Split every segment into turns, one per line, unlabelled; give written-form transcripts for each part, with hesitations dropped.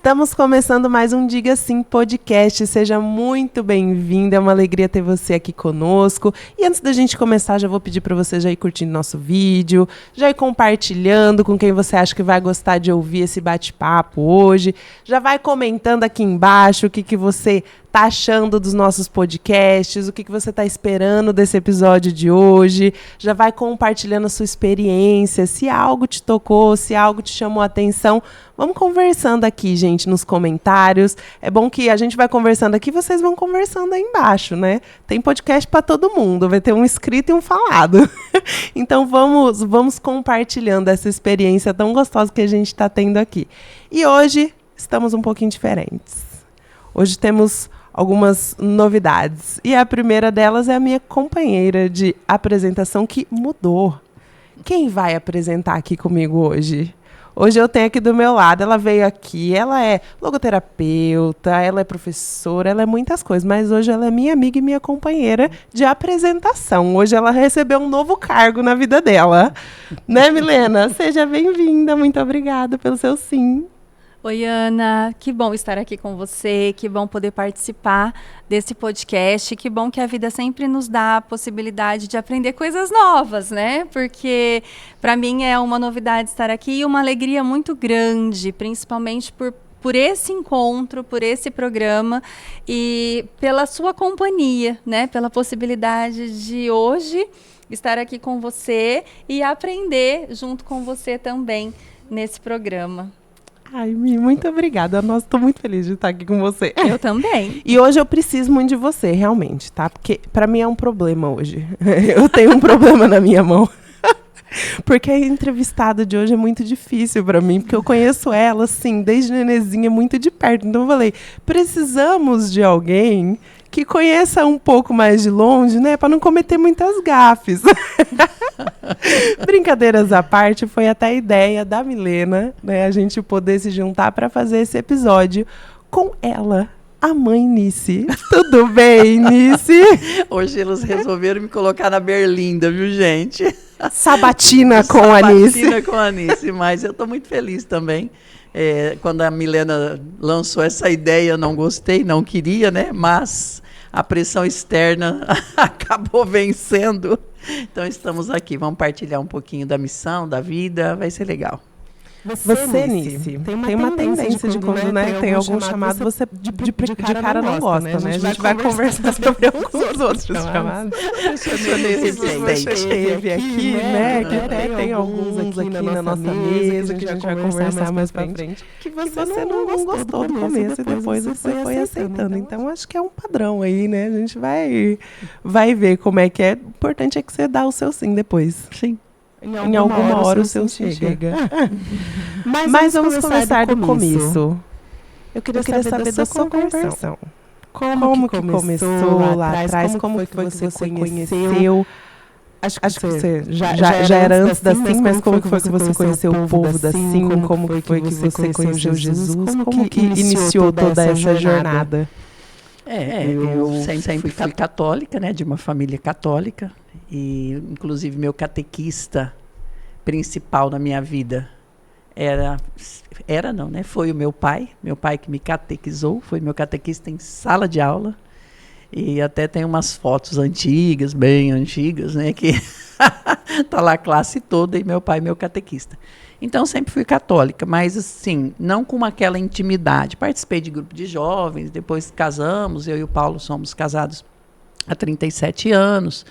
Estamos começando mais um Diga Sim Podcast. Seja muito bem-vindo. É uma alegria ter você aqui conosco. E antes da gente começar, já vou pedir para você já ir curtindo nosso vídeo, já ir compartilhando com quem você acha que vai gostar de ouvir esse bate-papo hoje. Já vai comentando aqui embaixo o que você está achando dos nossos podcasts, o que você está esperando desse episódio de hoje. Já vai compartilhando a sua experiência, se algo te tocou, se algo te chamou a atenção. Vamos conversando aqui, gente, nos comentários. É bom que a gente vai conversando aqui, vocês vão conversando aí embaixo, né? Tem podcast para todo mundo, vai ter um escrito e um falado. Então vamos compartilhando essa experiência tão gostosa que a gente está tendo aqui. E hoje estamos um pouquinho diferentes. Hoje temos algumas novidades. E a primeira delas é a minha companheira de apresentação que mudou. Quem vai apresentar aqui comigo hoje? Hoje eu tenho aqui do meu lado, ela veio aqui, ela é logoterapeuta, ela é professora, ela é muitas coisas, mas hoje ela é minha amiga e minha companheira de apresentação. Hoje ela recebeu um novo cargo na vida dela. Né, Milena? Seja bem-vinda, muito obrigada pelo seu sim.
Oi, Ana, que bom estar aqui com você, que bom poder participar desse podcast, que bom que a vida sempre nos dá a possibilidade de aprender coisas novas, né? Porque para mim é uma novidade estar aqui e uma alegria muito grande, principalmente por esse encontro, por esse programa e pela sua companhia, né? Pela possibilidade de hoje estar aqui com você e aprender junto com você também nesse programa.
Ai, Mi, muito obrigada. Nossa, estou muito feliz de estar aqui com você.
Eu também.
E hoje eu preciso muito de você, realmente, tá? Porque para mim é um problema hoje. Eu tenho um problema na minha mão. Porque a entrevistada de hoje é muito difícil para mim, porque eu conheço ela, assim, desde nenezinha, muito de perto. Então eu falei, precisamos de alguém que conheça um pouco mais de longe, né? Para não cometer muitas gafes. Brincadeiras à parte, foi até a ideia da Milena, né? A gente poder se juntar para fazer esse episódio com ela, a mãe Nice. Tudo bem, Nice?
Hoje eles resolveram me colocar na berlinda, viu, gente?
Sabatina com a Nice.
Sabatina com a Nice, mas eu estou muito feliz também. Quando a Milena lançou essa ideia, eu não gostei, não queria, né? Mas a pressão externa acabou vencendo. Então estamos aqui, vamos partilhar um pouquinho da missão, da vida, vai ser legal.
Você, Nice, tem uma tendência de quando, né, tem algum chamado, você de cara não gosta, né? A gente vai conversar sobre alguns outros chamados. Você esteve aqui, né? Que até tem alguns aqui na nossa mesa, que a gente vai conversar mais pra frente. Que você não gostou do começo e depois você foi aceitando. Então, acho que é um padrão aí, né? A gente vai ver como é que é. O importante é que você dá o seu sim depois.
Sim.
Em alguma hora o seu chega. Mas vamos começar do começo. Eu queria saber da sua conversão. Como que começou lá atrás? Como foi que você conheceu? Acho que você já era antes da Sim, mas como que foi que você conheceu o povo da Sim? Como foi que você conheceu Jesus? Como que iniciou toda essa jornada?
Eu sempre fui católica, né, de uma família católica. E, inclusive, meu catequista principal na minha vida foi o meu pai que me catequizou, foi meu catequista em sala de aula. E até tem umas fotos antigas, bem antigas, né, que tá lá a classe toda e meu pai meu catequista. Então, sempre fui católica, mas assim, não com aquela intimidade. Participei de grupo de jovens, depois casamos, eu e o Paulo somos casados há 37 anos.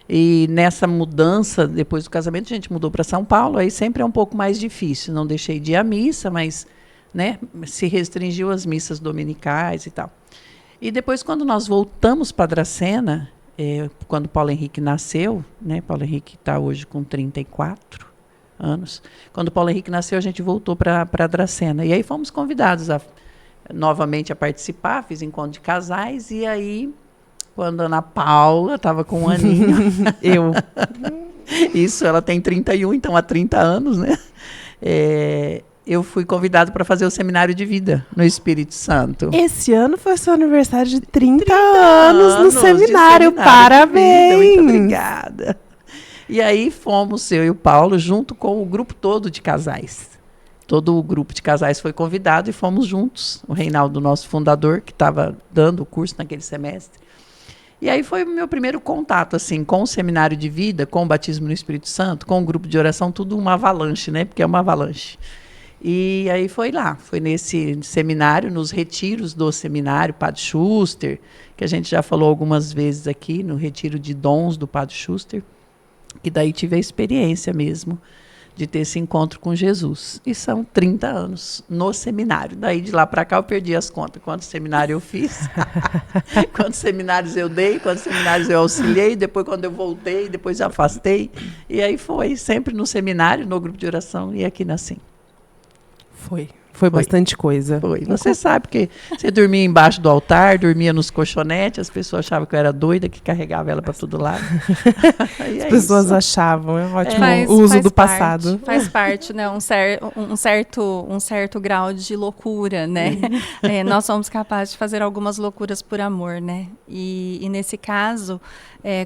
E nessa mudança, depois do casamento, a gente mudou para São Paulo, aí sempre é um pouco mais difícil. Não deixei de ir à missa, mas, né, se restringiu às missas dominicais e tal. E depois, quando nós voltamos para Dracena, quando Paulo Henrique nasceu, né, Paulo Henrique está hoje com 34 anos. Quando Paulo Henrique nasceu, a gente voltou para Dracena. E aí fomos convidados novamente a participar, fiz encontro de casais, e aí, quando a Ana Paula estava com um aninho, ela tem 31, então há 30 anos, né? Eu fui convidado para fazer o seminário de vida no Espírito Santo.
Esse ano foi seu aniversário de 30 anos no seminário. Parabéns!
Muito obrigada. E aí fomos, eu e o Paulo, junto com o grupo todo de casais. todo o grupo de casais foi convidado e fomos juntos. O Reinaldo, nosso fundador, que estava dando o curso naquele semestre. E aí foi o meu primeiro contato, assim, com o seminário de vida, com o batismo no Espírito Santo, com o grupo de oração, tudo uma avalanche, né? Porque é uma avalanche. E aí foi nesse seminário, nos retiros do seminário, Padre Schuster, que a gente já falou algumas vezes aqui, no retiro de dons do Padre Schuster, que daí tive a experiência mesmo de ter esse encontro com Jesus. E são 30 anos no seminário. Daí, de lá para cá, eu perdi as contas. Quantos seminários eu fiz, quantos seminários eu dei, quantos seminários eu auxiliei, depois quando eu voltei, depois eu afastei. E aí foi sempre no seminário, no grupo de oração e aqui na SIM.
Foi bastante coisa.
Foi. Você sabe que você dormia embaixo do altar, dormia nos colchonetes, as pessoas achavam que eu era doida, que carregava ela para todo lado.
As pessoas achavam, é ótimo o uso do passado.
Faz parte, né? Um certo grau de loucura, né? Nós somos capazes de fazer algumas loucuras por amor, né? E nesse caso,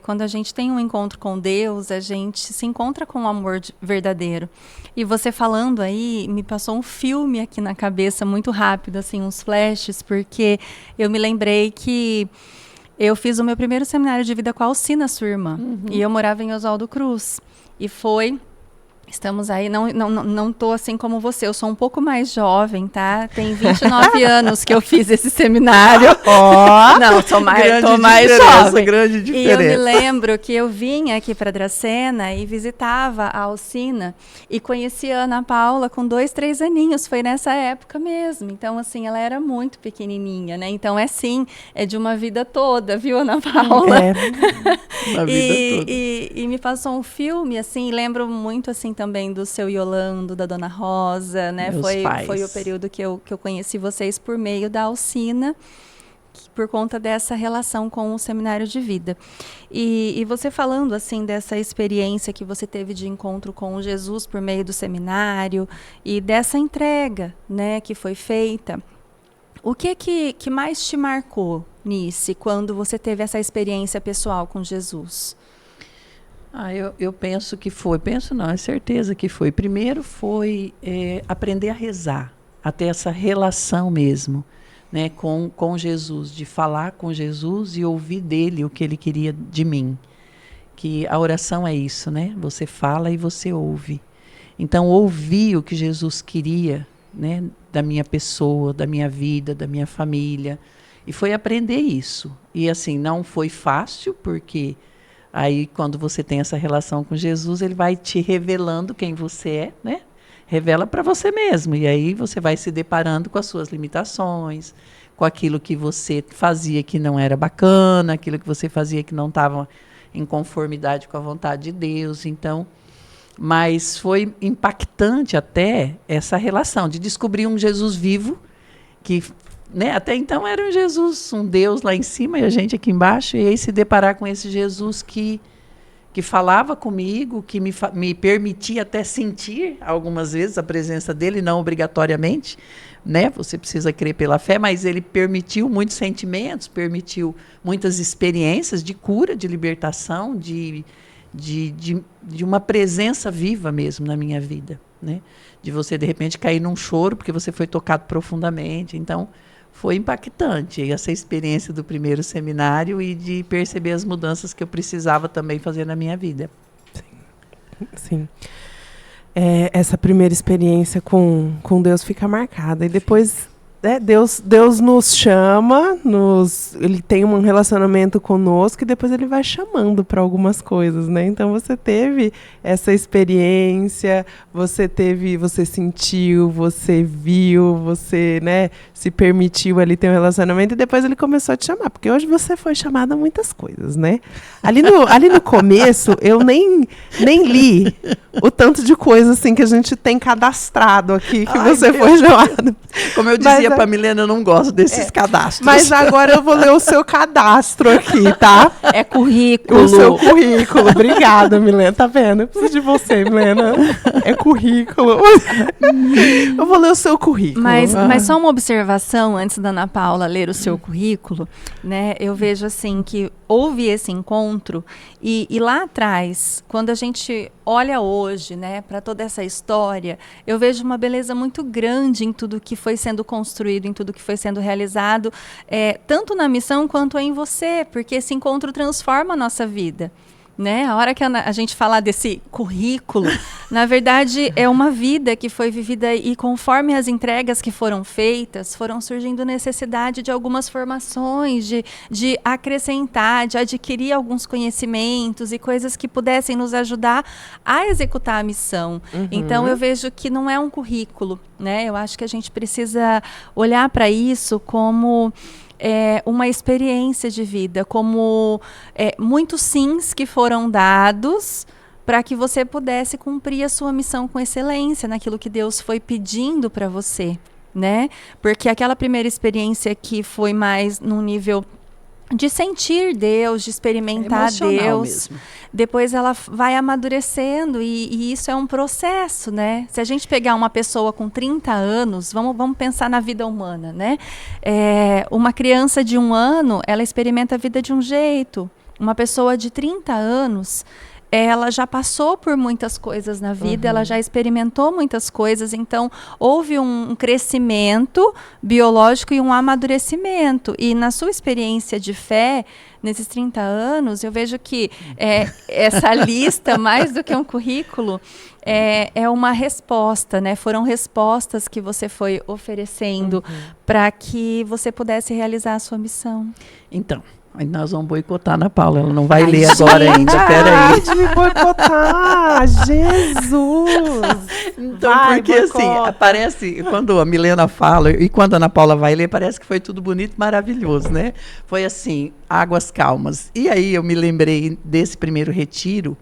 quando a gente tem um encontro com Deus, a gente se encontra com um amor verdadeiro. E você falando aí, me passou um filme aqui na cabeça muito rápido, assim, uns flashes, porque eu me lembrei que eu fiz o meu primeiro seminário de vida com a Alcina, sua irmã, e eu morava em Oswaldo Cruz. E estamos aí, não tô assim como você, eu sou um pouco mais jovem, tá? Tem 29 anos que eu fiz esse seminário. Não, tô mais jovem.
Grande diferença.
E eu me lembro que eu vinha aqui para Dracena e visitava a Alcina e conheci a Ana Paula com 2, 3 aninhos, foi nessa época mesmo. Então, assim, ela era muito pequenininha, né? Então, é de uma vida toda, viu, Ana Paula?
Uma vida toda.
E me passou um filme, assim, lembro muito, assim, também do seu Yolando, da Dona Rosa, né? Foi o período que eu conheci vocês por meio da Alcina, por conta dessa relação com o seminário de vida. E você falando, assim, dessa experiência que você teve de encontro com Jesus por meio do seminário e dessa entrega, né, que foi feita, o que mais te marcou, Nice, quando você teve essa experiência pessoal com Jesus?
Eu penso que foi. Penso não, é certeza que foi. Primeiro foi aprender a rezar, a ter essa relação mesmo, né, com Jesus, de falar com Jesus e ouvir dele o que ele queria de mim. Que a oração é isso, né? Você fala e você ouve. Então, ouvir o que Jesus queria, né, da minha pessoa, da minha vida, da minha família. E foi aprender isso. E assim, não foi fácil, porque aí, quando você tem essa relação com Jesus, ele vai te revelando quem você é, né? Revela para você mesmo. E aí você vai se deparando com as suas limitações, com aquilo que você fazia que não era bacana, aquilo que você fazia que não estava em conformidade com a vontade de Deus. Então, mas foi impactante até essa relação de descobrir um Jesus vivo que, né, até então era um Jesus, um Deus lá em cima e a gente aqui embaixo, e aí se deparar com esse Jesus que falava comigo, que me permitia até sentir algumas vezes a presença dele, não obrigatoriamente, né? Você precisa crer pela fé, mas ele permitiu muitos sentimentos, permitiu muitas experiências de cura, de libertação, de uma presença viva mesmo na minha vida, né? De você, de repente, cair num choro porque você foi tocado profundamente. Então, foi impactante essa experiência do primeiro seminário e de perceber as mudanças que eu precisava também fazer na minha vida.
Sim. Essa primeira experiência com Deus fica marcada. E depois, Deus nos chama, ele tem um relacionamento conosco e depois ele vai chamando para algumas coisas, né? Então você teve essa experiência, você sentiu, você viu, você, né, se permitiu ali ter um relacionamento e depois ele começou a te chamar, porque hoje você foi chamada a muitas coisas, né? Ali no começo eu nem li o tanto de coisa assim que a gente tem cadastrado aqui que você foi chamada.
Como eu dizia Desculpa, Milena, eu não gosto desses cadastros.
Mas agora eu vou ler o seu cadastro aqui, tá?
É currículo.
O seu currículo. Obrigada, Milena. Tá vendo? Eu preciso de você, Milena. É currículo. Eu vou ler o seu currículo.
Mas só uma observação antes da Ana Paula ler o seu currículo, né? Eu vejo assim que houve esse encontro e lá atrás, quando a gente olha hoje, né, para toda essa história, eu vejo uma beleza muito grande em tudo que foi sendo construído, em tudo que foi sendo realizado, tanto na missão quanto em você, porque esse encontro transforma a nossa vida. Né? A hora que a gente falar desse currículo, na verdade é uma vida que foi vivida e conforme as entregas que foram feitas, foram surgindo necessidade de algumas formações, de acrescentar, de adquirir alguns conhecimentos e coisas que pudessem nos ajudar a executar a missão. Então eu vejo que não é um currículo, né? Eu acho que a gente precisa olhar para isso como uma experiência de vida, como muitos sims que foram dados para que você pudesse cumprir a sua missão com excelência naquilo que Deus foi pedindo para você, né? Porque aquela primeira experiência que foi mais num nível de sentir Deus, de experimentar Deus,
mesmo.
Depois ela vai amadurecendo e isso é um processo, né? Se a gente pegar uma pessoa com 30 anos, vamos pensar na vida humana, né? Uma criança de 1 ano, ela experimenta a vida de um jeito. Uma pessoa de 30 anos, ela já passou por muitas coisas na vida, ela já experimentou muitas coisas, então houve um crescimento biológico e um amadurecimento. E na sua experiência de fé, nesses 30 anos, eu vejo que essa lista, mais do que um currículo, é uma resposta, né? Foram respostas que você foi oferecendo para que você pudesse realizar a sua missão.
Então, aí nós vamos boicotar a Ana Paula, ela não vai ler agora ainda, peraí.
De me boicotar, Jesus!
Então, porque assim, parece, quando a Milena fala, e quando a Ana Paula vai ler, parece que foi tudo bonito e maravilhoso, né? Foi assim, águas calmas. E aí eu me lembrei desse primeiro retiro,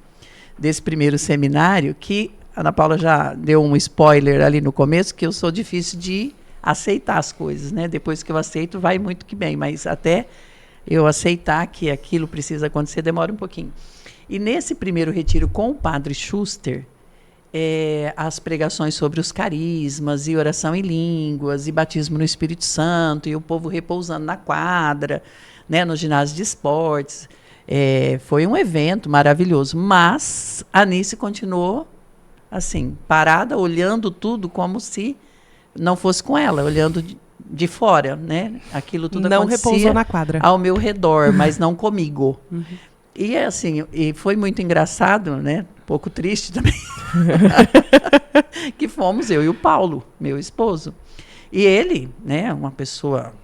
desse primeiro seminário, que a Ana Paula já deu um spoiler ali no começo, que eu sou difícil de aceitar as coisas, né? Depois que eu aceito, vai muito que bem, mas até eu aceitar que aquilo precisa acontecer, demora um pouquinho. E nesse primeiro retiro com o padre Schuster, as pregações sobre os carismas, e oração em línguas, e batismo no Espírito Santo, e o povo repousando na quadra, né, no ginásio de esportes, foi um evento maravilhoso. Mas a Anice continuou assim, parada, olhando tudo como se não fosse com ela, olhando de fora, né? Aquilo tudo
não
acontecia
repousou na quadra.
Ao meu redor, mas não comigo. E assim, e foi muito engraçado, né? Um pouco triste também. Que fomos eu e o Paulo, meu esposo. E ele, né, uma pessoa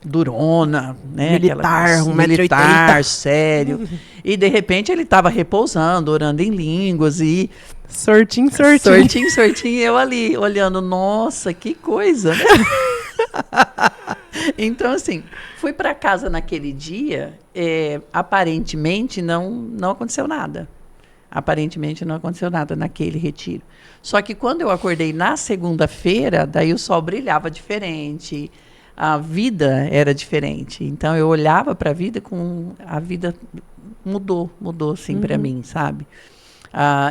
durona, né?
Militar, 1,80 m.
Militar, sério. E de repente ele estava repousando, orando em línguas e
sortinho.
Sortinho, eu ali, olhando, nossa, que coisa, né? Então, assim, fui para casa naquele dia, aparentemente não aconteceu nada. Aparentemente não aconteceu nada naquele retiro. Só que quando eu acordei na segunda-feira, daí o sol brilhava diferente, a vida era diferente. Então eu olhava para a vida a vida mudou assim para mim, sabe?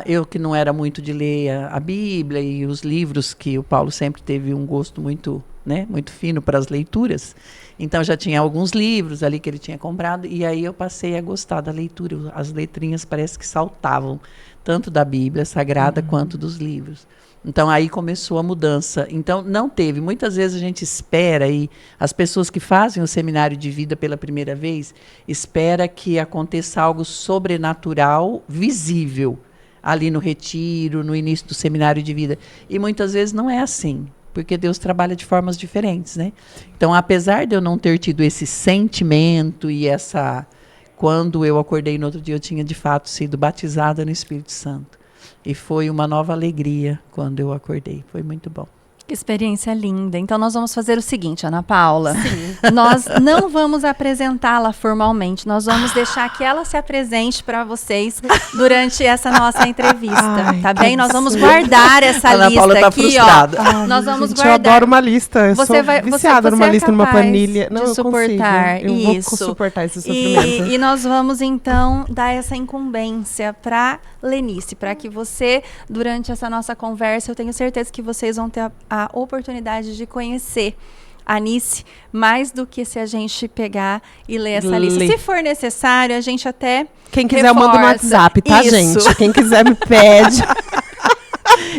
Eu que não era muito de ler a Bíblia e os livros, que o Paulo sempre teve um gosto muito, né, muito fino para as leituras. Então já tinha alguns livros ali que ele tinha comprado, e aí eu passei a gostar da leitura. As letrinhas parece que saltavam, tanto da Bíblia Sagrada quanto dos livros. Então aí começou a mudança. Então não teve. Muitas vezes a gente espera, e as pessoas que fazem o seminário de vida pela primeira vez, espera que aconteça algo sobrenatural, visível, ali no retiro, no início do seminário de vida. E muitas vezes não é assim, porque Deus trabalha de formas diferentes, né? Então, apesar de eu não ter tido esse sentimento e quando eu acordei no outro dia, eu tinha de fato sido batizada no Espírito Santo. E foi uma nova alegria quando eu acordei. Foi muito bom.
Que experiência linda. Então, nós vamos fazer o seguinte, Ana Paula. Sim. Nós não vamos apresentá-la formalmente. Nós vamos deixar que ela se apresente para vocês durante essa nossa entrevista. Tá bem? Nós vamos guardar essa
Ana
lista
Paula tá
aqui,
frustrada.
ó. Nós vamos
gente,
guardar.
Eu adoro uma lista. Eu
Você
sou
vai,
viciada
você
numa
é
lista, numa
capaz
planilha. Não,
de
eu
suportar
consigo. Eu
isso.
vou suportar esse sofrimento.
E nós vamos, então, dar essa incumbência para Lenice, para que você, durante essa nossa conversa, eu tenho certeza que vocês vão ter a oportunidade de conhecer a Anice mais do que se a gente pegar e ler essa lista. Se for necessário, a gente até
Quem quiser, eu mando no WhatsApp, tá,
Isso.
gente? Quem quiser, me pede.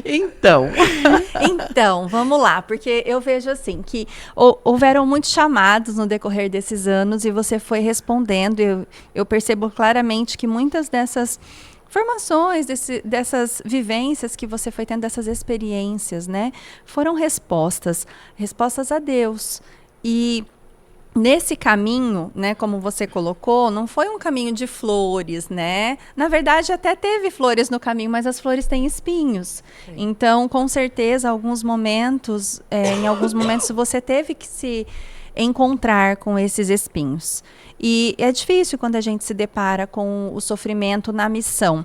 Então, vamos lá, porque eu vejo assim, que houveram muitos chamados no decorrer desses anos e você foi respondendo. Eu percebo claramente que muitas dessas formações, dessas vivências que você foi tendo, dessas experiências, né, foram respostas a Deus. E nesse caminho, né, como você colocou, não foi um caminho de flores, né? Na verdade, até teve flores no caminho, mas as flores têm espinhos. Sim. Então, com certeza, em alguns momentos você teve que se encontrar com esses espinhos. E é difícil quando a gente se depara com o sofrimento na missão.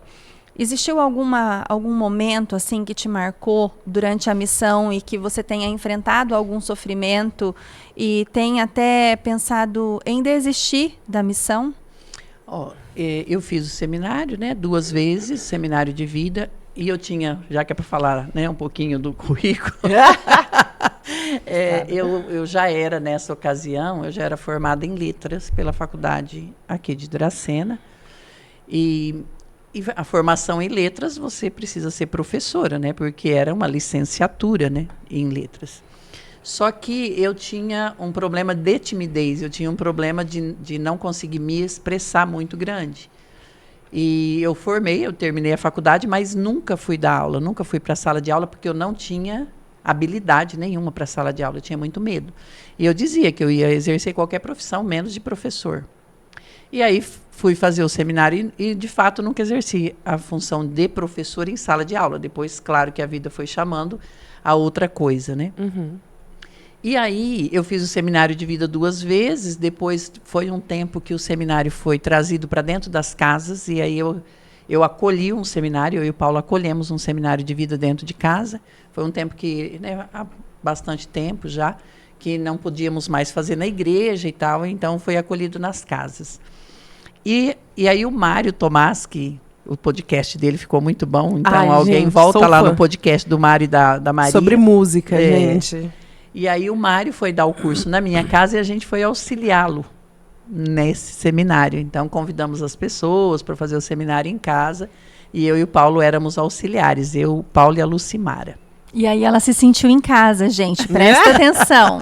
Existiu algum momento assim que te marcou durante a missão e que você tenha enfrentado algum sofrimento e tenha até pensado em desistir da missão?
Eu fiz o seminário, né, 2 vezes, seminário de vida, e eu tinha, já que é para falar, né, um pouquinho do currículo, eu já era, nessa ocasião, eu já era formada em letras pela faculdade aqui de Dracena, e a formação em letras, você precisa ser professora, né? Porque era uma licenciatura, né, em letras. Só que eu tinha um problema de timidez, eu tinha um problema de não conseguir me expressar muito grande. E eu terminei a faculdade, mas nunca fui dar aula, nunca fui para a sala de aula, porque eu não tinha habilidade nenhuma para a sala de aula, eu tinha muito medo. E eu dizia que eu ia exercer qualquer profissão, menos de professor. E aí fui fazer o seminário e, de fato, nunca exerci a função de professor em sala de aula. Depois, claro que a vida foi chamando a outra coisa, né? Uhum. E aí eu fiz o seminário de vida 2 vezes. Depois foi um tempo que o seminário foi trazido para dentro das casas. E aí eu acolhi um seminário, eu e o Paulo acolhemos um seminário de vida dentro de casa. Foi um tempo que, né, há bastante tempo já, que não podíamos mais fazer na igreja e tal. Então foi acolhido nas casas. E aí o Mário Tomás, que o podcast dele ficou muito bom, então alguém gente, volta lá no podcast do Mário e da Maria.
Sobre música, gente.
E aí o Mário foi dar o curso na minha casa e a gente foi auxiliá-lo nesse seminário. Então convidamos as pessoas para fazer o seminário em casa e eu e o Paulo éramos auxiliares, eu, o Paulo e a Lucimara.
E aí ela se sentiu em casa, gente, presta atenção.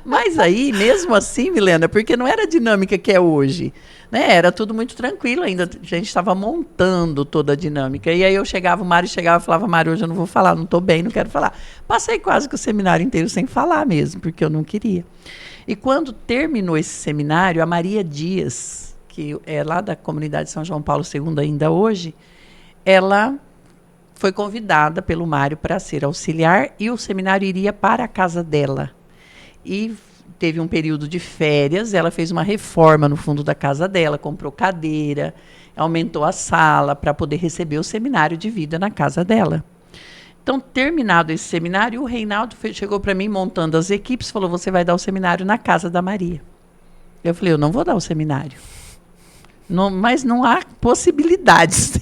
Mas aí, mesmo assim, Milena, porque não era a dinâmica que é hoje, né? Era tudo muito tranquilo ainda, a gente estava montando toda a dinâmica. E aí o Mário chegava e falava, Mário, hoje eu não vou falar, não estou bem, não quero falar. Passei quase que o seminário inteiro sem falar mesmo, porque eu não queria. E quando terminou esse seminário, a Maria Dias, que é lá da comunidade São João Paulo II ainda hoje, ela foi convidada pelo Mário para ser auxiliar e o seminário iria para a casa dela. E teve um período de férias, ela fez uma reforma no fundo da casa dela, comprou cadeira, aumentou a sala para poder receber o seminário de vida na casa dela. Então, terminado esse seminário, o Reinaldo chegou para mim montando as equipes, falou, você vai dar o seminário na casa da Maria. Eu falei, eu não vou dar o seminário. Não, mas não há possibilidades.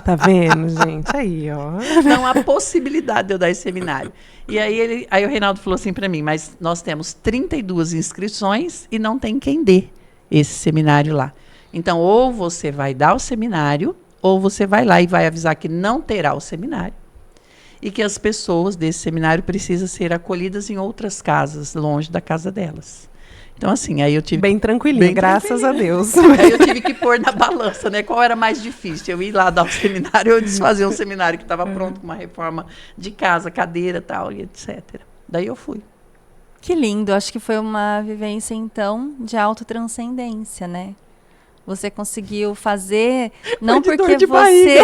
Tá vendo, gente? Aí, ó.
Não há possibilidade de eu dar esse seminário. E aí o Reinaldo falou assim para mim, mas nós temos 32 inscrições e não tem quem dê esse seminário lá. Então, ou você vai dar o seminário, ou você vai lá e vai avisar que não terá o seminário. E que as pessoas desse seminário precisam ser acolhidas em outras casas, longe da casa delas. Então, assim, aí eu tive...
Bem tranquilinho, graças a Deus.
Aí eu tive que pôr na balança, né? Qual era mais difícil? Eu ir lá dar o seminário ou desfazer um seminário que estava pronto com uma reforma de casa, cadeira, tal, e etc. Daí eu fui.
Que lindo. Acho que foi uma vivência, então, de autotranscendência, né? Você conseguiu fazer, não
de dor
porque
de
você...
barriga.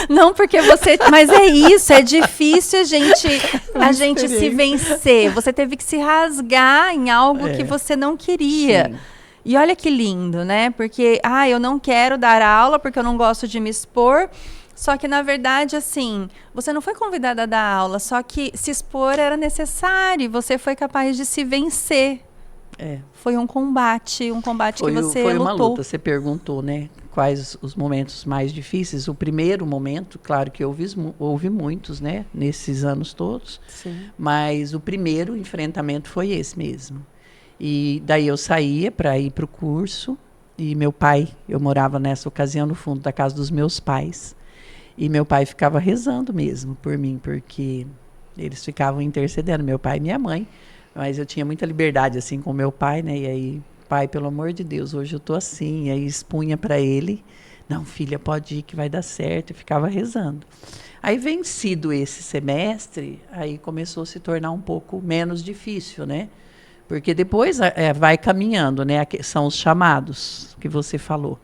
Não porque você... Mas é isso, é difícil a gente se vencer. Você teve que se rasgar em algo que você não queria.
Sim.
E olha que lindo, né? Porque, eu não quero dar aula porque eu não gosto de me expor. Só que, na verdade, assim, você não foi convidada a dar aula, só que se expor era necessário e você foi capaz de se vencer. Foi um combate que você
foi uma
lutou.
luta. Você perguntou, né, quais os momentos mais difíceis. O primeiro momento, claro que houve muitos, né, nesses anos todos.
Sim.
Mas o primeiro enfrentamento foi esse mesmo. E daí eu saía para ir para o curso e meu pai, eu morava nessa ocasião no fundo da casa dos meus pais. E meu pai ficava rezando mesmo por mim, porque eles ficavam intercedendo, meu pai e minha mãe. Mas eu tinha muita liberdade, assim, com meu pai, né? E aí, pai, pelo amor de Deus, hoje eu tô assim. E aí expunha para ele, não, filha, pode ir que vai dar certo. Eu ficava rezando. Aí, vencido esse semestre, aí começou a se tornar um pouco menos difícil, né? Porque depois vai caminhando, né? São os chamados que você falou.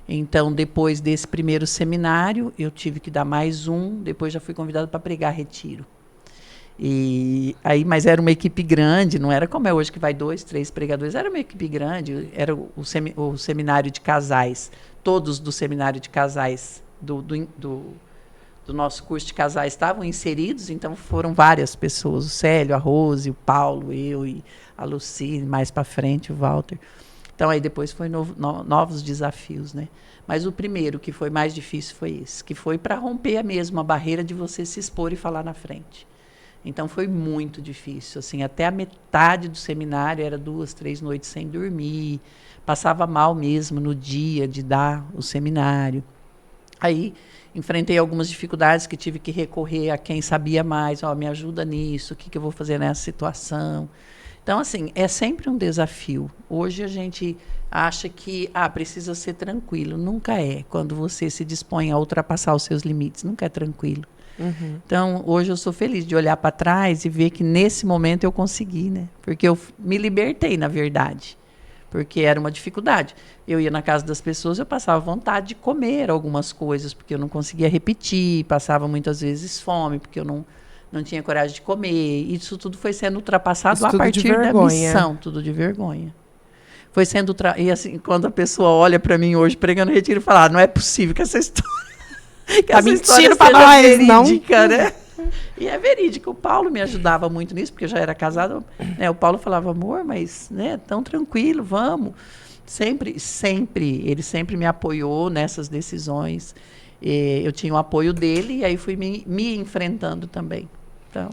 Então, depois desse primeiro seminário, eu tive que dar mais um. Depois já fui convidada para pregar retiro. E aí, mas era uma equipe grande, não era como é hoje que vai 2, 3 pregadores, era uma equipe grande, era o seminário de casais, todos do seminário de casais do nosso curso de casais estavam inseridos, então foram várias pessoas, o Célio, a Rose, o Paulo, eu e a Luci, mais para frente o Walter. Então aí depois foi novos desafios, né? Mas o primeiro que foi mais difícil foi esse, que foi para romper a barreira de você se expor e falar na frente. Então foi muito difícil, assim, até a metade do seminário era 2, 3 noites sem dormir, passava mal mesmo no dia de dar o seminário. Aí enfrentei algumas dificuldades que tive que recorrer a quem sabia mais, me ajuda nisso, o que eu vou fazer nessa situação. Então, assim, é sempre um desafio. Hoje a gente acha que precisa ser tranquilo. Nunca é, quando você se dispõe a ultrapassar os seus limites, nunca é tranquilo.
Uhum.
Então, hoje eu sou feliz de olhar para trás e ver que nesse momento eu consegui, né? Porque eu me libertei, na verdade. Porque era uma dificuldade. Eu ia na casa das pessoas, eu passava vontade de comer algumas coisas, porque eu não conseguia repetir, passava muitas vezes fome, porque eu não tinha coragem de comer. Isso tudo foi sendo ultrapassado a partir da missão, tudo de vergonha. Foi sendo... E assim, quando a pessoa olha para mim hoje pregando retiro e fala, não é possível que essa história...
Tá mentindo para nós,
verídica, não? Né? E é verídica. O Paulo me ajudava muito nisso, porque eu já era casada. Né? O Paulo falava, amor, mas né, tão tranquilo, vamos. Sempre, ele sempre me apoiou nessas decisões. Eu tinha o apoio dele e aí fui me enfrentando também. Então...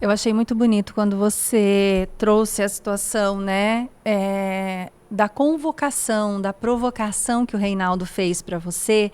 Eu achei muito bonito quando você trouxe a situação, né, da convocação, da provocação que o Reinaldo fez para você,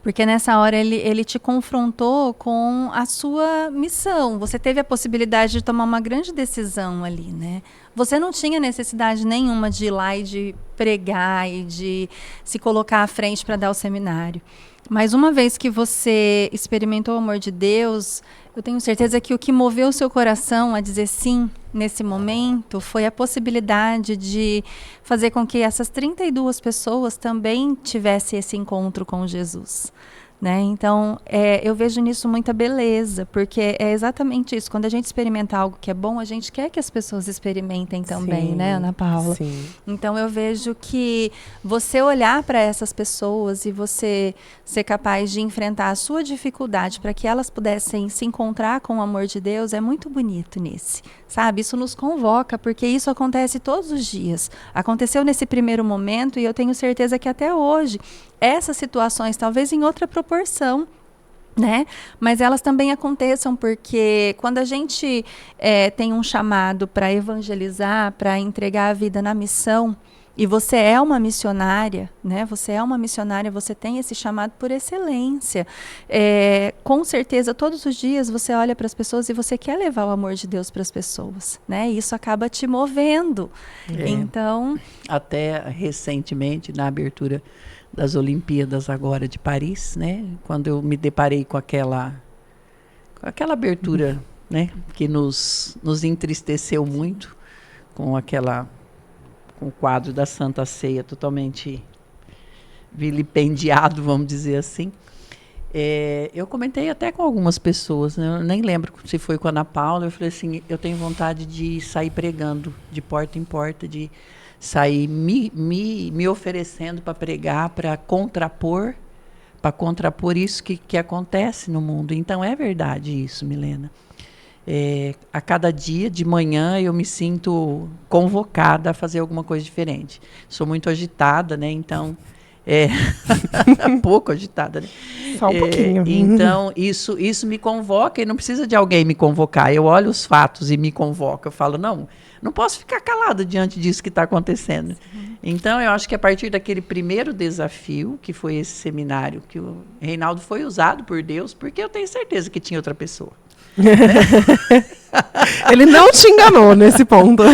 porque nessa hora ele te confrontou com a sua missão. Você teve a possibilidade de tomar uma grande decisão ali, né? Você não tinha necessidade nenhuma de ir lá e de pregar e de se colocar à frente para dar o seminário. Mas uma vez que você experimentou o amor de Deus, eu tenho certeza que o que moveu o seu coração a dizer sim nesse momento foi a possibilidade de fazer com que essas 32 pessoas também tivessem esse encontro com Jesus. Né? Então, eu vejo nisso muita beleza, porque é exatamente isso. Quando a gente experimenta algo que é bom, a gente quer que as pessoas experimentem também, né, Ana Paula?
Sim.
Então, eu vejo que você olhar para essas pessoas e você ser capaz de enfrentar a sua dificuldade para que elas pudessem se encontrar com o amor de Deus é muito bonito nisso, sabe? Isso nos convoca, porque isso acontece todos os dias. Aconteceu nesse primeiro momento e eu tenho certeza que até hoje essas situações, talvez em outra proporção, né? Mas elas também aconteçam porque quando a gente tem um chamado para evangelizar, para entregar a vida na missão, e você é uma missionária, né? Você é uma missionária, você tem esse chamado por excelência. Com certeza, todos os dias você olha para as pessoas e você quer levar o amor de Deus para as pessoas, né? E isso acaba te movendo. Então,
até recentemente, na abertura das Olimpíadas agora de Paris, né? Quando eu me deparei com aquela abertura, né? Que nos entristeceu muito, com o quadro da Santa Ceia totalmente vilipendiado, vamos dizer assim. Eu comentei até com algumas pessoas, né? Eu nem lembro se foi com a Ana Paula. Eu falei assim, eu tenho vontade de sair pregando de porta em porta, de sair me oferecendo para pregar, para contrapor isso que acontece no mundo. Então é verdade isso, Milena. A cada dia de manhã eu me sinto convocada a fazer alguma coisa diferente. Sou muito agitada, né? Então pouco agitada, né?
Só um pouquinho.
Então isso me convoca, e não precisa de alguém me convocar. Eu olho os fatos e me convoca. Eu falo, não posso ficar calada diante disso que está acontecendo. Então, eu acho que a partir daquele primeiro desafio, que foi esse seminário, que o Reinaldo foi usado por Deus, porque eu tenho certeza que tinha outra pessoa.
Ele não te enganou nesse ponto.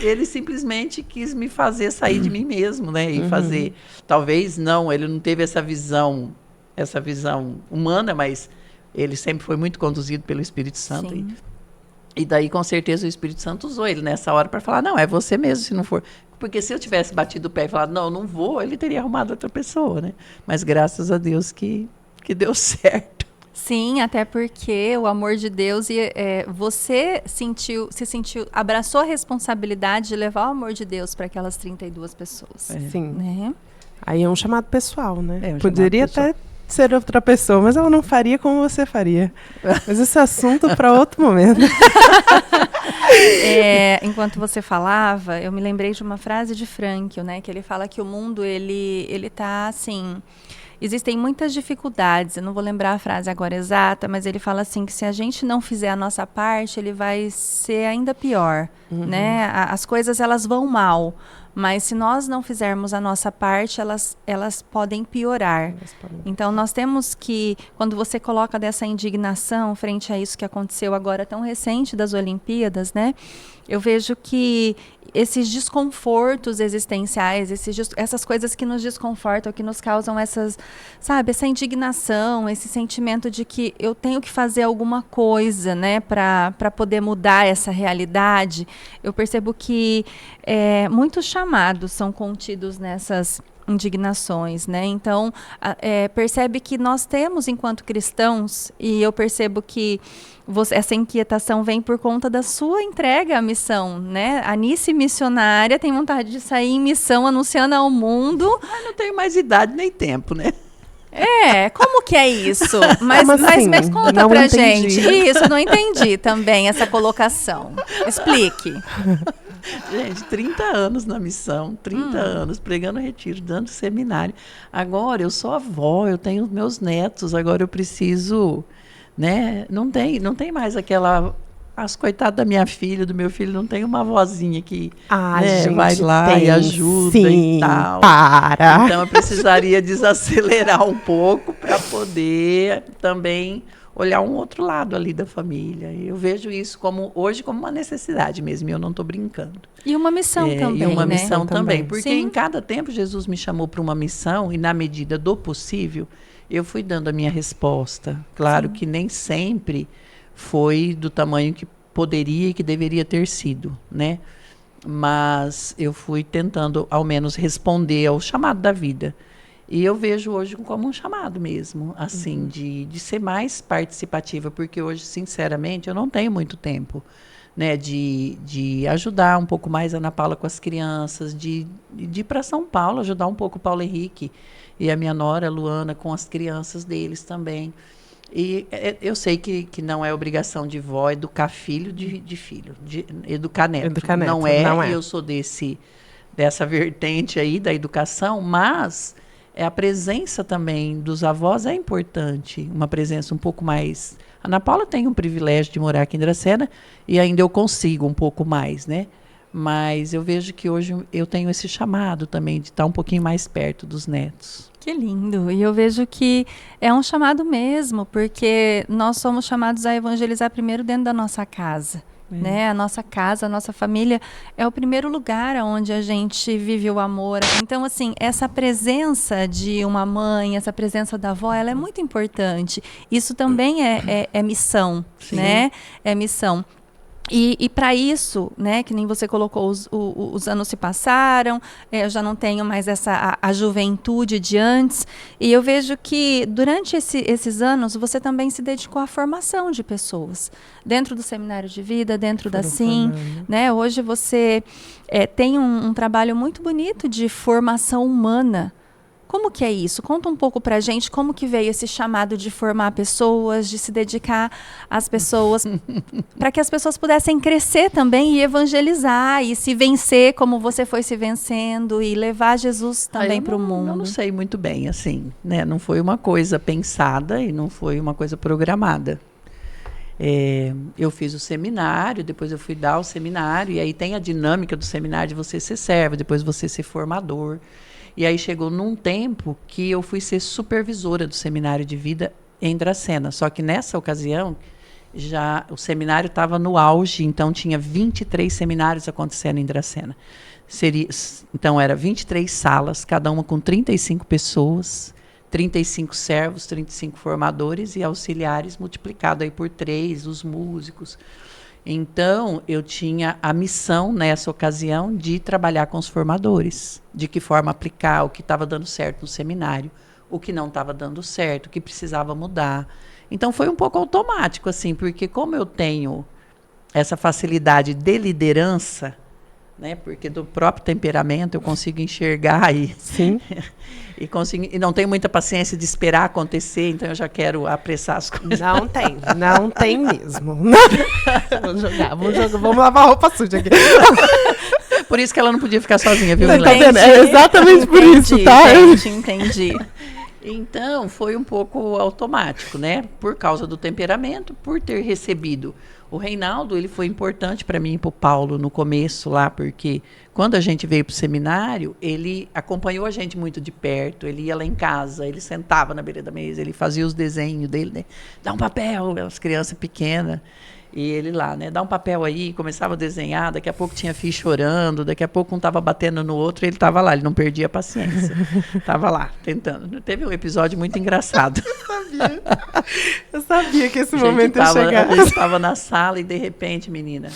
Ele simplesmente quis me fazer sair de mim mesmo, né? E fazer, talvez ele não teve essa visão humana, mas ele sempre foi muito conduzido pelo Espírito Santo. E daí, com certeza, o Espírito Santo usou ele nessa hora para falar, não, é você mesmo, se não for. Porque se eu tivesse batido o pé e falado, não vou, ele teria arrumado outra pessoa, né? Mas graças a Deus que deu certo.
Sim, até porque o amor de Deus, você abraçou a responsabilidade de levar o amor de Deus para aquelas 32 pessoas.
Sim.
Né?
Aí é um chamado pessoal, né?
É um
Poderia
chamado pessoal.
até ser outra pessoa, mas ela não faria como você faria. Mas esse assunto para outro momento.
Enquanto você falava, eu me lembrei de uma frase de Frankl, né? Que ele fala que o mundo, ele tá assim... Existem muitas dificuldades, eu não vou lembrar a frase agora exata, mas ele fala assim que se a gente não fizer a nossa parte, ele vai ser ainda pior, né? As coisas, elas vão mal, mas se nós não fizermos a nossa parte, elas podem piorar. Então, nós temos que, quando você coloca dessa indignação frente a isso que aconteceu agora tão recente das Olimpíadas, né? Eu vejo que esses desconfortos existenciais, essas coisas que nos desconfortam, que nos causam essa indignação, esse sentimento de que eu tenho que fazer alguma coisa, né, para poder mudar essa realidade. Eu percebo que muitos chamados são contidos nessas indignações, né? Então, percebe que nós temos, enquanto cristãos, e eu percebo que essa inquietação vem por conta da sua entrega à missão, né? A Anice missionária tem vontade de sair em missão, anunciando ao mundo.
Mas não tenho mais idade nem tempo, né?
Como que é isso? Mas conta
não
pra
entendi.
gente. Isso, não entendi também essa colocação. Explique.
Gente, 30 anos na missão, 30 anos pregando retiro, dando seminário. Agora eu sou avó, eu tenho meus netos, agora eu preciso, né? Não tem mais as coitadas da minha filha, do meu filho, não tem uma vozinha que
gente,
vai lá e ajuda
sim,
e tal.
Para.
Então eu precisaria desacelerar um pouco para poder também olhar um outro lado ali da família. Eu vejo isso hoje como uma necessidade mesmo, e eu não estou brincando.
E uma missão também,
E uma
né?
missão também, porque
Sim.
em cada tempo Jesus me chamou para uma missão, e na medida do possível, eu fui dando a minha resposta. Claro que nem sempre foi do tamanho que poderia e que deveria ter sido, né? Mas eu fui tentando, ao menos, responder ao chamado da vida. E eu vejo hoje como um chamado mesmo, assim, de ser mais participativa, porque hoje, sinceramente, eu não tenho muito tempo, né, de ajudar um pouco mais a Ana Paula com as crianças, de ir para São Paulo, ajudar um pouco o Paulo Henrique e a minha nora, a Luana, com as crianças deles também. E eu sei que não é obrigação de vó educar filho de filho, de educar neto. Não é. E eu sou dessa vertente aí da educação, mas a presença também dos avós é importante, uma presença um pouco mais... A Ana Paula tem um privilégio de morar aqui em Dracena e ainda eu consigo um pouco mais, né? Mas eu vejo que hoje eu tenho esse chamado também de estar um pouquinho mais perto dos netos.
Que lindo. E eu vejo que é um chamado mesmo, porque nós somos chamados a evangelizar primeiro dentro da nossa casa. Né? A nossa casa, a nossa família é o primeiro lugar onde a gente vive o amor. Então, assim, essa presença de uma mãe, essa presença da avó, ela é muito importante. Isso também é missão,
Sim.
né? É missão. E para isso, né, que nem você colocou, os anos se passaram, eu já não tenho mais a juventude de antes, e eu vejo que durante esses anos você também se dedicou à formação de pessoas, dentro do Seminário de Vida, dentro da SIM, né? Hoje você tem um trabalho muito bonito de formação humana. Como que é isso? Conta um pouco pra gente como que veio esse chamado de formar pessoas, de se dedicar às pessoas, para que as pessoas pudessem crescer também e evangelizar e se vencer como você foi se vencendo e levar Jesus também para o mundo.
Eu não sei muito bem, assim, né? Não foi uma coisa pensada e não foi uma coisa programada. Eu fiz o seminário, depois eu fui dar o seminário, e aí tem a dinâmica do seminário de você ser servo, depois você ser formador. E aí chegou num tempo que eu fui ser supervisora do Seminário de Vida em Dracena. Só que nessa ocasião, já o seminário estava no auge, então tinha 23 seminários acontecendo em Dracena. Então, era 23 salas, cada uma com 35 pessoas, 35 servos, 35 formadores e auxiliares, multiplicado aí por 3, os músicos. Então, eu tinha a missão, nessa ocasião, de trabalhar com os formadores, de que forma aplicar o que estava dando certo no seminário, o que não estava dando certo, o que precisava mudar. Então, foi um pouco automático, assim, porque como eu tenho essa facilidade de liderança, né, porque do próprio temperamento eu consigo enxergar
Sim.
e não tenho muita paciência de esperar acontecer, então eu já quero apressar as coisas.
Não tem mesmo. Vamos lavar a roupa suja aqui.
Por isso que ela não podia ficar sozinha, viu,
Tá
Milena?
vendo? É exatamente por isso, tá?
Entendi.
Então, foi um pouco automático, né? Por causa do temperamento, por ter recebido. O Reinaldo, ele foi importante para mim e para o Paulo no começo lá, porque quando a gente veio para o seminário, ele acompanhou a gente muito de perto, ele ia lá em casa, ele sentava na beira da mesa, ele fazia os desenhos dele, né? Dá um papel, as crianças pequenas. E ele lá, né? Dá um papel aí, começava a desenhar, daqui a pouco tinha filho chorando, daqui a pouco um estava batendo no outro, ele estava lá, ele não perdia a paciência. Estava lá, tentando. Teve um episódio muito engraçado.
Eu sabia que esse momento ia chegar.
A gente estava na sala e, de repente, menina,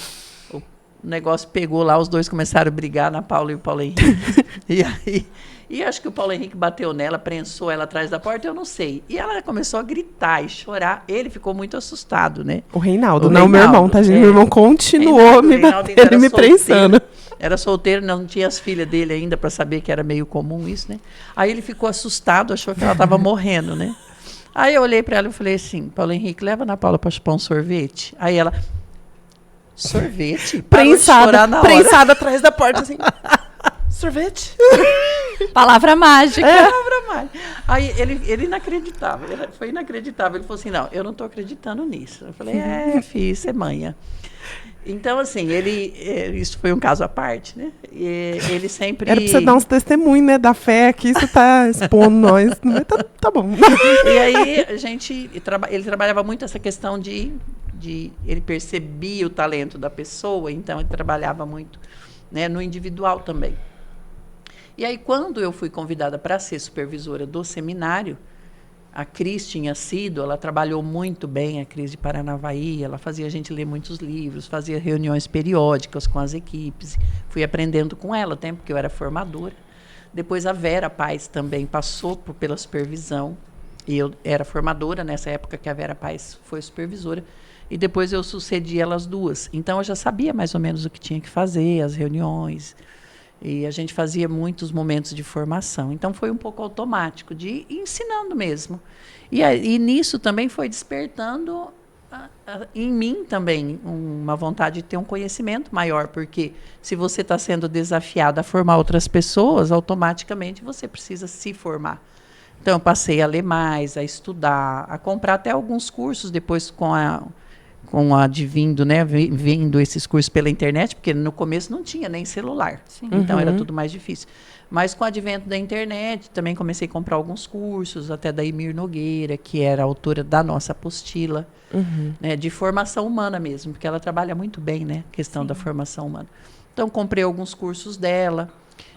o negócio pegou lá, os dois começaram a brigar, na Paula e o Paulo Henrique. E acho que o Paulo Henrique bateu nela, prensou ela atrás da porta, eu não sei. E ela começou a gritar e chorar. Ele ficou muito assustado, né?
O Reinaldo, não o meu irmão, tá, gente? Meu irmão continuou me batendo e me prensando.
Era solteiro, não tinha as filhas dele ainda, para saber que era meio comum isso, né? Aí ele ficou assustado, achou que ela estava morrendo, né? Aí eu olhei para ela e falei assim, Paulo Henrique, leva na Paula para chupar um sorvete. Aí ela, sorvete?
Prensada atrás da porta, assim. Sorvete?
Palavra mágica.
Palavra mágica. Aí ele inacreditável, foi inacreditável. Ele falou assim, não, eu não estou acreditando nisso. Eu falei, filho, isso é manha. Então, assim, isso foi um caso à parte, né? E ele sempre...
Era pra você dar uns testemunhos, né, da fé, que isso tá expondo nós. Tá bom.
E aí, ele trabalhava muito essa questão de... Ele percebia o talento da pessoa, então ele trabalhava muito, né, no individual também. E aí, quando eu fui convidada para ser supervisora do seminário, a Cris tinha sido, ela trabalhou muito bem, a Cris de Paranavaí, ela fazia a gente ler muitos livros, fazia reuniões periódicas com as equipes, fui aprendendo com ela, até porque eu era formadora. Depois a Vera Paz também passou pela supervisão, e eu era formadora nessa época que a Vera Paz foi supervisora, e depois eu sucedi elas duas. Então eu já sabia mais ou menos o que tinha que fazer, as reuniões, e a gente fazia muitos momentos de formação. Então, foi um pouco automático, de ir ensinando mesmo. E nisso também foi despertando em mim também uma vontade de ter um conhecimento maior, porque se você está sendo desafiado a formar outras pessoas, automaticamente você precisa se formar. Então, eu passei a ler mais, a estudar, a comprar até alguns cursos depois com a advindo, né, vendo esses cursos pela internet, porque no começo não tinha nem celular. Sim. Então era tudo mais difícil. Mas com o advento da internet, também comecei a comprar alguns cursos, até da Emir Nogueira, que era a autora da nossa apostila, né, de formação humana mesmo, porque ela trabalha muito bem, né, a questão da formação humana. Então comprei alguns cursos dela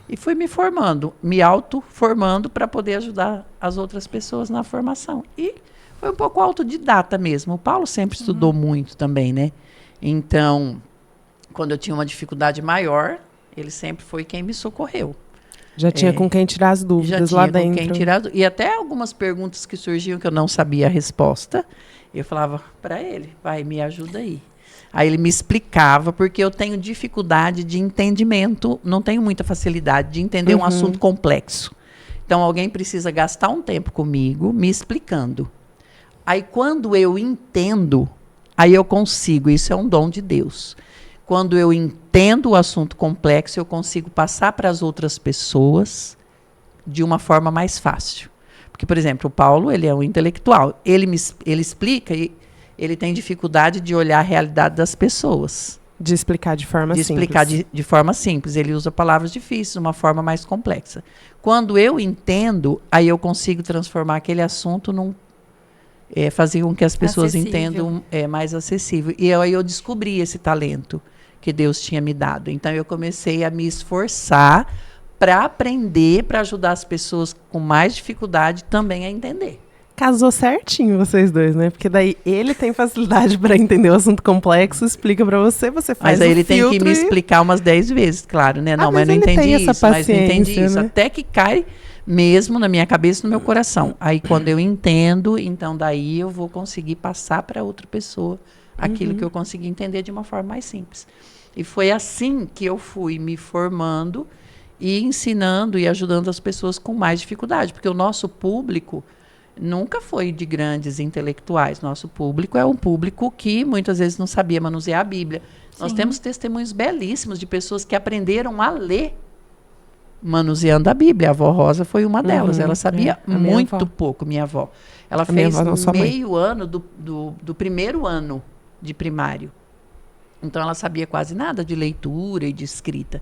e fui me formando, me auto-formando para poder ajudar as outras pessoas na formação. E foi um pouco autodidata mesmo. O Paulo sempre estudou muito também, né? Então, quando eu tinha uma dificuldade maior, ele sempre foi quem me socorreu.
Já tinha com quem tirar as dúvidas lá dentro. Já tinha com quem tirar.
E até algumas perguntas que surgiam que eu não sabia a resposta, eu falava para ele, vai, me ajuda aí. Aí ele me explicava, porque eu tenho dificuldade de entendimento, não tenho muita facilidade de entender um assunto complexo. Então, alguém precisa gastar um tempo comigo, me explicando. Aí, quando eu entendo, aí eu consigo, isso é um dom de Deus. Quando eu entendo o assunto complexo, eu consigo passar para as outras pessoas de uma forma mais fácil. Porque, por exemplo, o Paulo, ele é um intelectual. Ele explica e ele tem dificuldade de olhar a realidade das pessoas.
De explicar de forma simples.
De explicar de forma simples. Ele usa palavras difíceis, de uma forma mais complexa. Quando eu entendo, aí eu consigo transformar aquele assunto fazer com que as pessoas entendam mais acessível. E aí eu descobri esse talento que Deus tinha me dado. Então, eu comecei a me esforçar para aprender, para ajudar as pessoas com mais dificuldade também a entender.
Casou certinho vocês dois, né? Porque daí ele tem facilidade para entender o assunto complexo, explica para você, você faz
Mas aí ele tem que me explicar umas 10 vezes, claro, né? Não, mas não entendi isso, mas não entendi isso. Né? Até que cai mesmo na minha cabeça e no meu coração. Aí quando eu entendo, então daí eu vou conseguir passar para outra pessoa aquilo que eu consegui entender de uma forma mais simples. E foi assim que eu fui me formando e ensinando e ajudando as pessoas com mais dificuldade, porque o nosso público nunca foi de grandes intelectuais. Nosso público é um público que muitas vezes não sabia manusear a Bíblia. Sim. Nós temos testemunhos belíssimos de pessoas que aprenderam a ler manuseando a Bíblia. A avó Rosa foi uma delas. Ela sabia muito pouco, minha avó. Ela fez meio ano do primeiro ano de primário. Então, ela sabia quase nada de leitura e de escrita.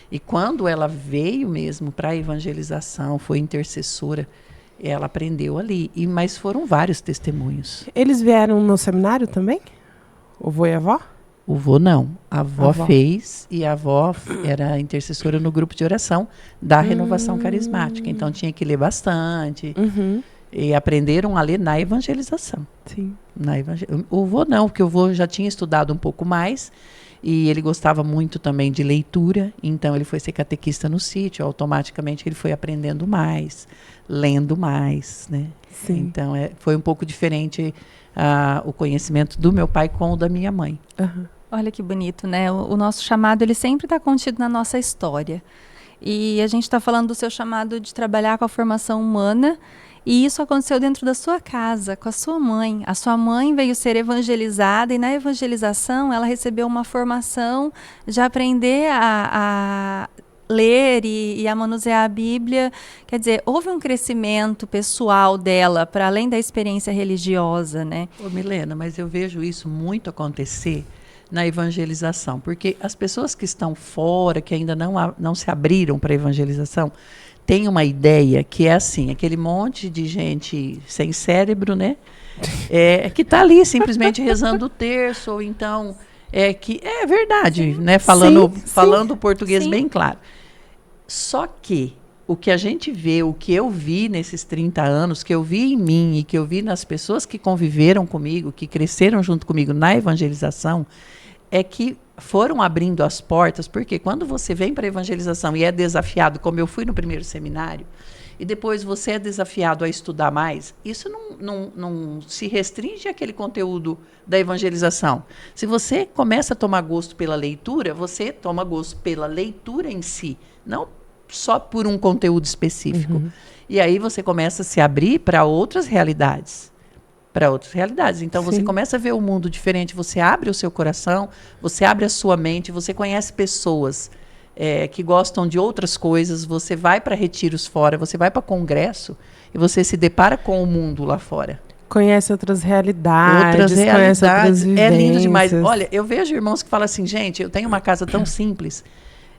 E quando ela veio mesmo para a evangelização, foi intercessora, ela aprendeu ali. Mas foram vários testemunhos.
Eles vieram no seminário também? O vô e a avó?
O vô não. A avó fez, e a avó era intercessora no grupo de oração da Renovação Carismática. Então, tinha que ler bastante. E aprenderam a ler na evangelização.
Sim.
O vô não, porque o vô já tinha estudado um pouco mais. E ele gostava muito também de leitura. Então, ele foi ser catequista no sítio. Automaticamente, ele foi aprendendo mais, lendo mais, né?
Sim.
Então, foi um pouco diferente o conhecimento do meu pai com o da minha mãe.
Olha que bonito, né? O nosso chamado, ele sempre está contido na nossa história. E a gente está falando do seu chamado de trabalhar com a formação humana, e isso aconteceu dentro da sua casa, com a sua mãe. A sua mãe veio ser evangelizada, e na evangelização ela recebeu uma formação de aprender a ler e a manusear a Bíblia. Quer dizer, houve um crescimento pessoal dela, para além da experiência religiosa, né?
Ô, Milena, mas eu vejo isso muito acontecer na evangelização, porque as pessoas que estão fora, que ainda não se abriram para a evangelização, têm uma ideia que é assim, aquele monte de gente sem cérebro, né? Que está ali simplesmente rezando o terço, ou então que é verdade,
sim,
né? Falando o português bem claro. Só que o que a gente vê, o que eu vi nesses 30 anos, que eu vi em mim e que eu vi nas pessoas que conviveram comigo, que cresceram junto comigo na evangelização, é que foram abrindo as portas, porque quando você vem para a evangelização e é desafiado, como eu fui no primeiro seminário, e depois você é desafiado a estudar mais, isso não se restringe àquele conteúdo da evangelização. Se você começa a tomar gosto pela leitura, você toma gosto pela leitura em si, não só por um conteúdo específico. E aí você começa a se abrir para outras realidades. Então, você começa a ver o mundo diferente, você abre o seu coração, você abre a sua mente, você conhece pessoas que gostam de outras coisas, você vai para retiros fora, você vai para congresso e você se depara com o mundo lá fora.
Conhece outras realidades. Conhece outras vivências.
É lindo demais. Olha, eu vejo irmãos que falam assim, gente, eu tenho uma casa tão simples.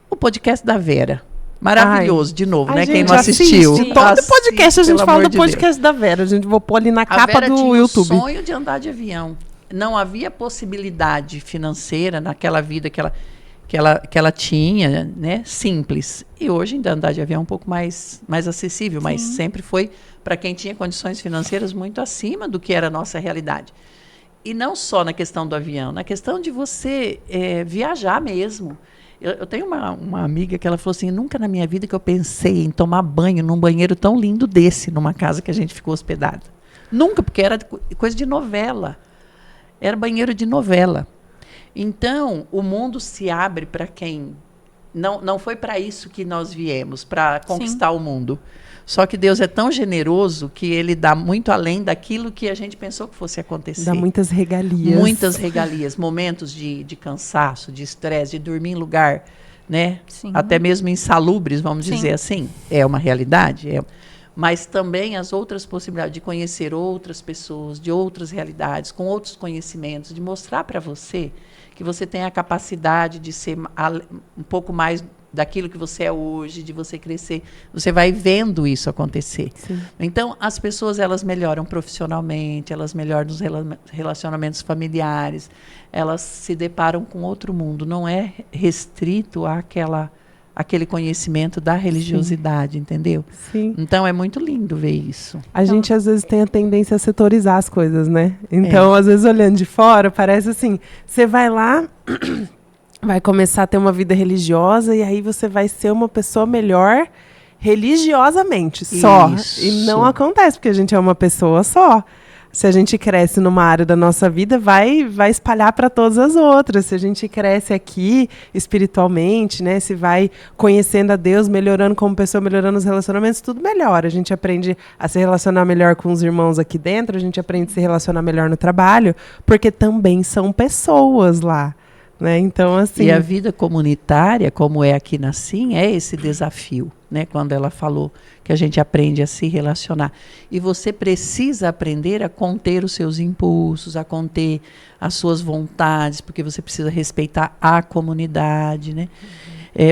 O podcast da Vera. Maravilhoso, de novo, né? Quem não assistiu.
Todo podcast a gente fala do podcast da Vera. A gente vou pôr ali na capa do YouTube.
Tinha o sonho de andar de avião. Não havia possibilidade financeira naquela vida que ela tinha, né? Simples. E hoje ainda andar de avião é um pouco mais acessível, mas sempre foi para quem tinha condições financeiras muito acima do que era a nossa realidade. E não só na questão do avião, na questão de você viajar mesmo. Eu tenho uma amiga que ela falou assim, nunca na minha vida que eu pensei em tomar banho num banheiro tão lindo desse, numa casa que a gente ficou hospedada. Nunca, porque era coisa de novela. Era banheiro de novela. Então, o mundo se abre para quem... Não foi para isso que nós viemos, para conquistar o mundo. Só que Deus é tão generoso que ele dá muito além daquilo que a gente pensou que fosse acontecer.
Dá muitas regalias.
Muitas regalias, momentos de cansaço, de estresse, de dormir em lugar, né?
Sim.
Até mesmo insalubres, vamos dizer assim. É uma realidade, mas também as outras possibilidades de conhecer outras pessoas, de outras realidades, com outros conhecimentos, de mostrar para você que você tem a capacidade de ser um pouco mais daquilo que você é hoje, de você crescer. Você vai vendo isso acontecer.
Sim.
Então, as pessoas, elas melhoram profissionalmente, elas melhoram nos relacionamentos familiares, elas se deparam com outro mundo. Não é restrito àquele conhecimento da religiosidade, entendeu?
Sim.
Então, é muito lindo ver isso.
A gente, às vezes, tem a tendência a setorizar as coisas, né? Então, às vezes, olhando de fora, parece assim, você vai lá... vai começar a ter uma vida religiosa e aí você vai ser uma pessoa melhor religiosamente, só.
Isso.
E não acontece, porque a gente é uma pessoa só. Se a gente cresce numa área da nossa vida, vai espalhar para todas as outras. Se a gente cresce aqui espiritualmente, né, se vai conhecendo a Deus, melhorando como pessoa, melhorando os relacionamentos, tudo melhora. A gente aprende a se relacionar melhor com os irmãos aqui dentro, a gente aprende a se relacionar melhor no trabalho, porque também são pessoas lá. Né? Então, assim...
E a vida comunitária, como é aqui na SIM, é esse desafio, né? Quando ela falou que a gente aprende a se relacionar. E você precisa aprender a conter os seus impulsos, a conter as suas vontades, porque você precisa respeitar a comunidade, né?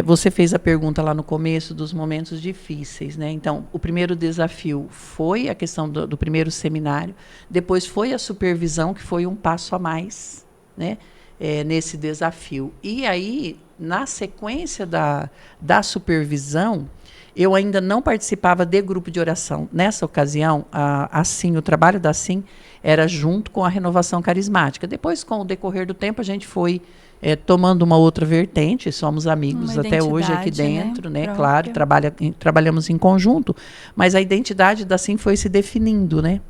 Você fez a pergunta lá no começo dos momentos difíceis, né? Então, o primeiro desafio foi a questão do primeiro seminário, depois foi a supervisão, que foi um passo a mais, né? Nesse desafio. E aí, na sequência da supervisão, eu ainda não participava de grupo de oração. Nessa ocasião, o trabalho da SIM era junto com a renovação carismática. Depois, com o decorrer do tempo, a gente foi tomando uma outra vertente, somos amigos até hoje aqui dentro, né? Claro, trabalhamos em conjunto, mas a identidade da SIM foi se definindo, né?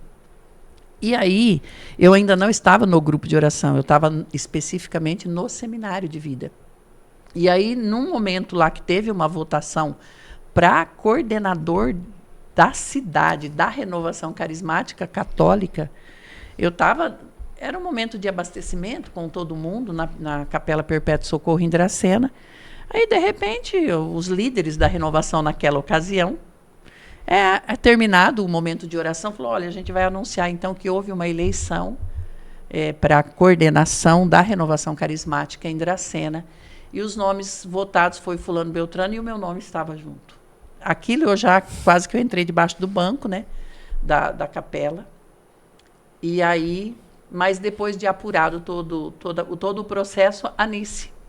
E aí, eu ainda não estava no grupo de oração, eu estava especificamente no seminário de vida. E aí, num momento lá que teve uma votação para coordenador da cidade, da renovação carismática católica, era um momento de abastecimento com todo mundo, na Capela Perpétuo Socorro em Dracena. Aí, de repente, os líderes da renovação naquela ocasião, terminado o momento de oração, falou, olha, a gente vai anunciar então que houve uma eleição para a coordenação da renovação carismática em Dracena, e os nomes votados foi fulano Beltrano e o meu nome estava junto. Aquilo eu já quase que eu entrei debaixo do banco, né, da capela, e aí, mas depois de apurado todo o processo, a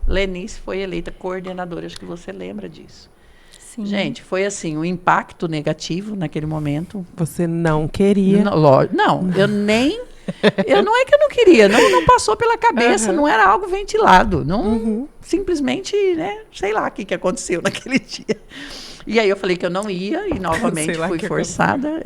Lenice foi eleita coordenadora, acho que você lembra disso.
Sim.
Gente, foi assim, um impacto negativo naquele momento.
Você não queria?
Não, eu nem... não é que eu não queria, não passou pela cabeça, não era algo ventilado. Não, simplesmente, né, sei lá o que aconteceu naquele dia. E aí eu falei que eu não ia e novamente fui forçada.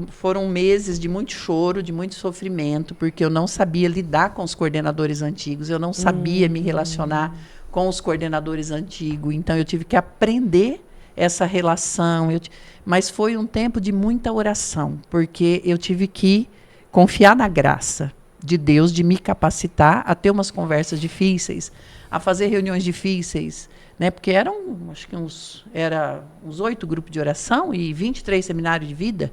Foram meses de muito choro, de muito sofrimento, porque eu não sabia lidar com os coordenadores antigos, eu não sabia me relacionar com os coordenadores antigos, então eu tive que aprender essa relação, mas foi um tempo de muita oração, porque eu tive que confiar na graça de Deus, de me capacitar a ter umas conversas difíceis, a fazer reuniões difíceis, né? Porque acho que uns 8 grupos de oração e 23 seminários de vida.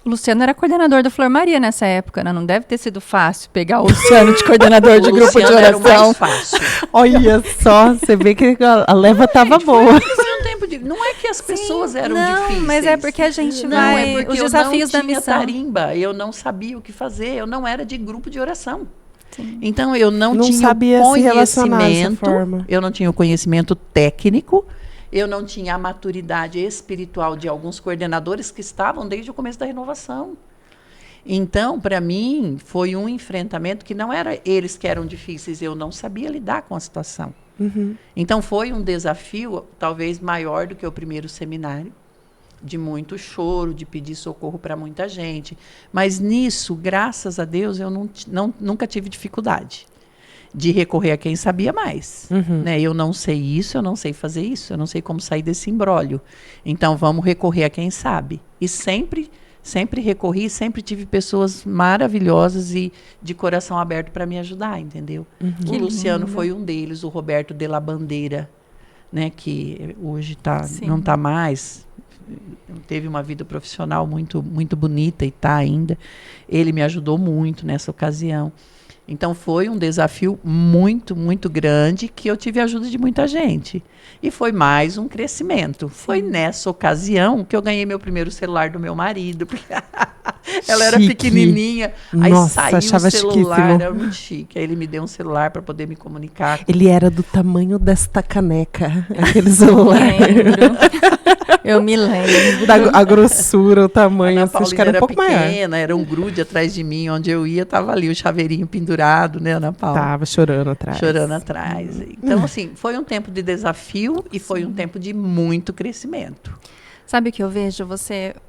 O Luciano era coordenador da Flor Maria nessa época, né? Não deve ter sido fácil pegar o Luciano de coordenador de grupo de oração.
Era o mais fácil.
Olha só, você vê que a leva estava boa.
Foi um tempo não é que as pessoas eram difíceis.
Mas é porque a gente vai... Os desafios da missão.
Tarimba, eu não sabia o que fazer, eu não era de grupo de oração. Sim. Então, eu não tinha
sabia
o
conhecimento,
eu não tinha o conhecimento técnico, eu não tinha a maturidade espiritual de alguns coordenadores que estavam desde o começo da renovação. Então, para mim, foi um enfrentamento que não era eles que eram difíceis, eu não sabia lidar com a situação. Então, foi um desafio talvez maior do que o primeiro seminário, de muito choro, de pedir socorro para muita gente. Mas nisso, graças a Deus, eu nunca tive dificuldade de recorrer a quem sabia mais. Né? Eu não sei isso, eu não sei fazer isso, eu não sei como sair desse imbróglio. Então, vamos recorrer a quem sabe. E sempre recorri, sempre tive pessoas maravilhosas e de coração aberto para me ajudar, entendeu? O Luciano foi um deles, o Roberto de la Bandeira, né, que hoje não está mais, teve uma vida profissional muito, muito bonita e está ainda. Ele me ajudou muito nessa ocasião. Então, foi um desafio muito, muito grande que eu tive a ajuda de muita gente. E foi mais um crescimento. Foi nessa ocasião que eu ganhei meu primeiro celular do meu marido. Porque ela era pequenininha.
Nossa,
aí saiu o celular,
chiquíssimo.
era muito chique. Aí ele me deu um celular para poder me comunicar.
Ele era do tamanho desta caneca, aquele celular.
Eu me lembro.
A grossura, o tamanho, assim, acho que era um pouco
pequena,
maior.
era um grude atrás de mim, onde eu ia, tava ali o chaveirinho pendurado, né, Ana Paula?
Tava chorando atrás.
Chorando atrás. Então, assim, foi um tempo de desafio e foi um tempo de muito crescimento.
Sabe o que eu vejo?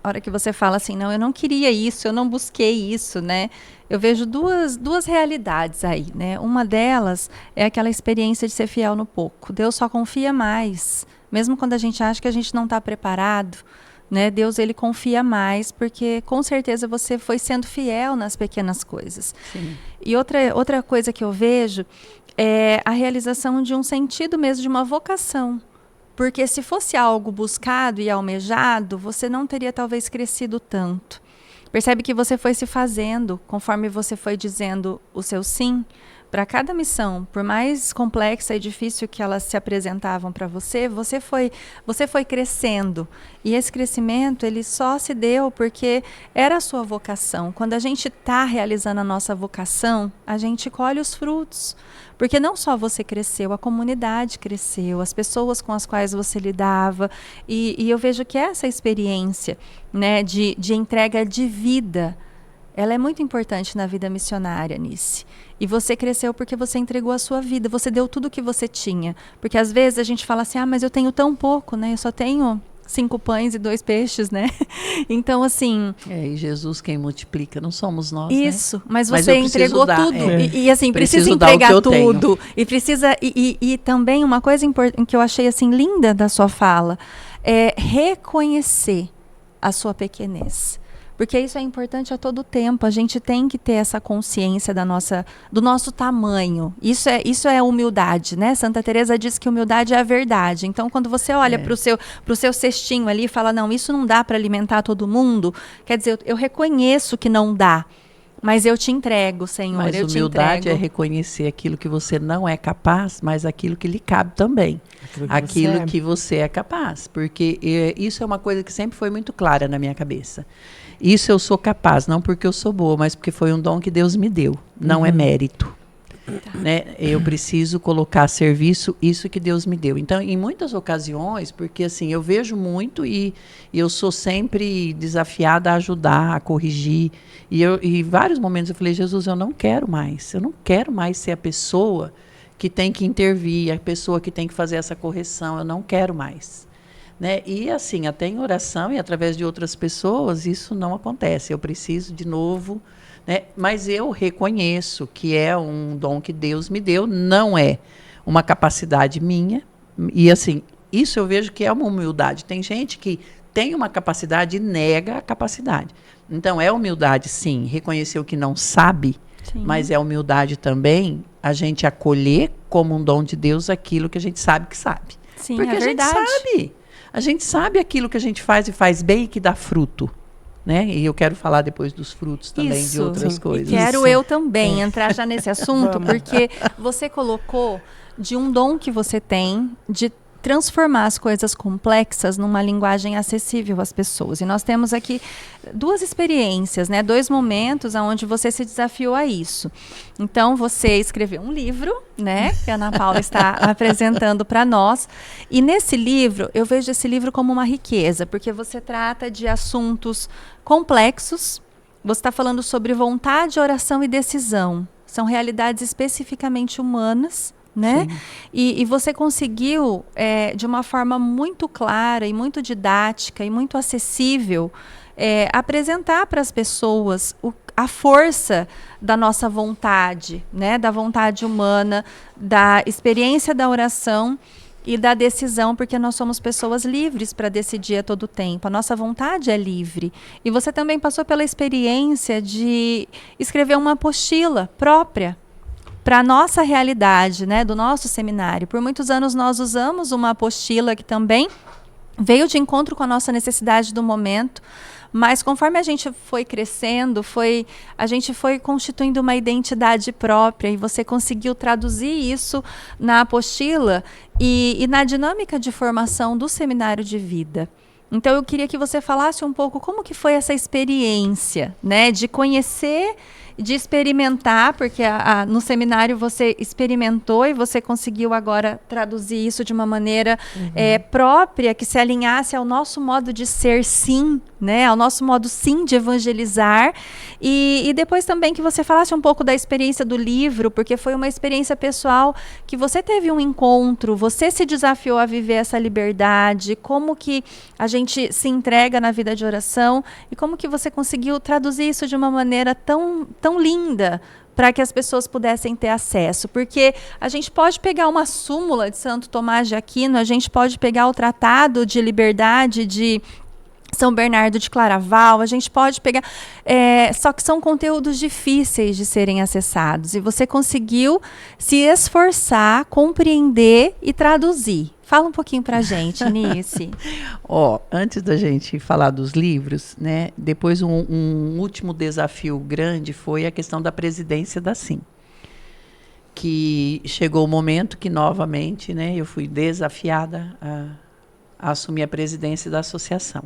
A hora que você fala assim, não, eu não queria isso, eu não busquei isso, né? Eu vejo duas realidades aí, né? Uma delas é aquela experiência de ser fiel no pouco. Deus só confia mais. Mesmo quando a gente acha que a gente não está preparado, né? Deus, ele confia mais, porque com certeza você foi sendo fiel nas pequenas coisas.
Sim.
E outra coisa que eu vejo é a realização de um sentido mesmo, de uma vocação. Porque se fosse algo buscado e almejado, você não teria talvez crescido tanto. Percebe que você foi se fazendo, conforme você foi dizendo o seu sim, para cada missão, por mais complexa e difícil que elas se apresentavam para você, você foi crescendo. E esse crescimento, ele só se deu porque era a sua vocação. Quando a gente está realizando a nossa vocação, a gente colhe os frutos. Porque não só você cresceu, a comunidade cresceu, as pessoas com as quais você lidava. E eu vejo que essa experiência, né, de entrega de vida, ela é muito importante na vida missionária, Nice. E você cresceu porque você entregou a sua vida, você deu tudo o que você tinha. Porque às vezes a gente fala assim, mas eu tenho tão pouco, né? Eu só tenho 5 pães e 2 peixes, né? Então, assim...
E Jesus quem multiplica, não somos nós,
isso,
né?
mas você entregou
dar,
tudo. E assim, precisa entregar tudo. E precisa... E também uma coisa que eu achei, assim, linda da sua fala, é reconhecer a sua pequenez. Porque isso é importante a todo tempo. A gente tem que ter essa consciência do nosso tamanho. Isso é humildade, né? Santa Teresa diz que humildade é a verdade. Então, quando você olha para o seu cestinho ali e fala, não, isso não dá para alimentar todo mundo, quer dizer, eu reconheço que não dá, mas eu te entrego, Senhor.
Mas humildade é reconhecer aquilo que você não é capaz, mas aquilo que lhe cabe também. Aquilo que você é capaz. Porque isso é uma coisa que sempre foi muito clara na minha cabeça. Isso eu sou capaz, não porque eu sou boa, mas porque foi um dom que Deus me deu. Não é mérito. Né? Eu preciso colocar a serviço isso que Deus me deu. Então, em muitas ocasiões, porque assim, eu vejo muito e eu sou sempre desafiada a ajudar, a corrigir. E em vários momentos eu falei, Jesus, eu não quero mais ser a pessoa que tem que intervir, a pessoa que tem que fazer essa correção, eu não quero mais. Né? E assim, até em oração e através de outras pessoas, isso não acontece. Eu preciso de novo, né? Mas eu reconheço que é um dom que Deus me deu, não é uma capacidade minha. E assim, isso eu vejo que é uma humildade. Tem gente que tem uma capacidade e nega a capacidade. Então, é humildade, sim, reconhecer o que não sabe, sim. Mas é humildade também a gente acolher como um dom de Deus aquilo que a gente sabe que sabe.
Sim,
porque
é verdade.
A gente sabe aquilo que a gente faz e faz bem e que dá fruto. Né? E eu quero falar depois dos frutos também, de outras coisas.
E quero eu também entrar já nesse assunto, porque você colocou de um dom que você tem de transformar as coisas complexas numa linguagem acessível às pessoas. E nós temos aqui 2 experiências, né? 2 momentos onde você se desafiou a isso. Então, você escreveu um livro, né? Que a Ana Paula está apresentando para nós. E nesse livro, eu vejo esse livro como uma riqueza, porque você trata de assuntos complexos, você está falando sobre vontade, oração e decisão. São realidades especificamente humanas, né? E você conseguiu, de uma forma muito clara e muito didática e muito acessível, apresentar para as pessoas a força da nossa vontade, né? Da vontade humana, da experiência da oração e da decisão, porque nós somos pessoas livres para decidir a todo tempo. A nossa vontade é livre. E você também passou pela experiência de escrever uma apostila própria para a nossa realidade, né, do nosso seminário. Por muitos anos nós usamos uma apostila que também veio de encontro com a nossa necessidade do momento, mas conforme a gente foi crescendo, a gente foi constituindo uma identidade própria e você conseguiu traduzir isso na apostila e na dinâmica de formação do seminário de vida. Então eu queria que você falasse um pouco como que foi essa experiência, né, de conhecer, de experimentar, porque no seminário você experimentou e você conseguiu agora traduzir isso de uma maneira própria, que se alinhasse ao nosso modo de ser, sim, né, ao nosso modo, sim, de evangelizar. E depois também que você falasse um pouco da experiência do livro, porque foi uma experiência pessoal que você teve um encontro, você se desafiou a viver essa liberdade, como que a gente se entrega na vida de oração e como que você conseguiu traduzir isso de uma maneira tão linda para que as pessoas pudessem ter acesso, porque a gente pode pegar uma súmula de Santo Tomás de Aquino, a gente pode pegar o Tratado de Liberdade de São Bernardo de Claraval, a gente pode pegar, só que são conteúdos difíceis de serem acessados, e você conseguiu se esforçar, compreender e traduzir. Fala um pouquinho pra gente, Nice.
Antes da gente falar dos livros, né, depois um último desafio grande foi a questão da presidência da SIM. Que chegou o momento que, novamente, né, eu fui desafiada a assumir a presidência da associação.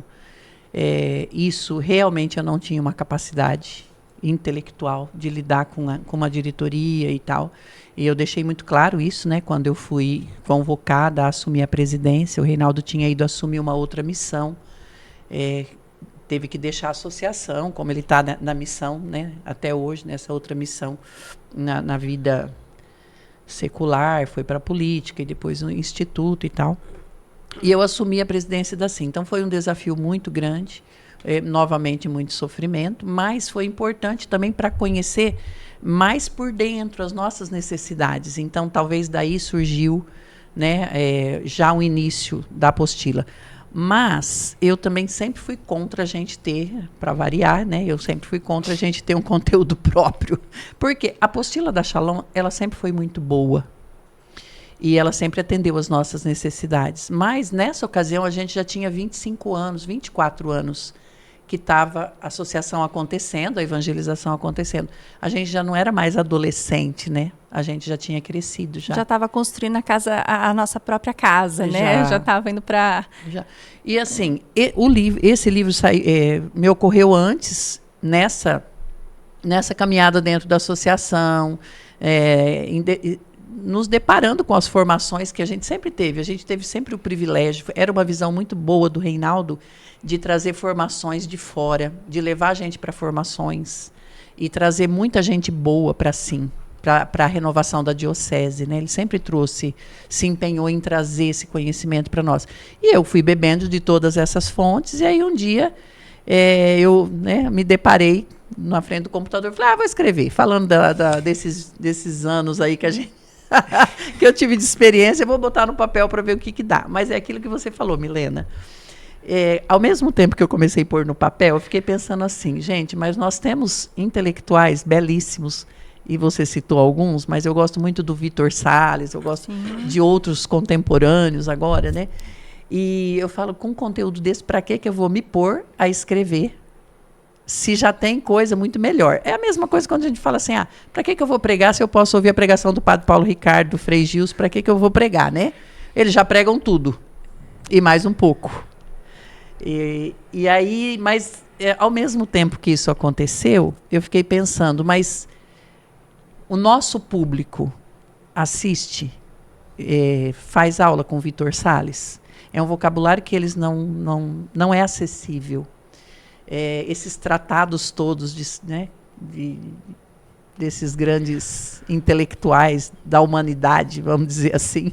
Isso realmente eu não tinha uma capacidade intelectual de lidar com uma diretoria e tal. E eu deixei muito claro isso, né, quando eu fui convocada a assumir a presidência. O Reinaldo tinha ido assumir uma outra missão, teve que deixar a associação, como ele está na missão, né, até hoje, nessa outra missão na vida secular, foi para a política e depois no instituto e tal. E eu assumi a presidência da SIM. Então foi um desafio muito grande, novamente muito sofrimento, mas foi importante também para conhecer mais por dentro as nossas necessidades. Então talvez daí surgiu, né, já o início da apostila. Mas eu também sempre fui contra a gente ter, para variar, né, eu sempre fui contra a gente ter um conteúdo próprio. Porque a apostila da Shalom, ela sempre foi muito boa. E ela sempre atendeu as nossas necessidades. Mas, nessa ocasião, a gente já tinha 25 anos, 24 anos, que estava a associação acontecendo, a evangelização acontecendo. A gente já não era mais adolescente, né? A gente já tinha crescido. Já
estava construindo a nossa própria casa, né? Já estava indo para...
E, assim, esse livro me ocorreu antes, nessa caminhada dentro da associação, nos deparando com as formações que a gente sempre teve. A gente teve sempre o privilégio, era uma visão muito boa do Reinaldo, de trazer formações de fora, de levar a gente para formações e trazer muita gente boa para SIM, para a renovação da diocese, né? Ele sempre se empenhou em trazer esse conhecimento para nós. E eu fui bebendo de todas essas fontes, e aí um dia eu, né, me deparei na frente do computador e falei, vou escrever, falando desses anos aí que a gente que eu tive de experiência, eu vou botar no papel para ver o que dá. Mas é aquilo que você falou, Milena. Ao mesmo tempo que eu comecei a pôr no papel, eu fiquei pensando assim, gente, mas nós temos intelectuais belíssimos, e você citou alguns, mas eu gosto muito do Vitor Salles, eu gosto de outros contemporâneos agora, né? E eu falo, com um conteúdo desse, para que eu vou me pôr a escrever se já tem coisa muito melhor? É a mesma coisa quando a gente fala assim, para que eu vou pregar se eu posso ouvir a pregação do Padre Paulo Ricardo, do Frei Gils, para que eu vou pregar, né? Eles já pregam tudo, e mais um pouco. E aí, mas ao mesmo tempo que isso aconteceu, eu fiquei pensando, mas o nosso público assiste, faz aula com o Vitor Salles? É um vocabulário que eles não é acessível. esses tratados todos desses grandes intelectuais da humanidade, vamos dizer assim,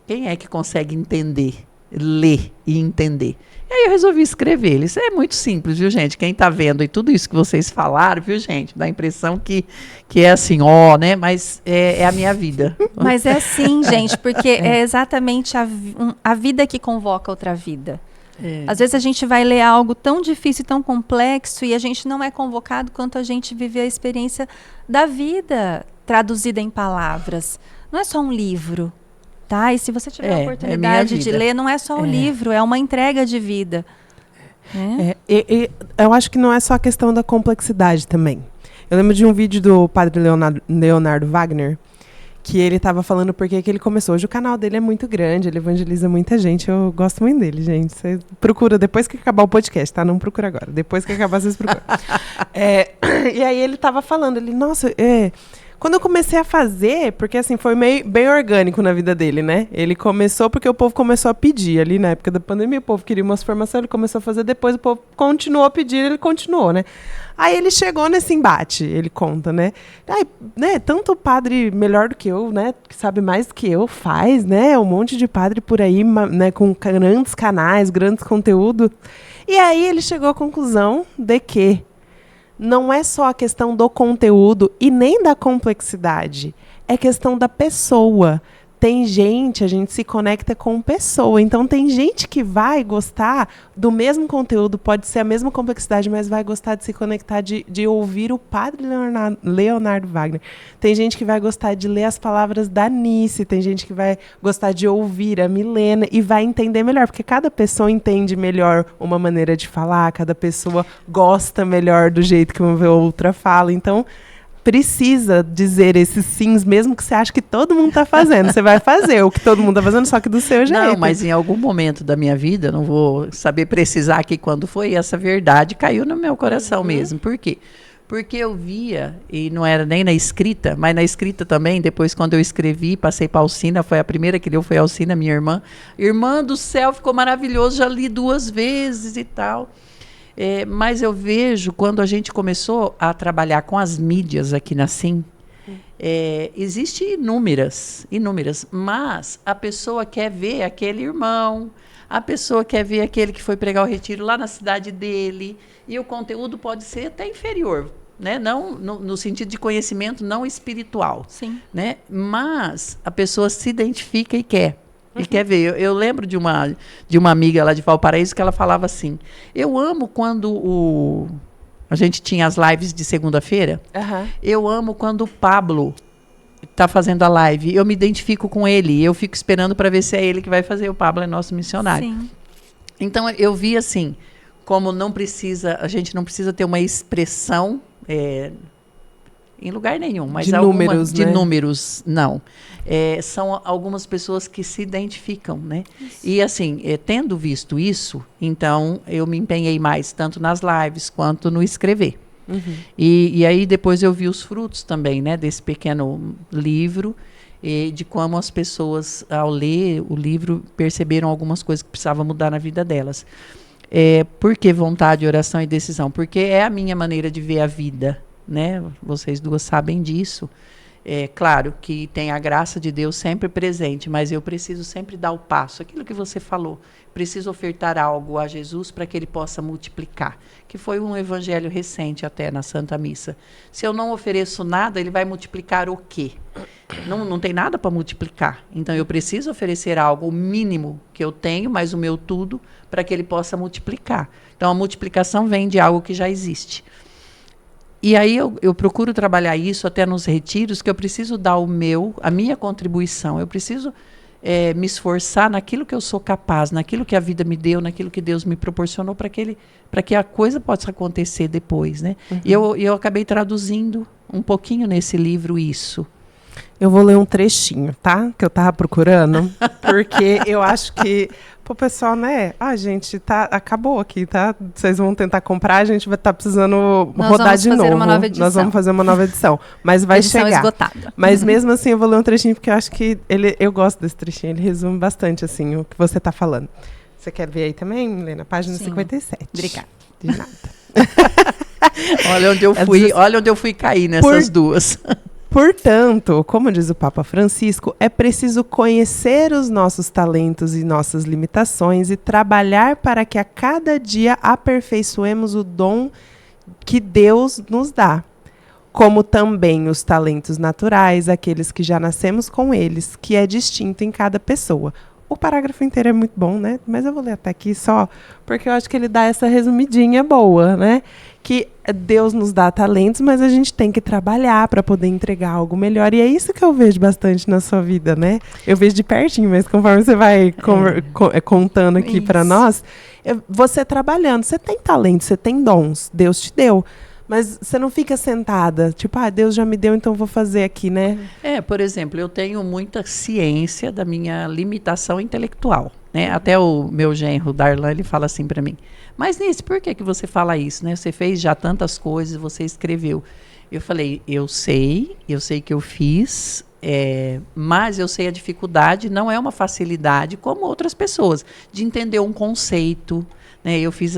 quem é que consegue entender, ler e entender? E aí eu resolvi escrever ele. Isso é muito simples, viu, gente? Quem está vendo e tudo isso que vocês falaram, viu, gente? Dá a impressão que é assim, né? Mas é a minha vida.
Mas é assim, gente, porque é exatamente a vida que convoca outra vida. Às vezes a gente vai ler algo tão difícil, tão complexo, e a gente não é convocado quanto a gente viver a experiência da vida traduzida em palavras. Não é só um livro, tá? E se você tiver a oportunidade de ler, não é só o livro, é uma entrega de vida.
Eu acho que não é só a questão da complexidade também. Eu lembro de um vídeo do padre Leonardo Wagner, que ele estava falando porque que ele começou. Hoje o canal dele é muito grande, ele evangeliza muita gente. Eu gosto muito dele, gente. Você procura depois que acabar o podcast, tá? Não procura agora. Depois que acabar, vocês procuram. E aí ele estava falando, quando eu comecei a fazer, porque assim, foi bem orgânico na vida dele, né? Ele começou porque o povo começou a pedir ali na época da pandemia, o povo queria umas formações, ele começou a fazer, depois o povo continuou a pedir, ele continuou, né? Aí ele chegou nesse embate, ele conta, né? Tanto padre melhor do que eu, né? Que sabe mais do que eu, faz, né? Um monte de padre por aí, né? Com grandes canais, grandes conteúdos. E aí ele chegou à conclusão de que não é só a questão do conteúdo e nem da complexidade, é questão da pessoa. Tem gente, a gente se conecta com pessoa, então tem gente que vai gostar do mesmo conteúdo, pode ser a mesma complexidade, mas vai gostar de se conectar, de ouvir o padre Leonardo Wagner. Tem gente que vai gostar de ler as palavras da Nice, tem gente que vai gostar de ouvir a Milena e vai entender melhor, porque cada pessoa entende melhor uma maneira de falar, cada pessoa gosta melhor do jeito que uma outra fala, então precisa dizer esses sims, mesmo que você ache que todo mundo está fazendo. Você vai fazer o que todo mundo está fazendo, só que do seu jeito.
Não, mas em algum momento da minha vida, não vou saber precisar aqui quando foi, essa verdade caiu no meu coração mesmo. Por quê? Porque eu via, e não era nem na escrita, mas na escrita também, depois quando eu escrevi, passei para a Alcina, foi a primeira que leu, foi a Alcina, minha irmã. Irmã do céu, ficou maravilhoso, já li 2 vezes e tal. Mas eu vejo, quando a gente começou a trabalhar com as mídias aqui na SIM, existem inúmeras, mas a pessoa quer ver aquele irmão, a pessoa quer ver aquele que foi pregar o retiro lá na cidade dele, e o conteúdo pode ser até inferior, né? Não, no sentido de conhecimento não espiritual.
Sim.
Né? Mas a pessoa se identifica e quer. E quer ver, eu lembro de uma amiga lá de Valparaíso que ela falava assim, eu amo quando a gente tinha as lives de segunda-feira, eu amo quando o Pablo está fazendo a live, eu me identifico com ele, eu fico esperando para ver se é ele que vai fazer, o Pablo é nosso missionário.
Sim.
Então eu vi assim, como a gente não precisa ter uma expressão em lugar nenhum, mas de números, não. São algumas pessoas que se identificam, né? Isso. E assim, tendo visto isso, então eu me empenhei mais, tanto nas lives quanto no escrever. Uhum. E aí depois eu vi os frutos também, né? Desse pequeno livro, de como as pessoas, ao ler o livro, perceberam algumas coisas que precisavam mudar na vida delas. Por que vontade, oração e decisão? Porque é a minha maneira de ver a vida, né? Vocês duas sabem disso. Claro que tem a graça de Deus sempre presente, mas eu preciso sempre dar o passo, aquilo que você falou, preciso ofertar algo a Jesus para que ele possa multiplicar, que foi um evangelho recente até na Santa Missa. Se eu não ofereço nada, ele vai multiplicar o quê? Não tem nada para multiplicar, então eu preciso oferecer algo, o mínimo que eu tenho, mais o meu tudo, para que ele possa multiplicar. Então a multiplicação vem de algo que já existe. E aí eu procuro trabalhar isso até nos retiros, que eu preciso dar a minha contribuição, eu preciso me esforçar naquilo que eu sou capaz, naquilo que a vida me deu, naquilo que Deus me proporcionou, para que a coisa possa acontecer depois, né? Uhum. E eu acabei traduzindo um pouquinho nesse livro isso.
Eu vou ler um trechinho, tá? Que eu tava procurando, porque eu acho que pro pessoal, né? Gente, acabou aqui, tá? Vocês vão tentar comprar, a gente vai estar precisando rodar de novo. Nós vamos fazer uma nova edição, mas vai chegar.
Esgotada.
Mas mesmo assim, eu vou ler um trechinho porque eu acho que eu gosto desse trechinho, ele resume bastante assim o que você tá falando. Você quer ver aí também, Milena? Página
Sim.
57.
Obrigada.
De nada.
Olha onde eu fui cair nessas duas.
Portanto, como diz o Papa Francisco, é preciso conhecer os nossos talentos e nossas limitações e trabalhar para que a cada dia aperfeiçoemos o dom que Deus nos dá, como também os talentos naturais, aqueles que já nascemos com eles, que é distinto em cada pessoa. O parágrafo inteiro é muito bom, né? Mas eu vou ler até aqui só, porque eu acho que ele dá essa resumidinha boa, né? Que Deus nos dá talentos, mas a gente tem que trabalhar para poder entregar algo melhor. E é isso que eu vejo bastante na sua vida, né? Eu vejo de pertinho, mas conforme você vai contando aqui para nós, você trabalhando, você tem talento, você tem dons, Deus te deu. Mas você não fica sentada, tipo, Deus já me deu, então vou fazer aqui, né?
Por exemplo, eu tenho muita ciência da minha limitação intelectual, né? Até o meu genro, Darlan, ele fala assim para mim, mas Nice, por que você fala isso, né? Você fez já tantas coisas, você escreveu. Eu falei, eu sei que eu fiz, mas eu sei a dificuldade, não é uma facilidade como outras pessoas, de entender um conceito. Eu fiz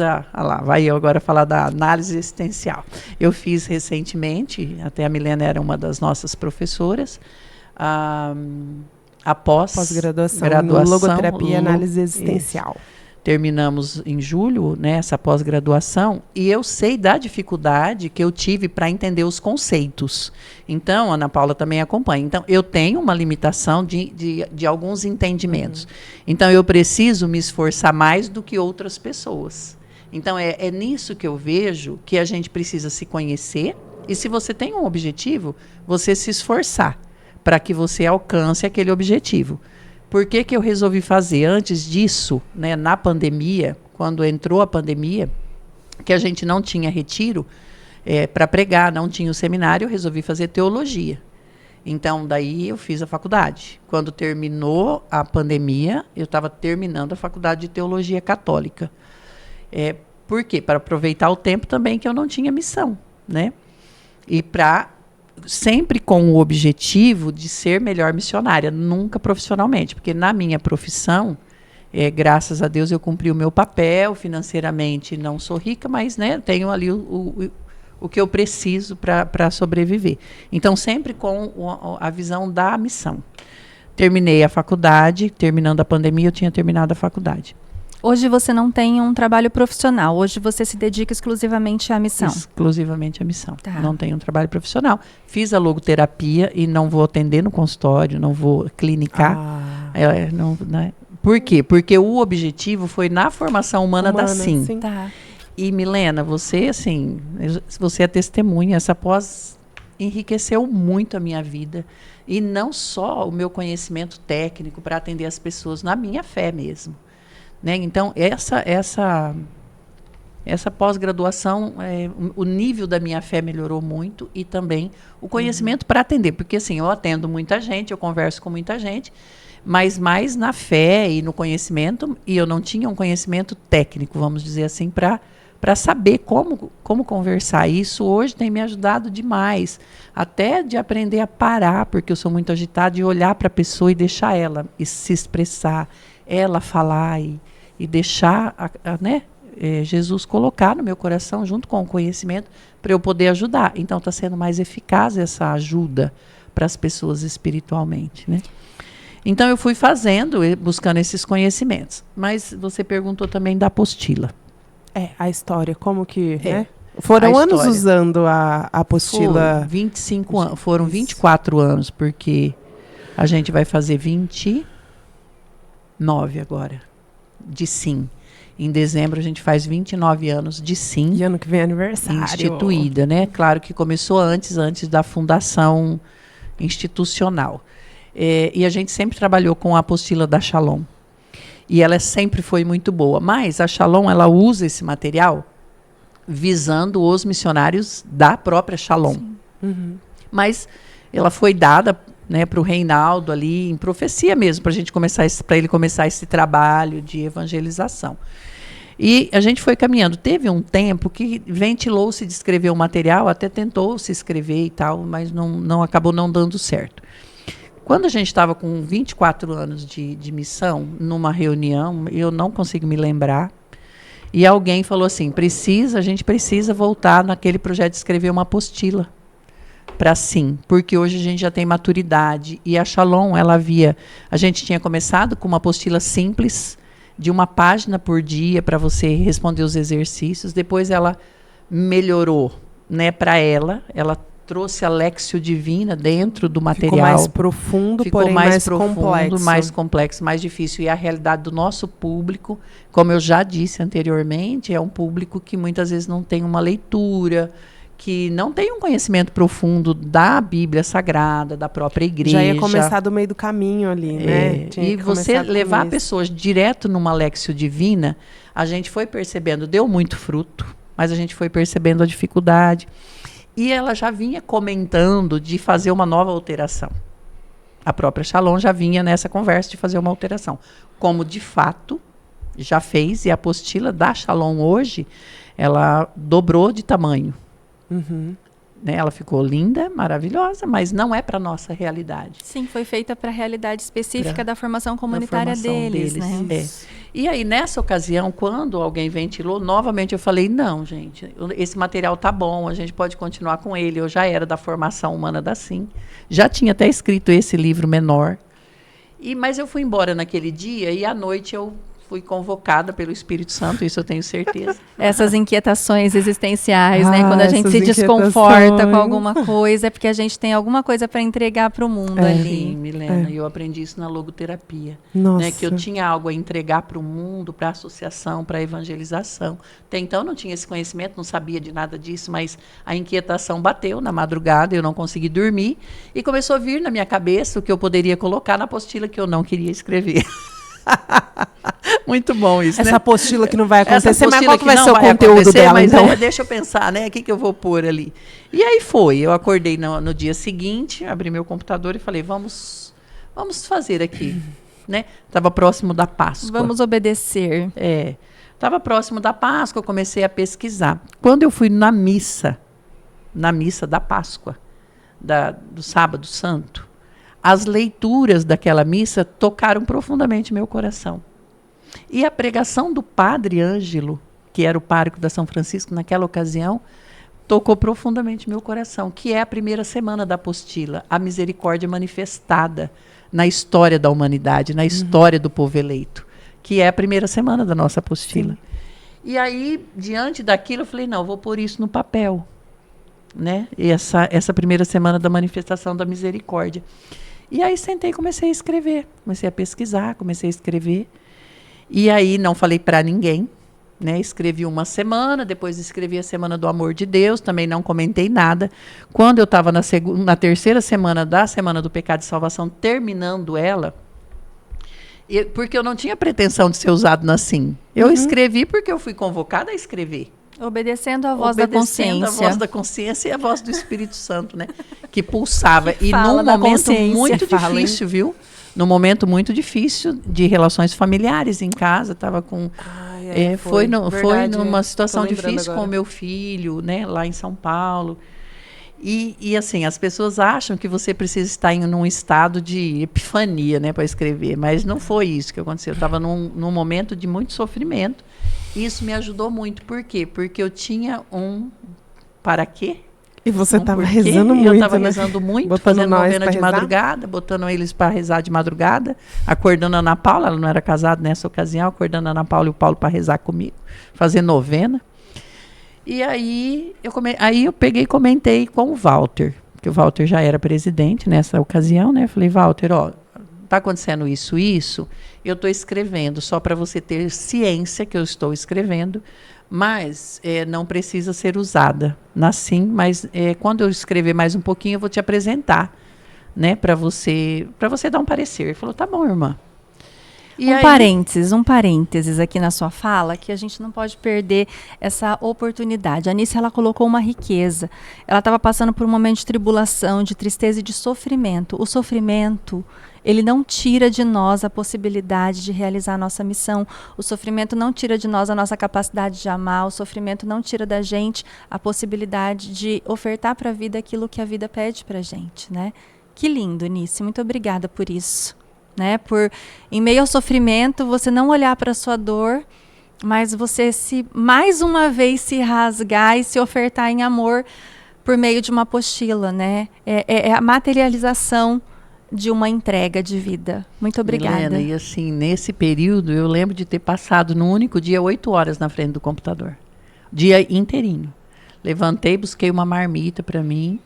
vai eu agora falar da análise existencial. Eu fiz recentemente, até a Milena era uma das nossas professoras, a
pós-graduação em logoterapia e análise existencial.
Terminamos em julho, né, essa pós-graduação, e eu sei da dificuldade que eu tive para entender os conceitos. Então, a Ana Paula também acompanha. Então, eu tenho uma limitação de alguns entendimentos. Então, eu preciso me esforçar mais do que outras pessoas. Então, é nisso que eu vejo que a gente precisa se conhecer, e se você tem um objetivo, você se esforçar para que você alcance aquele objetivo. Por que eu resolvi fazer? Antes disso, né, na pandemia, quando entrou a pandemia, que a gente não tinha retiro para pregar, não tinha o seminário, eu resolvi fazer teologia. Então, daí eu fiz a faculdade. Quando terminou a pandemia, eu estava terminando a faculdade de teologia católica. Por quê? Para aproveitar o tempo também que eu não tinha missão, né? E sempre com o objetivo de ser melhor missionária, nunca profissionalmente, porque na minha profissão, graças a Deus, eu cumpri o meu papel, financeiramente não sou rica, mas, né, tenho ali o que eu preciso para sobreviver. Então, sempre com a visão da missão. Terminei a faculdade, terminando a pandemia, eu tinha terminado a faculdade.
Hoje você não tem um trabalho profissional, hoje você se dedica exclusivamente à missão.
Exclusivamente à missão.
Tá.
Não tenho um trabalho profissional. Fiz a logoterapia e não vou atender no consultório, não vou clinicar. Por quê? Porque o objetivo foi na formação humana da SIM.
Sim. Tá.
E, Milena, você é testemunha, essa pós enriqueceu muito a minha vida. E não só o meu conhecimento técnico para atender as pessoas, na minha fé mesmo. Né? Então, essa pós-graduação, o nível da minha fé melhorou muito e também o conhecimento para atender. Porque, assim, eu atendo muita gente, eu converso com muita gente, mas mais na fé e no conhecimento, e eu não tinha um conhecimento técnico, vamos dizer assim, para saber como conversar. Isso hoje tem me ajudado demais, até de aprender a parar, porque eu sou muito agitada, de olhar para a pessoa e deixar ela se expressar, ela falar e deixar Jesus colocar no meu coração, junto com o conhecimento, para eu poder ajudar. Então, está sendo mais eficaz essa ajuda para as pessoas espiritualmente, né? Então, eu fui buscando esses conhecimentos. Mas você perguntou também da apostila.
A história, como que... né? Foram anos usando a apostila...
25 anos, foram 24 anos, porque a gente vai fazer 29 agora, de SIM. Em dezembro a gente faz 29 anos de SIM.
E ano que vem é aniversário.
Instituída, né? Claro que começou antes da fundação institucional. E a gente sempre trabalhou com a apostila da Shalom. E ela sempre foi muito boa. Mas a Shalom, ela usa esse material visando os missionários da própria Shalom.
Uhum.
Mas ela foi dada, né, para o Reinaldo ali, em profecia mesmo, para ele começar esse trabalho de evangelização. E a gente foi caminhando. Teve um tempo que ventilou-se de escrever o material, até tentou se escrever e tal, mas acabou não dando certo. Quando a gente estava com 24 anos de missão, numa reunião, eu não consigo me lembrar, e alguém falou assim, a gente precisa voltar naquele projeto de escrever uma apostila para sim, porque hoje a gente já tem maturidade, e a Shalom, a gente tinha começado com uma apostila simples, de uma página por dia, para você responder os exercícios, depois ela melhorou, né, para ela trouxe a Lexio Divina dentro do material. Ficou
mais profundo, porém mais complexo.
Mais complexo, mais difícil. E a realidade do nosso público, como eu já disse anteriormente, é um público que muitas vezes não tem uma leitura, que não tem um conhecimento profundo da Bíblia Sagrada, da própria igreja.
Já ia começar do meio do caminho ali, né?
E você levar pessoas direto numa Lexio Divina, a gente foi percebendo, deu muito fruto, mas a gente foi percebendo a dificuldade. E ela já vinha comentando de fazer uma nova alteração. A própria Shalom já vinha nessa conversa de fazer uma alteração. Como, de fato, já fez. E a apostila da Shalom hoje, ela dobrou de tamanho.
Uhum.
Né? Ela ficou linda, maravilhosa, mas não é para a nossa realidade.
Sim, foi feita para a realidade específica da formação comunitária deles. Né?
E aí, nessa ocasião, quando alguém ventilou, novamente eu falei, não, gente, esse material tá bom, a gente pode continuar com ele. Eu já era da formação humana da SIM, já tinha até escrito esse livro menor. Mas eu fui embora naquele dia e à noite eu fui convocada pelo Espírito Santo, isso eu tenho certeza.
Essas inquietações existenciais, né? Quando a gente se desconforta com alguma coisa, é porque a gente tem alguma coisa para entregar para o mundo ali.
Sim, Milena, eu aprendi isso na logoterapia.
Nossa.
Né, que eu tinha algo a entregar para o mundo, para a associação, para a evangelização. Até então não tinha esse conhecimento, não sabia de nada disso, mas a inquietação bateu na madrugada, eu não consegui dormir, e começou a vir na minha cabeça o que eu poderia colocar na apostila que eu não queria escrever. Muito bom isso,
essa
né?
apostila que não vai acontecer, mas qual que vai ser o
conteúdo
conteúdo dela,
mas
então?
Deixa eu pensar, né? O que eu vou pôr ali? E aí eu acordei no dia seguinte, abri meu computador e falei, vamos fazer aqui, né? Estava próximo da Páscoa.
Vamos obedecer.
Estava próximo da Páscoa, eu comecei a pesquisar. Quando eu fui na missa da Páscoa, do Sábado Santo, as leituras daquela missa tocaram profundamente meu coração. E a pregação do Padre Ângelo, que era o pároco da São Francisco naquela ocasião, tocou profundamente meu coração, que é a primeira semana da apostila, a misericórdia manifestada na história da humanidade, na história do povo eleito, que é a primeira semana da nossa apostila. Sim. E aí, diante daquilo, eu falei, não, eu vou pôr isso no papel, né? E essa primeira semana da manifestação da misericórdia. E aí sentei e comecei a escrever, comecei a pesquisar, comecei a escrever. E aí não falei para ninguém, né? Escrevi uma semana, depois escrevi a Semana do Amor de Deus, também não comentei nada. Quando eu estava na terceira semana da Semana do Pecado e Salvação, terminando ela, porque eu não tinha pretensão de ser usado na SIM. Eu escrevi porque eu fui convocada a escrever.
Obedecendo a voz da consciência.
A voz da consciência e a voz do Espírito Santo, né? Que pulsava. E num momento muito difícil, viu? Num momento muito difícil de relações familiares em casa. Estava com... foi numa situação difícil com o meu filho, né? Lá em São Paulo. E assim, as pessoas acham que você precisa estar num estado de epifania, né? Para escrever. Mas não foi isso que aconteceu. Eu estava num momento de muito sofrimento. Isso me ajudou muito. Por quê? Porque eu tinha para quê?
E você estava rezando muito,
eu estava rezando muito,
botando
fazendo novena de madrugada, botando eles para rezar de madrugada, acordando a Ana Paula, ela não era casada nessa ocasião, acordando a Ana Paula e o Paulo para rezar comigo, fazer novena. E aí eu peguei e comentei com o Walter, que o Walter já era presidente nessa ocasião, né? Falei, Walter, tá acontecendo isso, eu estou escrevendo, só para você ter ciência que eu estou escrevendo, mas não precisa ser usada na SIM, mas quando eu escrever mais um pouquinho, eu vou te apresentar, né, para você dar um parecer. Ele falou, tá bom, irmã.
Um parênteses aqui na sua fala, que a gente não pode perder essa oportunidade. A Anice, ela colocou uma riqueza. Ela estava passando por um momento de tribulação, de tristeza e de sofrimento. O sofrimento, ele não tira de nós a possibilidade de realizar a nossa missão. O sofrimento não tira de nós a nossa capacidade de amar. O sofrimento não tira da gente a possibilidade de ofertar para a vida aquilo que a vida pede para a gente, né? Que lindo, Nice. Muito obrigada por isso. Né? Por, em meio ao sofrimento, você não olhar para a sua dor, mas você mais uma vez se rasgar e se ofertar em amor por meio de uma apostila, né? É a materialização de uma entrega de vida. Muito obrigada.
Helena, e assim, nesse período, eu lembro de ter passado no único dia 8 horas na frente do computador. Dia inteirinho. Levantei, busquei uma marmita para mim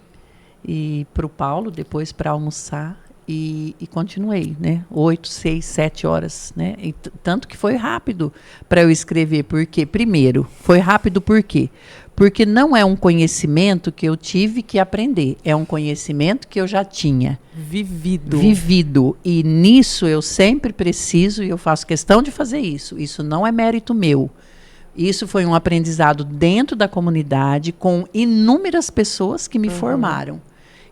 e para o Paulo, depois para almoçar. E continuei, né? 8, 6, 7 horas, né? E tanto que foi rápido para eu escrever. Porque, primeiro, foi rápido por quê? Porque não é um conhecimento que eu tive que aprender. É um conhecimento que eu já tinha. Vivido. E nisso eu sempre preciso, e eu faço questão de fazer isso. Isso não é mérito meu. Isso foi um aprendizado dentro da comunidade com inúmeras pessoas que me formaram.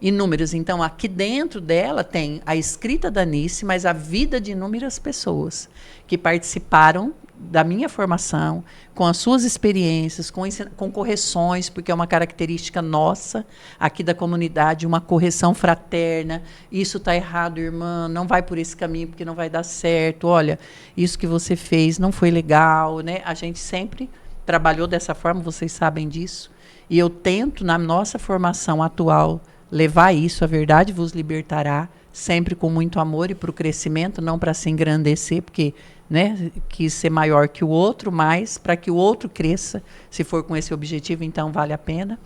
Inúmeras. Então, aqui dentro dela tem a escrita da Nice, mas a vida de inúmeras pessoas que participaram da minha formação, com as suas experiências, com correções, porque é uma característica nossa aqui da comunidade, uma correção fraterna. Isso está errado, irmã, não vai por esse caminho porque não vai dar certo. Olha, isso que você fez não foi legal, né? A gente sempre trabalhou dessa forma, vocês sabem disso. E eu tento, na nossa formação atual, levar isso, a verdade vos libertará, sempre com muito amor e para o crescimento, não para se engrandecer, porque, né, quis ser maior que o outro, mas para que o outro cresça, se for com esse objetivo, então vale a pena.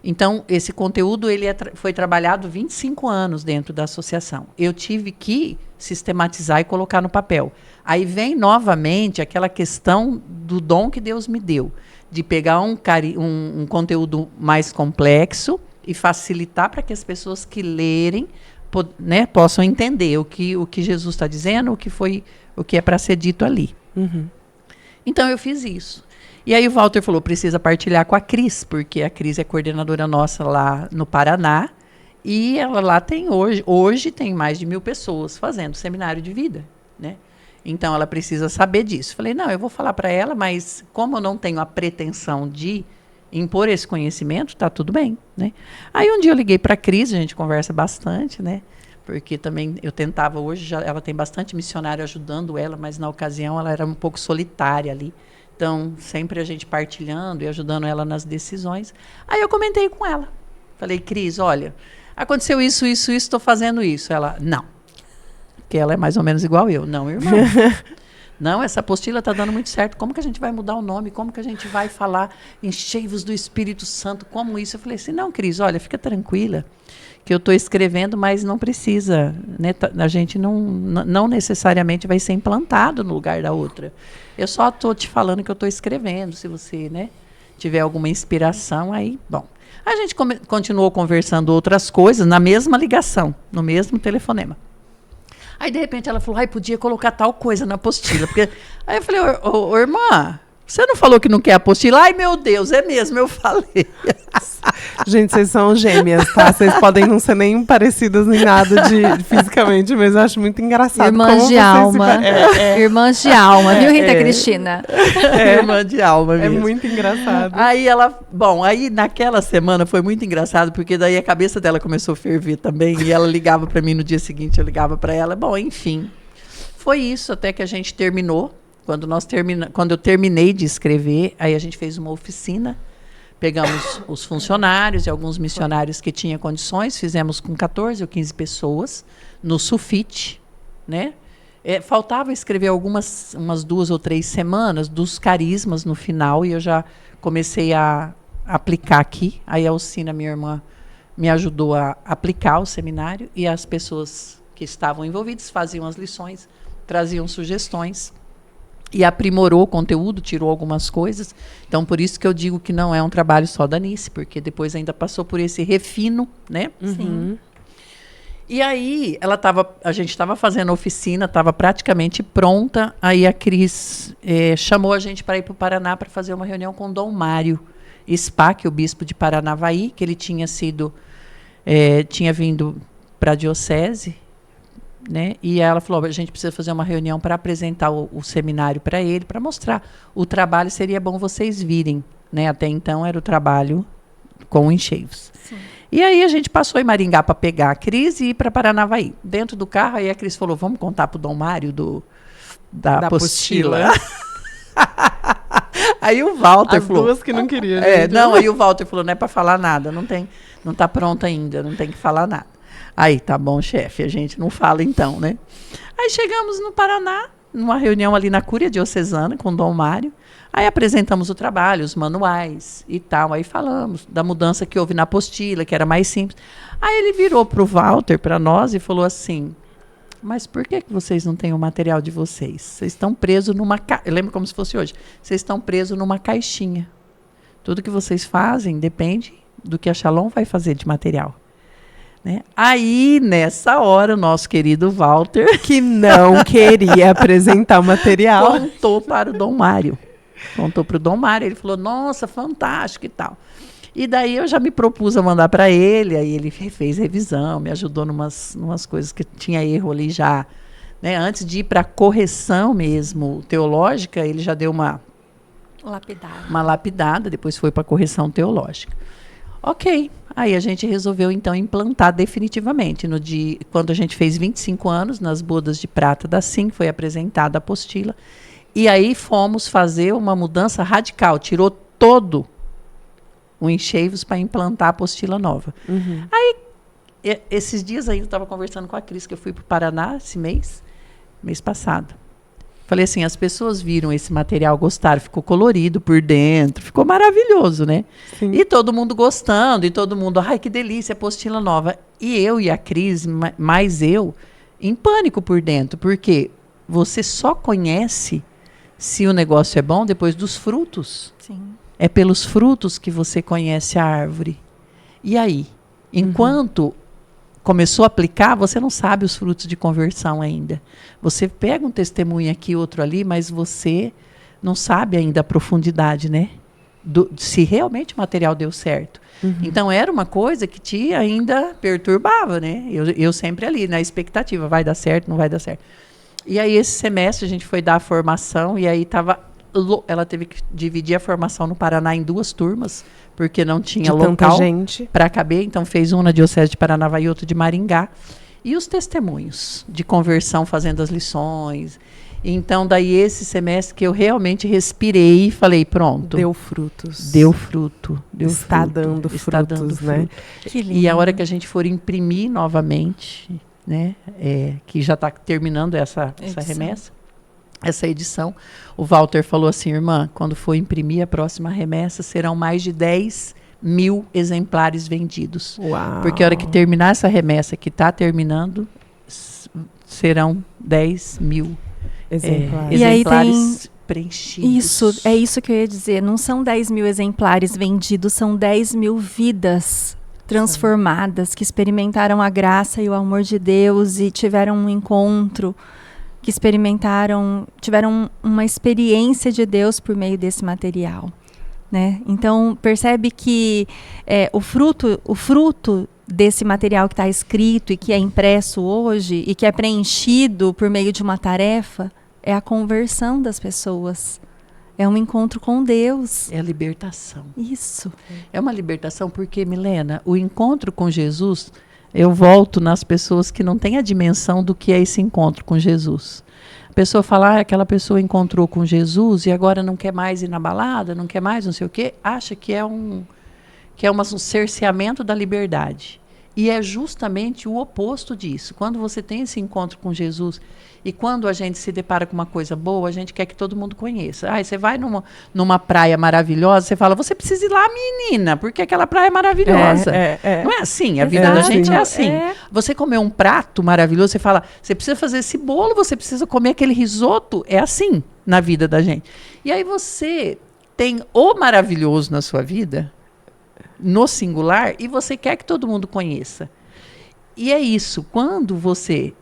Então, esse conteúdo ele foi trabalhado 25 anos dentro da associação. Eu tive que sistematizar e colocar no papel. Aí vem novamente aquela questão do dom que Deus me deu, de pegar um conteúdo mais complexo e facilitar para que as pessoas que lerem, né, possam entender o que Jesus está dizendo, o que é para ser dito ali.
Uhum.
Então eu fiz isso. E aí o Walter falou, precisa partilhar com a Cris, porque a Cris é coordenadora nossa lá no Paraná, e ela lá tem hoje tem mais de 1.000 pessoas fazendo seminário de vida, né? Então ela precisa saber disso. Falei, não, eu vou falar para ela, mas como eu não tenho a pretensão de impor esse conhecimento, tá tudo bem, né? Aí um dia eu liguei para a Cris, a gente conversa bastante, né? Porque também eu tentava hoje, ela tem bastante missionário ajudando ela, mas na ocasião ela era um pouco solitária ali. Então, sempre a gente partilhando e ajudando ela nas decisões. Aí eu comentei com ela. Falei, Cris, olha, aconteceu isso, estou fazendo isso. Ela, não. Porque ela é mais ou menos igual eu. Não, irmã. Não, essa apostila está dando muito certo. Como que a gente vai mudar o nome? Como que a gente vai falar enchei-vos do Espírito Santo? Como isso? Eu falei assim, não, Cris, olha, fica tranquila, que eu estou escrevendo, mas não precisa, né? A gente não necessariamente vai ser implantado no lugar da outra. Eu só estou te falando que eu estou escrevendo. Se você, né, tiver alguma inspiração, aí, bom. A gente continuou conversando outras coisas na mesma ligação, no mesmo telefonema. Aí, de repente, ela falou, podia colocar tal coisa na apostila. Porque... Aí eu falei, ô, irmã, você não falou que não quer apostila? Ai, meu Deus, é mesmo, eu falei.
Gente, vocês são gêmeas, tá? Vocês podem não ser nem parecidas nem nada fisicamente, mas eu acho muito engraçado.
Irmãs de alma. Irmãs de alma, viu, Rita Cristina?
Irmã de alma mesmo.
É muito engraçado.
Aí aí naquela semana foi muito engraçado, porque daí a cabeça dela começou a ferver também, e ela ligava para mim no dia seguinte, eu ligava para ela. Bom, enfim, foi isso até que a gente terminou. Quando eu terminei de escrever, aí a gente fez uma oficina. Pegamos os funcionários e alguns missionários que tinham condições, fizemos com 14 ou 15 pessoas no Sufite, né? Faltava escrever umas 2 ou 3 semanas dos carismas no final, e eu já comecei a aplicar aqui. Aí a Alcina, minha irmã, me ajudou a aplicar o seminário, e as pessoas que estavam envolvidas faziam as lições, traziam sugestões. E aprimorou o conteúdo, tirou algumas coisas. Então, por isso que eu digo que não é um trabalho só da Nice, porque depois ainda passou por esse refino, né?
Sim.
E aí, a gente estava fazendo a oficina, estava praticamente pronta. Aí a Cris chamou a gente para ir para o Paraná para fazer uma reunião com Dom Mário Spack, o bispo de Paranavaí, que ele tinha vindo para a diocese. Né? E ela falou, a gente precisa fazer uma reunião para apresentar o seminário para ele, para mostrar o trabalho, seria bom vocês virem, né? Até então era o trabalho com encheios. E aí a gente passou em Maringá para pegar a Cris e ir para Paranavaí. Dentro do carro, aí a Cris falou, vamos contar pro Dom Mário da apostila. Aí o Walter falou...
As duas que não queriam.
Aí o Walter falou, não é para falar nada, não tá pronto ainda, não tem que falar nada. Aí, tá bom, chefe, a gente não fala então, né? Aí chegamos no Paraná, numa reunião ali na Cúria Diocesana com o Dom Mário. Aí apresentamos o trabalho, os manuais e tal. Aí falamos da mudança que houve na apostila, que era mais simples. Aí ele virou para o Walter, para nós, e falou assim, mas por que vocês não têm o material de vocês? Vocês estão presos numa... Eu lembro como se fosse hoje. Vocês estão presos numa caixinha. Tudo que vocês fazem depende do que a Shalom vai fazer de material. Né? Aí, nessa hora, o nosso querido Walter...
Que não queria apresentar o material.
Contou para o Dom Mário. Contou para o Dom Mário. Ele falou, nossa, fantástico e tal. E daí eu já me propus a mandar para ele. Aí ele fez revisão, me ajudou numas coisas que tinha erro ali já. Né? Antes de ir para a correção mesmo teológica, ele já deu uma lapidada, depois foi para a correção teológica. Ok. Aí a gente resolveu, então, implantar definitivamente. Quando a gente fez 25 anos, nas bodas de prata da SIM, foi apresentada a apostila. E aí fomos fazer uma mudança radical. Tirou todo o encheivos para implantar a apostila nova. Uhum. Aí, esses dias aí, eu estava conversando com a Cris, que eu fui para o Paraná esse mês passado. Falei assim, as pessoas viram esse material, gostaram, ficou colorido por dentro, ficou maravilhoso, né? Sim. E todo mundo gostando, e todo mundo, ai, que delícia, apostila nova. E eu e a Cris, mais eu, em pânico por dentro, porque você só conhece se o negócio é bom depois dos frutos. Sim. É pelos frutos que você conhece a árvore. E aí, enquanto começou a aplicar, você não sabe os frutos de conversão ainda. Você pega um testemunho aqui, outro ali, mas você não sabe ainda a profundidade, né? Se realmente o material deu certo. Uhum. Então, era uma coisa que te ainda perturbava, né? Eu sempre ali, na expectativa, vai dar certo, não vai dar certo. E aí, esse semestre, a gente foi dar a formação, e aí ela teve que dividir a formação no Paraná em 2 turmas, porque não tinha local para caber. Então, fez uma na Diocese de Paranavaí e outra de Maringá. E os testemunhos de conversão fazendo as lições. Então, daí esse semestre que eu realmente respirei e falei, pronto.
Deu frutos.
Deu fruto.
Está dando frutos, né?
Que lindo.
E a hora que a gente for imprimir novamente, né, que já está terminando essa remessa, essa edição, o Walter falou assim, irmã, quando for imprimir a próxima remessa, serão mais de 10.000 exemplares vendidos.
Uau.
Porque a hora que terminar essa remessa, que está terminando, serão 10.000 exemplares,
e aí tem
preenchidos.
Isso que eu ia dizer. Não são 10.000 exemplares vendidos, são 10.000 vidas transformadas, que experimentaram a graça e o amor de Deus e tiveram um encontro, que tiveram uma experiência de Deus por meio desse material, né? Então, percebe que o fruto desse material que está escrito e que é impresso hoje e que é preenchido por meio de uma tarefa é a conversão das pessoas. É um encontro com Deus.
É a libertação.
Isso.
É uma libertação porque, Milena, o encontro com Jesus... Eu volto nas pessoas que não têm a dimensão do que é esse encontro com Jesus. A pessoa fala, aquela pessoa encontrou com Jesus e agora não quer mais ir na balada, não quer mais não sei o quê, acha que é um cerceamento da liberdade. E é justamente o oposto disso. Quando você tem esse encontro com Jesus e quando a gente se depara com uma coisa boa, a gente quer que todo mundo conheça. Você vai numa praia maravilhosa, você fala, você precisa ir lá, menina, porque aquela praia é maravilhosa. Não é assim, a vida da gente é assim. Você comer um prato maravilhoso, você fala, você precisa fazer esse bolo, você precisa comer aquele risoto. É assim na vida da gente. E aí você tem o maravilhoso na sua vida, no singular, e você quer que todo mundo conheça. E é isso, quando você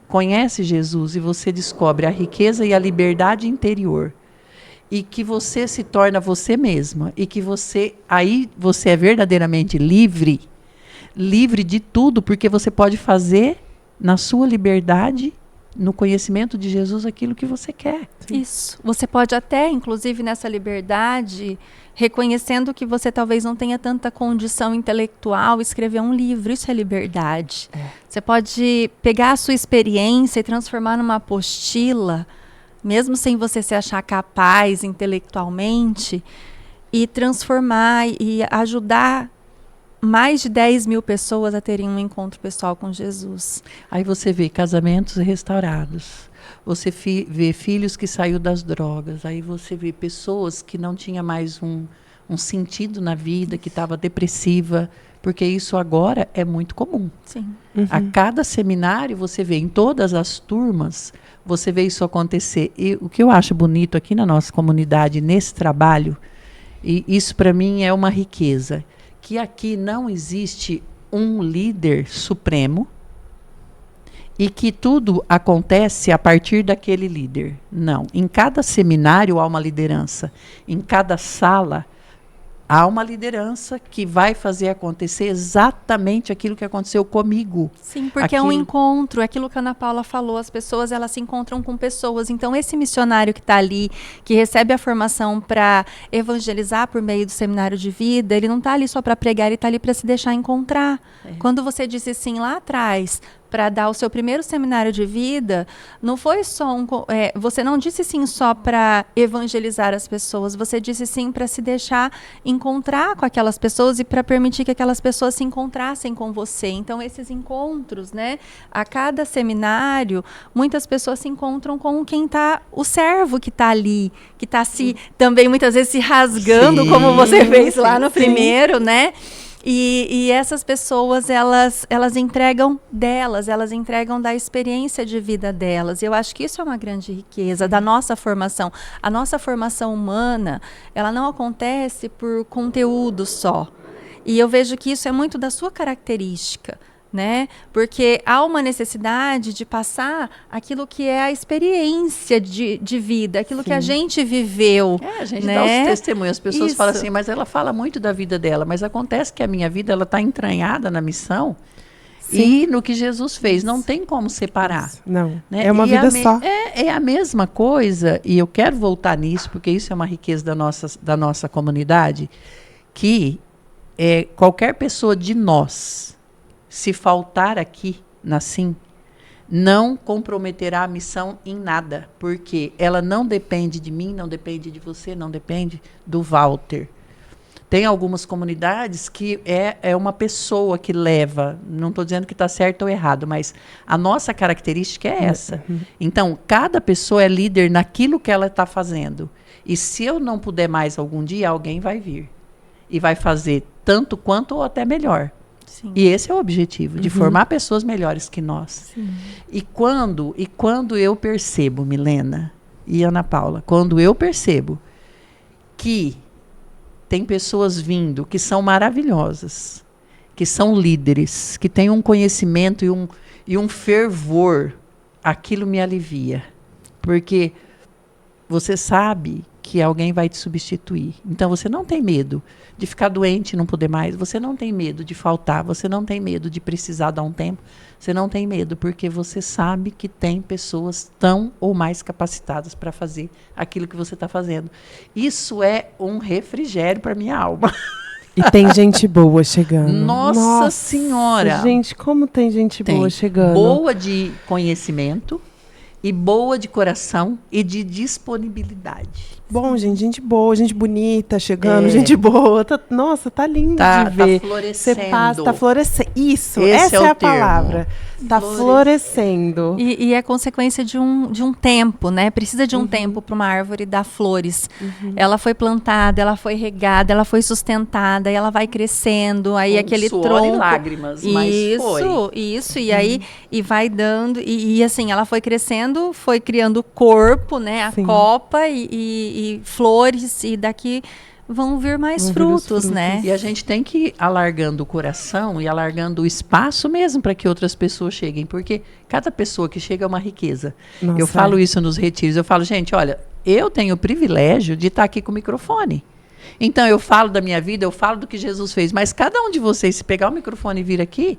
conhece Jesus e você descobre a riqueza e a liberdade interior, e que você se torna você mesma, e que você é verdadeiramente livre de tudo, porque você pode fazer na sua liberdade no conhecimento de Jesus aquilo que você quer.
Isso. Você pode até, inclusive nessa liberdade, reconhecendo que você talvez não tenha tanta condição intelectual, escrever um livro. Isso é liberdade. Você pode pegar a sua experiência e transformar numa apostila, mesmo sem você se achar capaz intelectualmente, e transformar e ajudar mais de 10 mil pessoas a terem um encontro pessoal com Jesus.
Aí você vê casamentos restaurados, você vê filhos que saíram das drogas, aí você vê pessoas que não tinham mais um sentido na vida, que estava depressiva, porque isso agora é muito comum.
Sim.
A cada seminário você vê, em todas as turmas, você vê isso acontecer. E o que eu acho bonito aqui na nossa comunidade, nesse trabalho, e isso para mim é uma riqueza, que aqui não existe um líder supremo e que tudo acontece a partir daquele líder. Não. Em cada seminário há uma liderança. Em cada sala há uma liderança que vai fazer acontecer exatamente aquilo que aconteceu comigo.
Sim, porque é um encontro, é aquilo que a Ana Paula falou, as pessoas elas se encontram com pessoas. Então esse missionário que está ali, que recebe a formação para evangelizar por meio do seminário de vida, ele não está ali só para pregar, ele está ali para se deixar encontrar. Quando você disse sim lá atrás, para dar o seu primeiro seminário de vida, não foi só você não disse sim só para evangelizar as pessoas, você disse sim para se deixar encontrar com aquelas pessoas e para permitir que aquelas pessoas se encontrassem com você. Então esses encontros, né, a cada seminário, muitas pessoas se encontram com quem está, o servo que está ali, que está também muitas vezes se rasgando, sim, como você fez lá no primeiro, né? E essas pessoas, elas entregam delas, elas entregam da experiência de vida delas. E eu acho que isso é uma grande riqueza da nossa formação. A nossa formação humana, ela não acontece por conteúdo só. E eu vejo que isso é muito da sua característica, né? Porque há uma necessidade de passar aquilo que é a experiência de vida, aquilo que a gente viveu.
A gente,
né?
dá os testemunhos, as pessoas falam assim, mas ela fala muito da vida dela, mas acontece que a minha vida ela está entranhada na missão. Sim. E no que Jesus fez, não tem como separar.
Não,
né?
É uma vida só.
É a mesma coisa, e eu quero voltar nisso, porque isso é uma riqueza da nossa comunidade, que qualquer pessoa de nós, se faltar aqui na SIM, não comprometerá a missão em nada, porque ela não depende de mim, não depende de você, não depende do Walter. Tem algumas comunidades que é uma pessoa que leva, não estou dizendo que está certo ou errado, mas a nossa característica é essa. Então, cada pessoa é líder naquilo que ela está fazendo. E se eu não puder mais algum dia, alguém vai vir. E vai fazer tanto quanto ou até melhor. Sim. E esse é o objetivo, de formar pessoas melhores que nós. Sim. E quando eu percebo, Milena e Ana Paula, quando eu percebo que tem pessoas vindo que são maravilhosas, que são líderes, que têm um conhecimento e um fervor, aquilo me alivia. Porque você sabe que alguém vai te substituir. Então, você não tem medo de ficar doente e não poder mais. Você não tem medo de faltar. Você não tem medo de precisar dar um tempo. Você não tem medo, porque você sabe que tem pessoas tão ou mais capacitadas para fazer aquilo que você está fazendo. Isso é um refrigério para minha alma.
E tem gente boa chegando.
Nossa Senhora!
Gente, como tem gente boa chegando.
Boa de conhecimento e boa de coração e de disponibilidade.
Bom, gente boa, gente bonita chegando, gente boa. Tá lindo de ver.
Tá florescendo.
Você passa, tá florescendo. Isso,
essa
é a palavra. Tá florescendo.
E é consequência de um tempo, né? Precisa de um tempo para uma árvore dar flores. Ela foi plantada, ela foi regada, ela foi sustentada, e ela vai crescendo, aí aquele
suor
tronco.
E lágrimas, mas
Isso, e aí e vai dando, e assim, ela foi crescendo, foi criando corpo, né? A copa e flores, e daqui vão vir mais frutos, né?
E a gente tem que ir alargando o coração e alargando o espaço mesmo para que outras pessoas cheguem, porque cada pessoa que chega é uma riqueza. Nossa, eu falo isso nos retiros, eu falo, gente, olha, eu tenho o privilégio de estar aqui com o microfone. Então, eu falo da minha vida, eu falo do que Jesus fez, mas cada um de vocês, se pegar o microfone e vir aqui,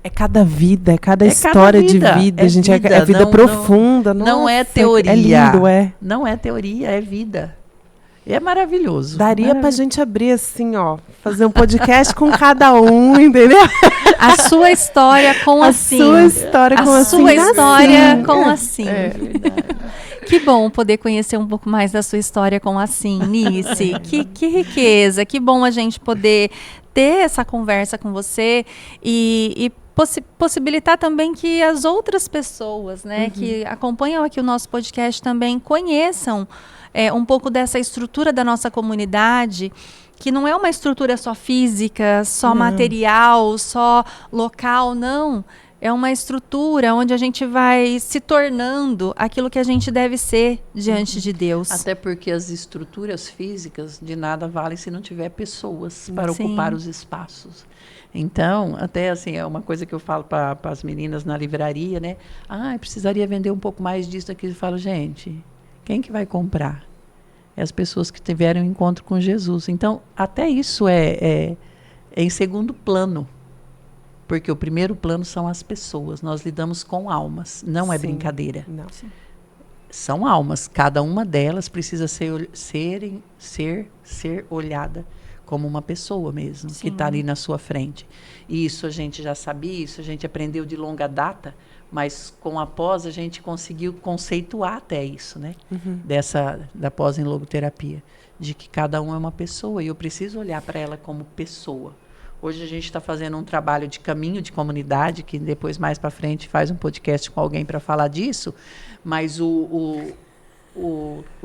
É cada vida, é cada
É
história
cada vida,
de vida,
é
gente.
vida,
É vida
não-
profunda.
não é
Nossa,
teoria.
É lindo, é.
Não é teoria, é vida. É maravilhoso.
Daria pra gente abrir assim, ó, fazer um podcast com cada um, entendeu?
A sua história com assim.
Sua história com
A
assim.
sua história
assim.
com assim.
É verdade.
Que bom poder conhecer um pouco mais da sua história com assim, Nice. Que riqueza, que bom a gente poder ter essa conversa com você e possibilitar também que as outras pessoas, né, que acompanham aqui o nosso podcast também conheçam um pouco dessa estrutura da nossa comunidade, que não é uma estrutura só física, só material, só local, não. É uma estrutura onde a gente vai se tornando aquilo que a gente deve ser diante de Deus.
Até porque as estruturas físicas de nada valem se não tiver pessoas para
Sim.
ocupar os espaços. Então, até assim, é uma coisa que eu falo para as meninas na livraria, né? Precisaria vender um pouco mais disso, daquilo. Eu falo, gente, quem que vai comprar? É as pessoas que tiveram um encontro com Jesus. Então, até isso é em segundo plano. Porque o primeiro plano são as pessoas. Nós lidamos com almas, não é
Sim.
brincadeira.
Não.
São almas, cada uma delas precisa ser olhada como uma pessoa mesmo, que está ali na sua frente. E isso a gente já sabia, isso a gente aprendeu de longa data, mas com a pós a gente conseguiu conceituar até isso, né? Da pós em logoterapia, de que cada um é uma pessoa e eu preciso olhar para ela como pessoa. Hoje a gente está fazendo um trabalho de caminho de comunidade, que depois, mais para frente, faz um podcast com alguém para falar disso, mas o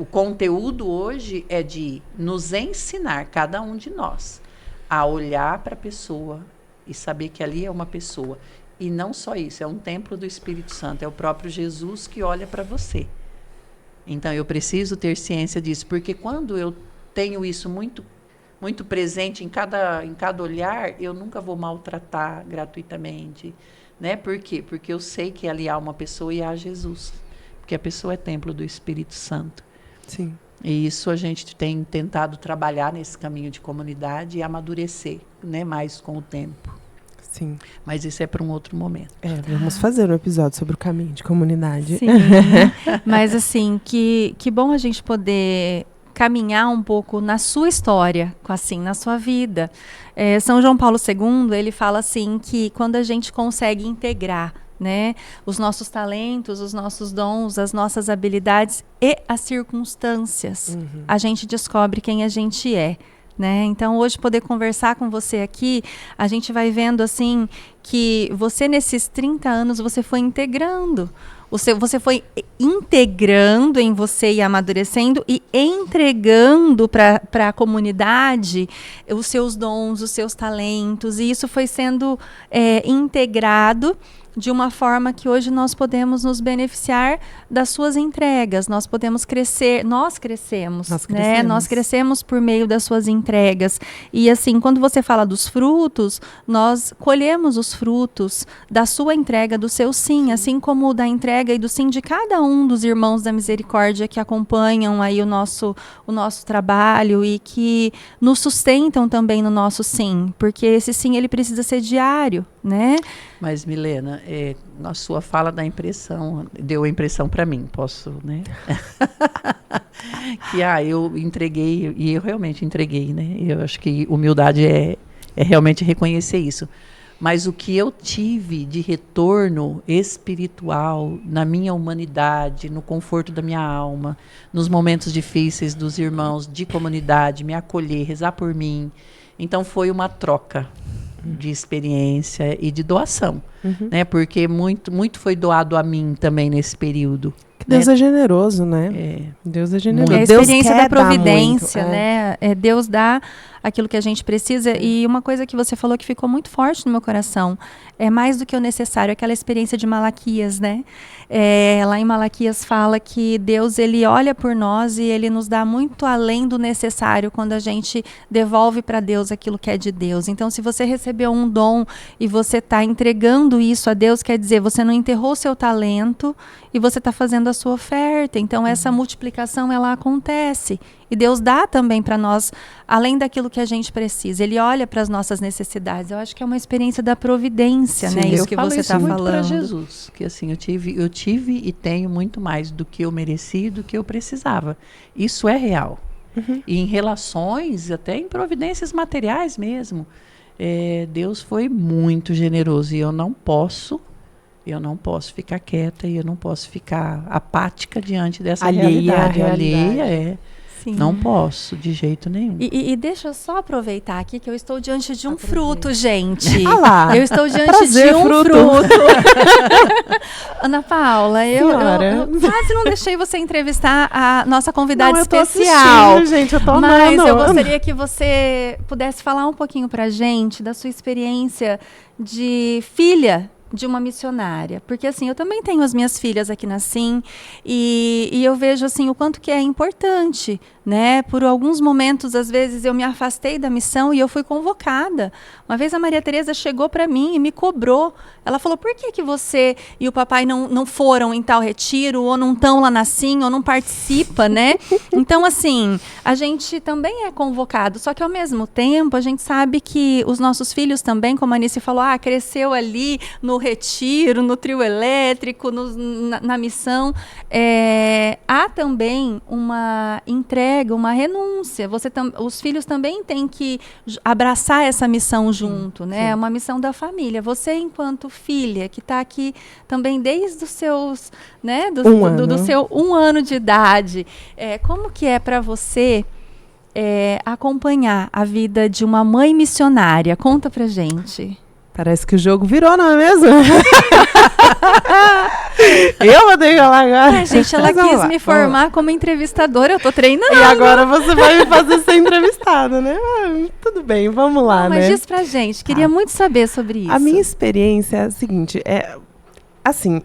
conteúdo hoje é de nos ensinar, cada um de nós, a olhar para a pessoa e saber que ali é uma pessoa. E não só isso, é um templo do Espírito Santo, é o próprio Jesus que olha para você. Então, eu preciso ter ciência disso, porque quando eu tenho isso muito presente em cada olhar, eu nunca vou maltratar gratuitamente, né? Por quê? Porque eu sei que ali há uma pessoa e há Jesus, porque a pessoa é templo do Espírito Santo.
Sim.
E isso a gente tem tentado trabalhar nesse caminho de comunidade e amadurecer, né? Mais com o tempo.
Sim.
Mas isso é para um outro momento.
Vamos fazer um episódio sobre o caminho de comunidade.
Sim, mas assim, que bom a gente poder caminhar um pouco na sua história, assim, na sua vida. São João Paulo II, ele fala assim, que quando a gente consegue integrar, né, os nossos talentos, os nossos dons, as nossas habilidades e as circunstâncias, a gente descobre quem a gente é. Né? Então, hoje, poder conversar com você aqui, a gente vai vendo assim que você, nesses 30 anos, você foi integrando. Você foi integrando em você e amadurecendo e entregando para a comunidade os seus dons, os seus talentos. E isso foi sendo integrado de uma forma que hoje nós podemos nos beneficiar das suas entregas, nós podemos crescer, nós crescemos, né? Nós crescemos por meio das suas entregas. E assim, quando você fala dos frutos, nós colhemos os frutos da sua entrega, do seu sim, assim como da entrega e do sim de cada um dos irmãos da misericórdia que acompanham aí o nosso trabalho e que nos sustentam também no nosso sim, porque esse sim, ele precisa ser diário, né?
Mas, Milena, a sua fala deu a impressão para mim, posso, né? Que eu entreguei, e eu realmente entreguei, né? Eu acho que humildade é realmente reconhecer isso. Mas o que eu tive de retorno espiritual na minha humanidade, no conforto da minha alma, nos momentos difíceis dos irmãos de comunidade, me acolher, rezar por mim. Então, foi uma troca de experiência e de doação, né? Porque muito foi doado a mim também nesse período.
Deus é generoso, né? Deus é generoso.
É a
Deus
experiência
quer
da providência,
dar muito,
né? Deus dá aquilo que a gente precisa. E uma coisa que você falou que ficou muito forte no meu coração, é mais do que o necessário, aquela experiência de Malaquias, né? Lá em Malaquias fala que Deus, ele olha por nós e ele nos dá muito além do necessário quando a gente devolve para Deus aquilo que é de Deus. Então, se você recebeu um dom e você está entregando isso a Deus, quer dizer, você não enterrou o seu talento e você está fazendo a sua oferta. Então, essa multiplicação, ela acontece. E Deus dá também para nós, além daquilo que a gente precisa. Ele olha para as nossas necessidades. Eu acho que é uma experiência da providência,
Sim,
né? Isso que você está falando.
Para Jesus, que assim, eu tive e tenho muito mais do que eu mereci, do que eu precisava. Isso é real. E em relações, até em providências materiais mesmo, Deus foi muito generoso e eu não posso ficar quieta e eu não posso ficar apática diante dessa realidade. Alheia. Sim. Não posso, de jeito nenhum.
E deixa eu só aproveitar aqui que eu estou diante de um fruto, gente.
Ah lá,
eu estou diante de um fruto. Ana Paula, eu quase não deixei você entrevistar a nossa convidada especial.
Gente, eu tô
mas eu gostaria que você pudesse falar um pouquinho pra gente da sua experiência de filha de uma missionária, porque assim, eu também tenho as minhas filhas aqui na Sim, e eu vejo assim o quanto que é importante, né? Por alguns momentos, às vezes, eu me afastei da missão e eu fui convocada. Uma vez a Maria Tereza chegou para mim e me cobrou. Ela falou, por que você e o papai não foram em tal retiro, ou não estão lá na Sim, ou não participa, né? Então, assim, a gente também é convocado, só que ao mesmo tempo, a gente sabe que os nossos filhos também, como a Anice falou, cresceu ali no retiro, no trio elétrico, na missão. Há também uma entrega, uma renúncia. Os filhos também têm que abraçar essa missão junto, né? É uma missão da família. Você, enquanto filha, que está aqui também desde os seus, né? Do seu 1 ano de idade, como que é para você acompanhar a vida de uma mãe missionária? Conta pra gente.
Parece que o jogo virou, não é mesmo? Eu vou ter que falar agora.
Gente, ela quis me formar como entrevistadora, eu tô treinando.
E agora você vai me fazer ser entrevistada, né? Tudo bem, vamos lá,
mas
né?
Diz pra gente, queria muito saber sobre isso.
A minha experiência é a seguinte, assim,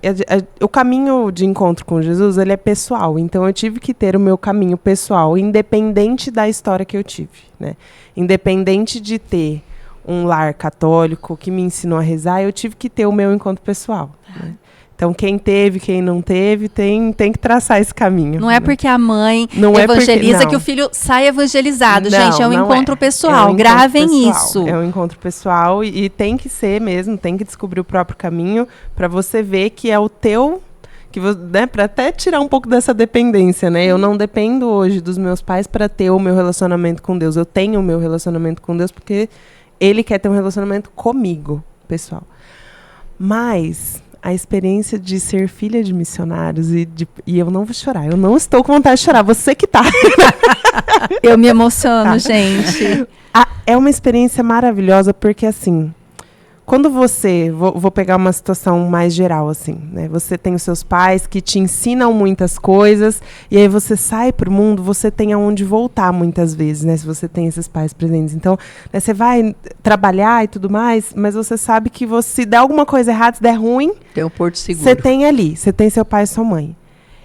o caminho de encontro com Jesus, ele é pessoal. Então, eu tive que ter o meu caminho pessoal, independente da história que eu tive, né? Independente de ter um lar católico que me ensinou a rezar, eu tive que ter o meu encontro pessoal, né? Então, quem teve, quem não teve, tem que traçar esse caminho.
Não é porque a mãe evangeliza que o filho sai evangelizado, gente. É um encontro pessoal. Gravem isso.
É um encontro pessoal e tem que ser mesmo, tem que descobrir o próprio caminho para você ver que é o teu, né, para até tirar um pouco dessa dependência, né? Eu não dependo hoje dos meus pais para ter o meu relacionamento com Deus. Eu tenho o meu relacionamento com Deus porque Ele quer ter um relacionamento comigo, pessoal. Mas a experiência de ser filha de missionários e eu não vou chorar, eu não estou com vontade de chorar, você que tá.
Eu me emociono, gente.
É uma experiência maravilhosa porque, assim, quando você... Vou pegar uma situação mais geral, assim, né? Você tem os seus pais que te ensinam muitas coisas e aí você sai pro mundo, você tem aonde voltar muitas vezes, né? Se você tem esses pais presentes. Então, né, você vai trabalhar e tudo mais, mas você sabe que se der alguma coisa errada, se der ruim...
Tem um porto seguro.
Você tem ali, você tem seu pai e sua mãe.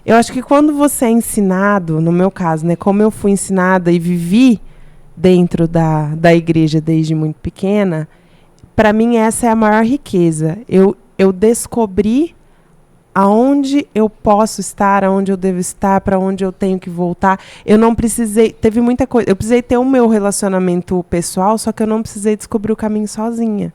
Eu acho que quando você é ensinado, no meu caso, né? Como eu fui ensinada e vivi dentro da igreja desde muito pequena... Para mim, essa é a maior riqueza. Eu descobri aonde eu posso estar, aonde eu devo estar, para onde eu tenho que voltar. Eu não precisei... Teve muita coisa... Eu precisei ter o meu relacionamento pessoal, só que eu não precisei descobrir o caminho sozinha.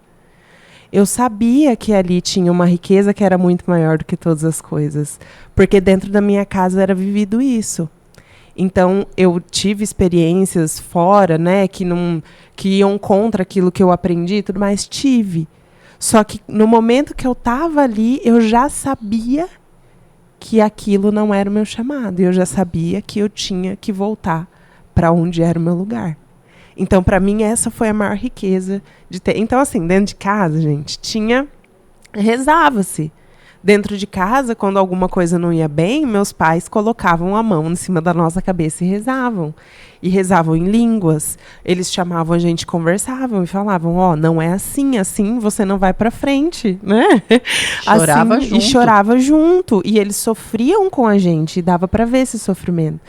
Eu sabia que ali tinha uma riqueza que era muito maior do que todas as coisas. Porque dentro da minha casa era vivido isso. Então, eu tive experiências fora, né, que iam contra aquilo que eu aprendi e tudo mais, tive. Só que no momento que eu estava ali, eu já sabia que aquilo não era o meu chamado. E eu já sabia que eu tinha que voltar para onde era o meu lugar. Então, para mim, essa foi a maior riqueza de ter. Então, assim, dentro de casa, gente, rezava-se. Dentro de casa, quando alguma coisa não ia bem, meus pais colocavam a mão em cima da nossa cabeça e rezavam. E rezavam em línguas. Eles chamavam a gente, conversavam e falavam, não é assim você não vai para frente, né?
Chorava
assim,
junto.
E chorava junto. E eles sofriam com a gente, e dava para ver esse sofrimento.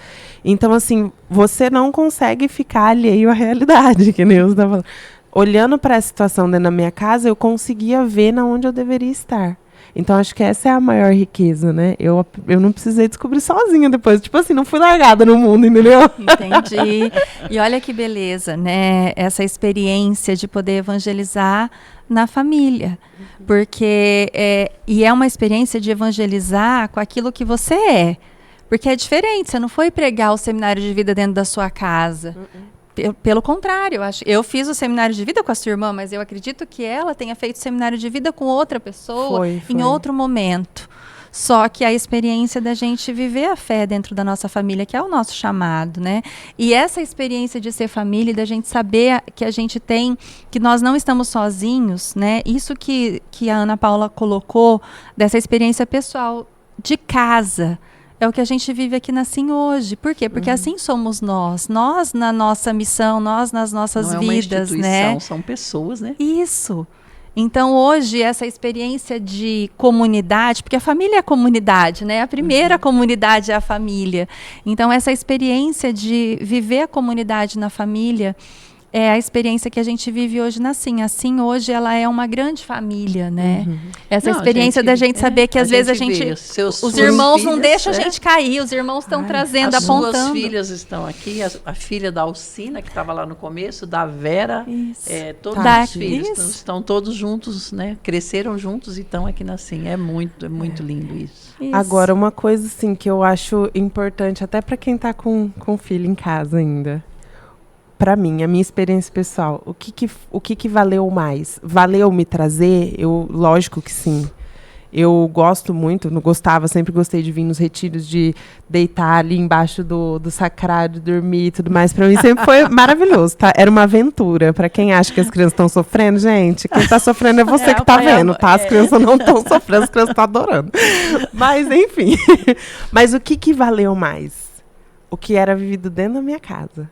Então, assim, você não consegue ficar alheio à realidade, que nem eu estava falando. Olhando para a situação dentro da minha casa, eu conseguia ver na onde eu deveria estar. Então, acho que essa é a maior riqueza, né? Eu não precisei descobrir sozinha depois. Tipo assim, não fui largada no mundo, entendeu?
Entendi. E olha que beleza, né? Essa experiência de poder evangelizar na família. Porque é uma experiência de evangelizar com aquilo que você é. Porque é diferente, você não foi pregar o seminário de vida dentro da sua casa. Pelo contrário, eu fiz o seminário de vida com a sua irmã, mas eu acredito que ela tenha feito o seminário de vida com outra pessoa em outro momento. Só que a experiência da gente viver a fé dentro da nossa família, que é o nosso chamado, né? E essa experiência de ser família, da gente saber que a gente tem, que nós não estamos sozinhos, né? Isso que a Ana Paula colocou, dessa experiência pessoal de casa, é o que a gente vive aqui na Sim hoje. Por quê? Porque assim somos nós. Nós na nossa missão, nós nas nossas vidas,
não é uma instituição, são pessoas, né?
Isso. Então, hoje, essa experiência de comunidade, porque a família é a comunidade, né? A primeira comunidade é a família. Então, essa experiência de viver a comunidade na família é a experiência que a gente vive hoje na Sim. A Sim hoje ela é uma grande família, né? Essa experiência da gente saber que às vezes a gente... Os irmãos não deixam a gente cair, os irmãos estão trazendo, apontando.
As suas filhas estão aqui, a filha da Alcina, que estava lá no começo, da Vera, todos os filhos estão todos juntos, né? Cresceram juntos e estão aqui na Sim. É muito lindo isso.
Agora, uma coisa assim que eu acho importante, até para quem está com filho em casa ainda. Para mim, a minha experiência pessoal, o que valeu mais? Valeu me trazer? Lógico que sim. Eu gosto muito, sempre gostei de vir nos retiros, de deitar ali embaixo do sacrário, dormir e tudo mais. Para mim sempre foi maravilhoso, tá? Era uma aventura. Para quem acha que as crianças estão sofrendo, gente, quem tá sofrendo é você que tá vendo, tá? As crianças não estão sofrendo, as crianças estão adorando. Mas, enfim. Mas o que valeu mais? O que era vivido dentro da minha casa.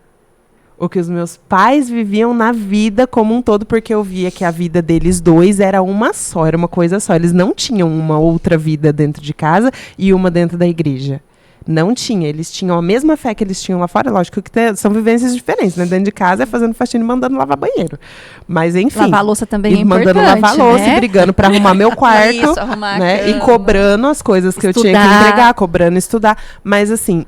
O que os meus pais viviam na vida como um todo, porque eu via que a vida deles dois era uma só, era uma coisa só. Eles não tinham uma outra vida dentro de casa e uma dentro da igreja. Não tinha. Eles tinham a mesma fé que eles tinham lá fora. Lógico que são vivências diferentes, né? Dentro de casa é fazendo faxina e mandando lavar banheiro. Mas, enfim.
Lavar a louça também é importante,
mandando lavar a louça,
né?
E brigando para arrumar meu quarto.
Isso, arrumar
né?
a
E
cama.
cobrando as coisas que eu tinha que entregar, cobrando estudar. Mas, assim,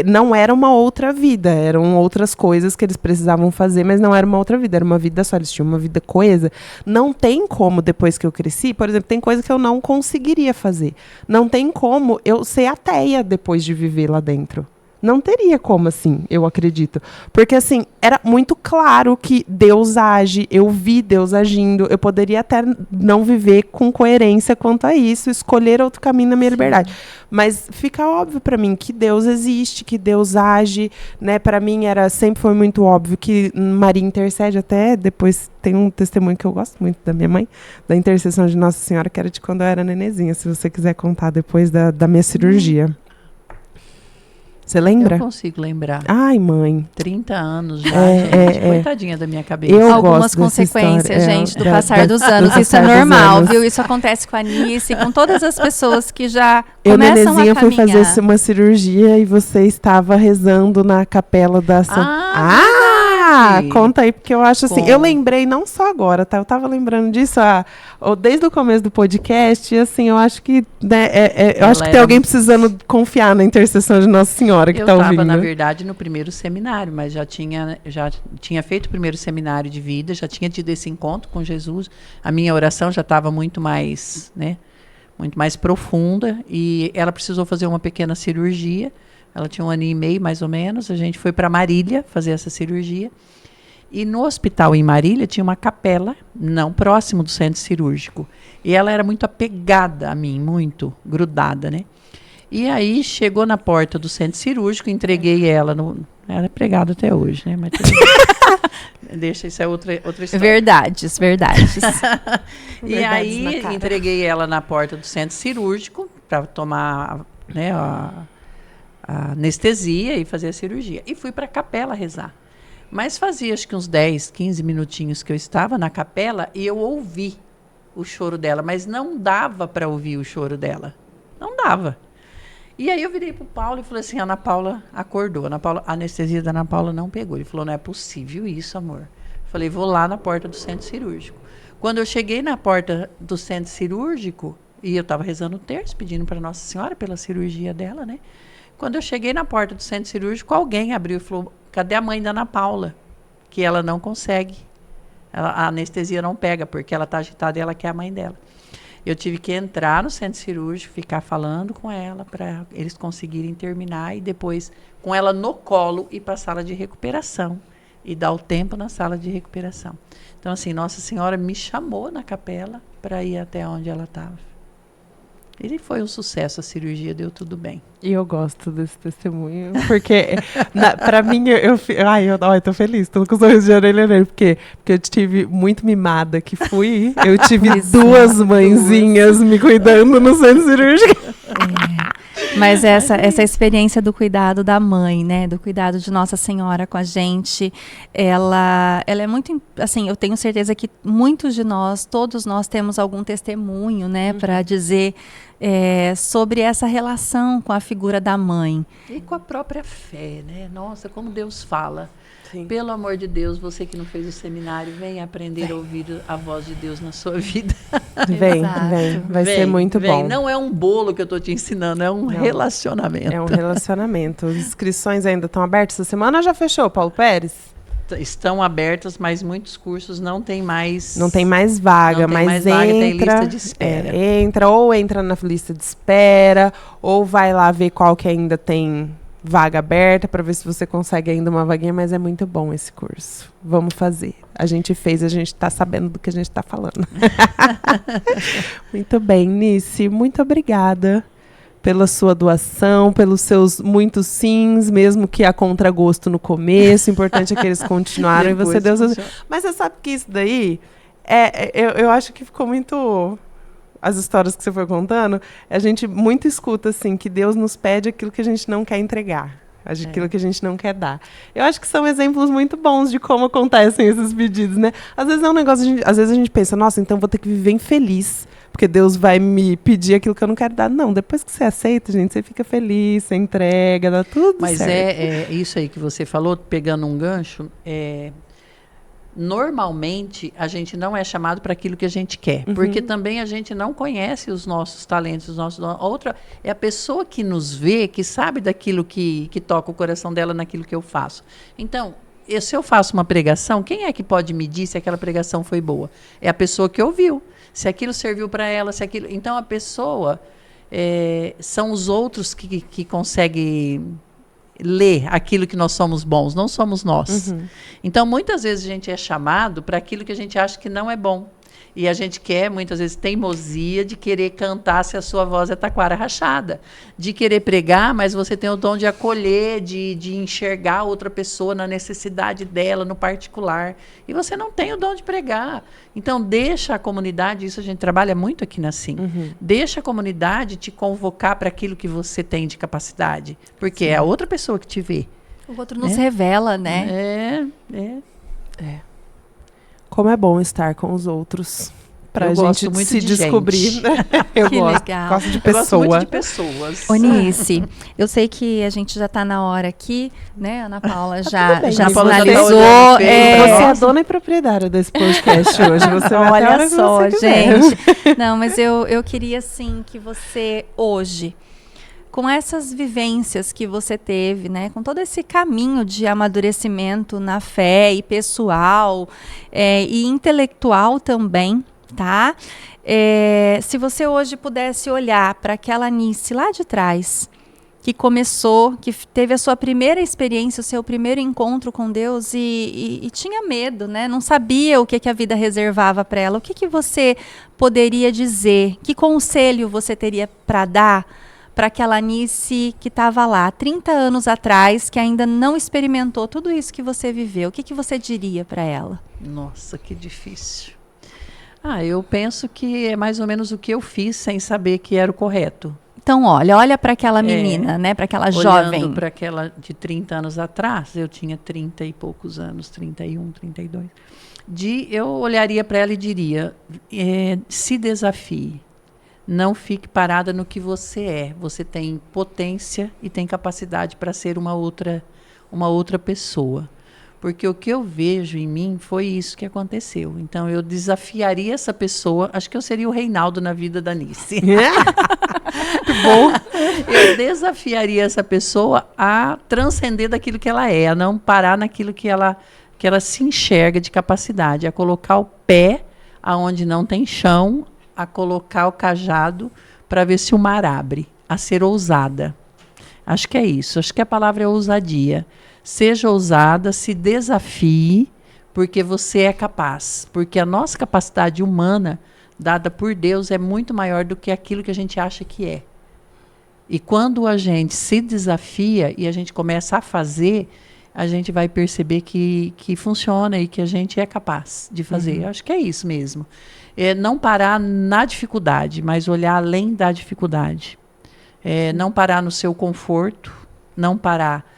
não era uma outra vida. Eram outras coisas que eles precisavam fazer, mas não era uma outra vida. Era uma vida só. Eles tinham uma vida coesa. Não tem como, depois que eu cresci, por exemplo, tem coisa que eu não conseguiria fazer. Não tem como eu ser ateia depois de viver lá dentro. Não teria como, assim, eu acredito. Porque, assim, era muito claro que Deus age, eu vi Deus agindo, eu poderia até não viver com coerência quanto a isso, escolher outro caminho na minha liberdade. Mas fica óbvio para mim que Deus existe, que Deus age, né? Para mim sempre foi muito óbvio que Maria intercede, até depois tem um testemunho que eu gosto muito da minha mãe, da intercessão de Nossa Senhora, que era de quando eu era nenezinha, se você quiser contar depois da minha cirurgia. Você lembra?
Eu consigo lembrar.
Ai, mãe.
30 anos já, gente. Coitadinha da minha cabeça.
Algumas consequências, gente, do passar dos anos. Isso é normal, viu? Isso acontece com a Anice, com todas as pessoas que já começam a caminhar.
Eu, nenezinha, fui fazer uma cirurgia e você estava rezando na capela da... Conta aí, porque eu acho assim... Eu lembrei, não só agora, tá? Eu tava lembrando disso desde o começo do podcast, e assim, eu acho que... Né, eu acho que tem alguém precisando confiar na intercessão de Nossa Senhora que tá ouvindo.
Eu estava, na verdade, no primeiro seminário, mas já tinha feito o primeiro seminário de vida, já tinha tido esse encontro com Jesus. A minha oração já estava muito mais, né, muito mais profunda, e ela precisou fazer uma pequena cirurgia. Ela tinha 1 ano e meio, mais ou menos. A gente foi para Marília fazer essa cirurgia. E no hospital em Marília tinha uma capela, não próximo do centro cirúrgico. E ela era muito apegada a mim, muito grudada, né? E aí chegou na porta do centro cirúrgico, entreguei ela ela é pregada até hoje, né? Mas deixa, isso é outra história.
Verdades.
E aí entreguei ela na porta do centro cirúrgico para tomar, né, a anestesia e fazer a cirurgia. E fui para a capela rezar. Mas fazia acho que uns 10, 15 minutinhos que eu estava na capela e eu ouvi o choro dela, mas não dava para ouvir o choro dela. Não dava. E aí eu virei para o Paulo e falei assim, Ana Paula acordou. A anestesia da Ana Paula não pegou. Ele falou, não é possível isso, amor. Eu falei, vou lá na porta do centro cirúrgico. Quando eu cheguei na porta do centro cirúrgico, E eu estava rezando o terço, pedindo para Nossa Senhora pela cirurgia dela, né? Quando eu cheguei na porta do centro cirúrgico, alguém abriu e falou, cadê a mãe da Ana Paula? Que ela não consegue. A anestesia não pega, porque ela está agitada e ela quer a mãe dela. Eu tive que entrar no centro cirúrgico, ficar falando com ela para eles conseguirem terminar e depois, com ela no colo, ir para a sala de recuperação e dar o tempo na sala de recuperação. Então, assim, Nossa Senhora me chamou na capela para ir até onde ela estava. Ele foi um sucesso, a cirurgia deu tudo bem.
E eu gosto desse testemunho, porque pra mim, eu tô feliz, tô com sorriso de orelha nele, porque eu tive muito mimada que fui, eu tive duas mãezinhas me cuidando no centro cirúrgico.
Mas essa experiência do cuidado da mãe, né, do cuidado de Nossa Senhora com a gente, ela é muito, assim, eu tenho certeza que muitos de nós, todos nós temos algum testemunho, né, para dizer sobre essa relação com a figura da mãe.
E com a própria fé, né? Nossa, como Deus fala.
Sim.
Pelo amor de Deus, você que não fez o seminário, vem aprender a ouvir a voz de Deus na sua vida.
Vem, vai ser muito bom.
Não é um bolo que eu estou te ensinando, é um relacionamento.
É um relacionamento. As inscrições ainda estão abertas essa semana ou já fechou, Paulo Pérez?
Estão abertas, mas muitos cursos não tem mais...
Não tem mais vaga, mas entra...
tem lista de espera.
Entra na lista de espera, ou vai lá ver qual que ainda tem vaga aberta, para ver se você consegue ainda uma vaguinha, mas é muito bom esse curso. Vamos fazer. A gente fez, a gente está sabendo do que a gente está falando. Muito bem, Nice, muito obrigada pela sua doação, pelos seus muitos sims, mesmo que a contragosto no começo. O importante é que eles continuaram e você deu... Mas você sabe que isso daí, eu acho que ficou muito... As histórias que você foi contando, a gente muito escuta, assim, que Deus nos pede aquilo que a gente não quer entregar. Aquilo que a gente não quer dar. Eu acho que são exemplos muito bons de como acontecem esses pedidos, né? Às vezes é um negócio, às vezes a gente pensa, nossa, então vou ter que viver infeliz, porque Deus vai me pedir aquilo que eu não quero dar. Não, depois que você aceita, gente, você fica feliz, você entrega, dá tudo certo. Mas
é isso aí que você falou, pegando um gancho, normalmente a gente não é chamado para aquilo que a gente quer, porque também a gente não conhece os nossos talentos, outra é a pessoa que nos vê, que sabe daquilo que toca o coração dela naquilo que eu faço. Então, se eu faço uma pregação, quem é que pode medir se aquela pregação foi boa? É a pessoa que ouviu, se aquilo serviu para ela, se aquilo... Então a pessoa são os outros que conseguem ler aquilo que nós somos bons, não somos nós. Então, muitas vezes a gente é chamado para aquilo que a gente acha que não é bom. E a gente quer, muitas vezes, teimosia de querer cantar se a sua voz é taquara rachada. De querer pregar, mas você tem o dom de acolher, de enxergar outra pessoa na necessidade dela, no particular. E você não tem o dom de pregar. Então, deixa a comunidade, isso a gente trabalha muito aqui na SIM, deixa a comunidade te convocar para aquilo que você tem de capacidade. Porque é a outra pessoa que te vê.
O outro nos revela, né?
Como é bom estar com os outros. Pra gente
muito
se descobrir. Eu gosto de pessoa.
Eu gosto muito de pessoas.
Onice, eu sei que a gente já está na hora aqui, né? Ana Paula já
finalizou.
Você é a dona e proprietária desse podcast hoje. Você vai
olha só, gente. Não, mas eu queria, assim, que você hoje... Com essas vivências que você teve, né, com todo esse caminho de amadurecimento na fé e pessoal e intelectual também, tá? Se você hoje pudesse olhar para aquela Nice lá de trás, que começou, que teve a sua primeira experiência, o seu primeiro encontro com Deus e tinha medo, né? Não sabia o que a vida reservava para ela. O que você poderia dizer? Que conselho você teria para dar para aquela Nice que estava lá 30 anos atrás, que ainda não experimentou tudo isso que você viveu? O que você diria para ela?
Nossa, que difícil. Eu penso que é mais ou menos o que eu fiz sem saber que era o correto.
Então, olha para aquela menina, né, para aquela jovem.
Olhando para aquela de 30 anos atrás, eu tinha 30 e poucos anos, 31, 32. Eu olharia para ela e diria, se desafie. Não fique parada no que você é. Você tem potência e tem capacidade para ser uma outra pessoa. Porque o que eu vejo em mim foi isso que aconteceu. Então, eu desafiaria essa pessoa. Acho que eu seria o Reinaldo na vida da Nice.
Bom.
Eu desafiaria essa pessoa a transcender daquilo que ela é, a não parar naquilo que ela se enxerga de capacidade, a colocar o pé aonde não tem chão, a colocar o cajado para ver se o mar abre, a ser ousada. Acho que é isso. Acho que a palavra é ousadia. Seja ousada, se desafie, porque você é capaz. Porque a nossa capacidade humana, dada por Deus, é muito maior do que aquilo que a gente acha que é. E quando a gente se desafia e a gente começa a fazer, a gente vai perceber que funciona e que a gente é capaz de fazer. Acho que é isso mesmo. É não parar na dificuldade, mas olhar além da dificuldade. Não parar no seu conforto, não parar.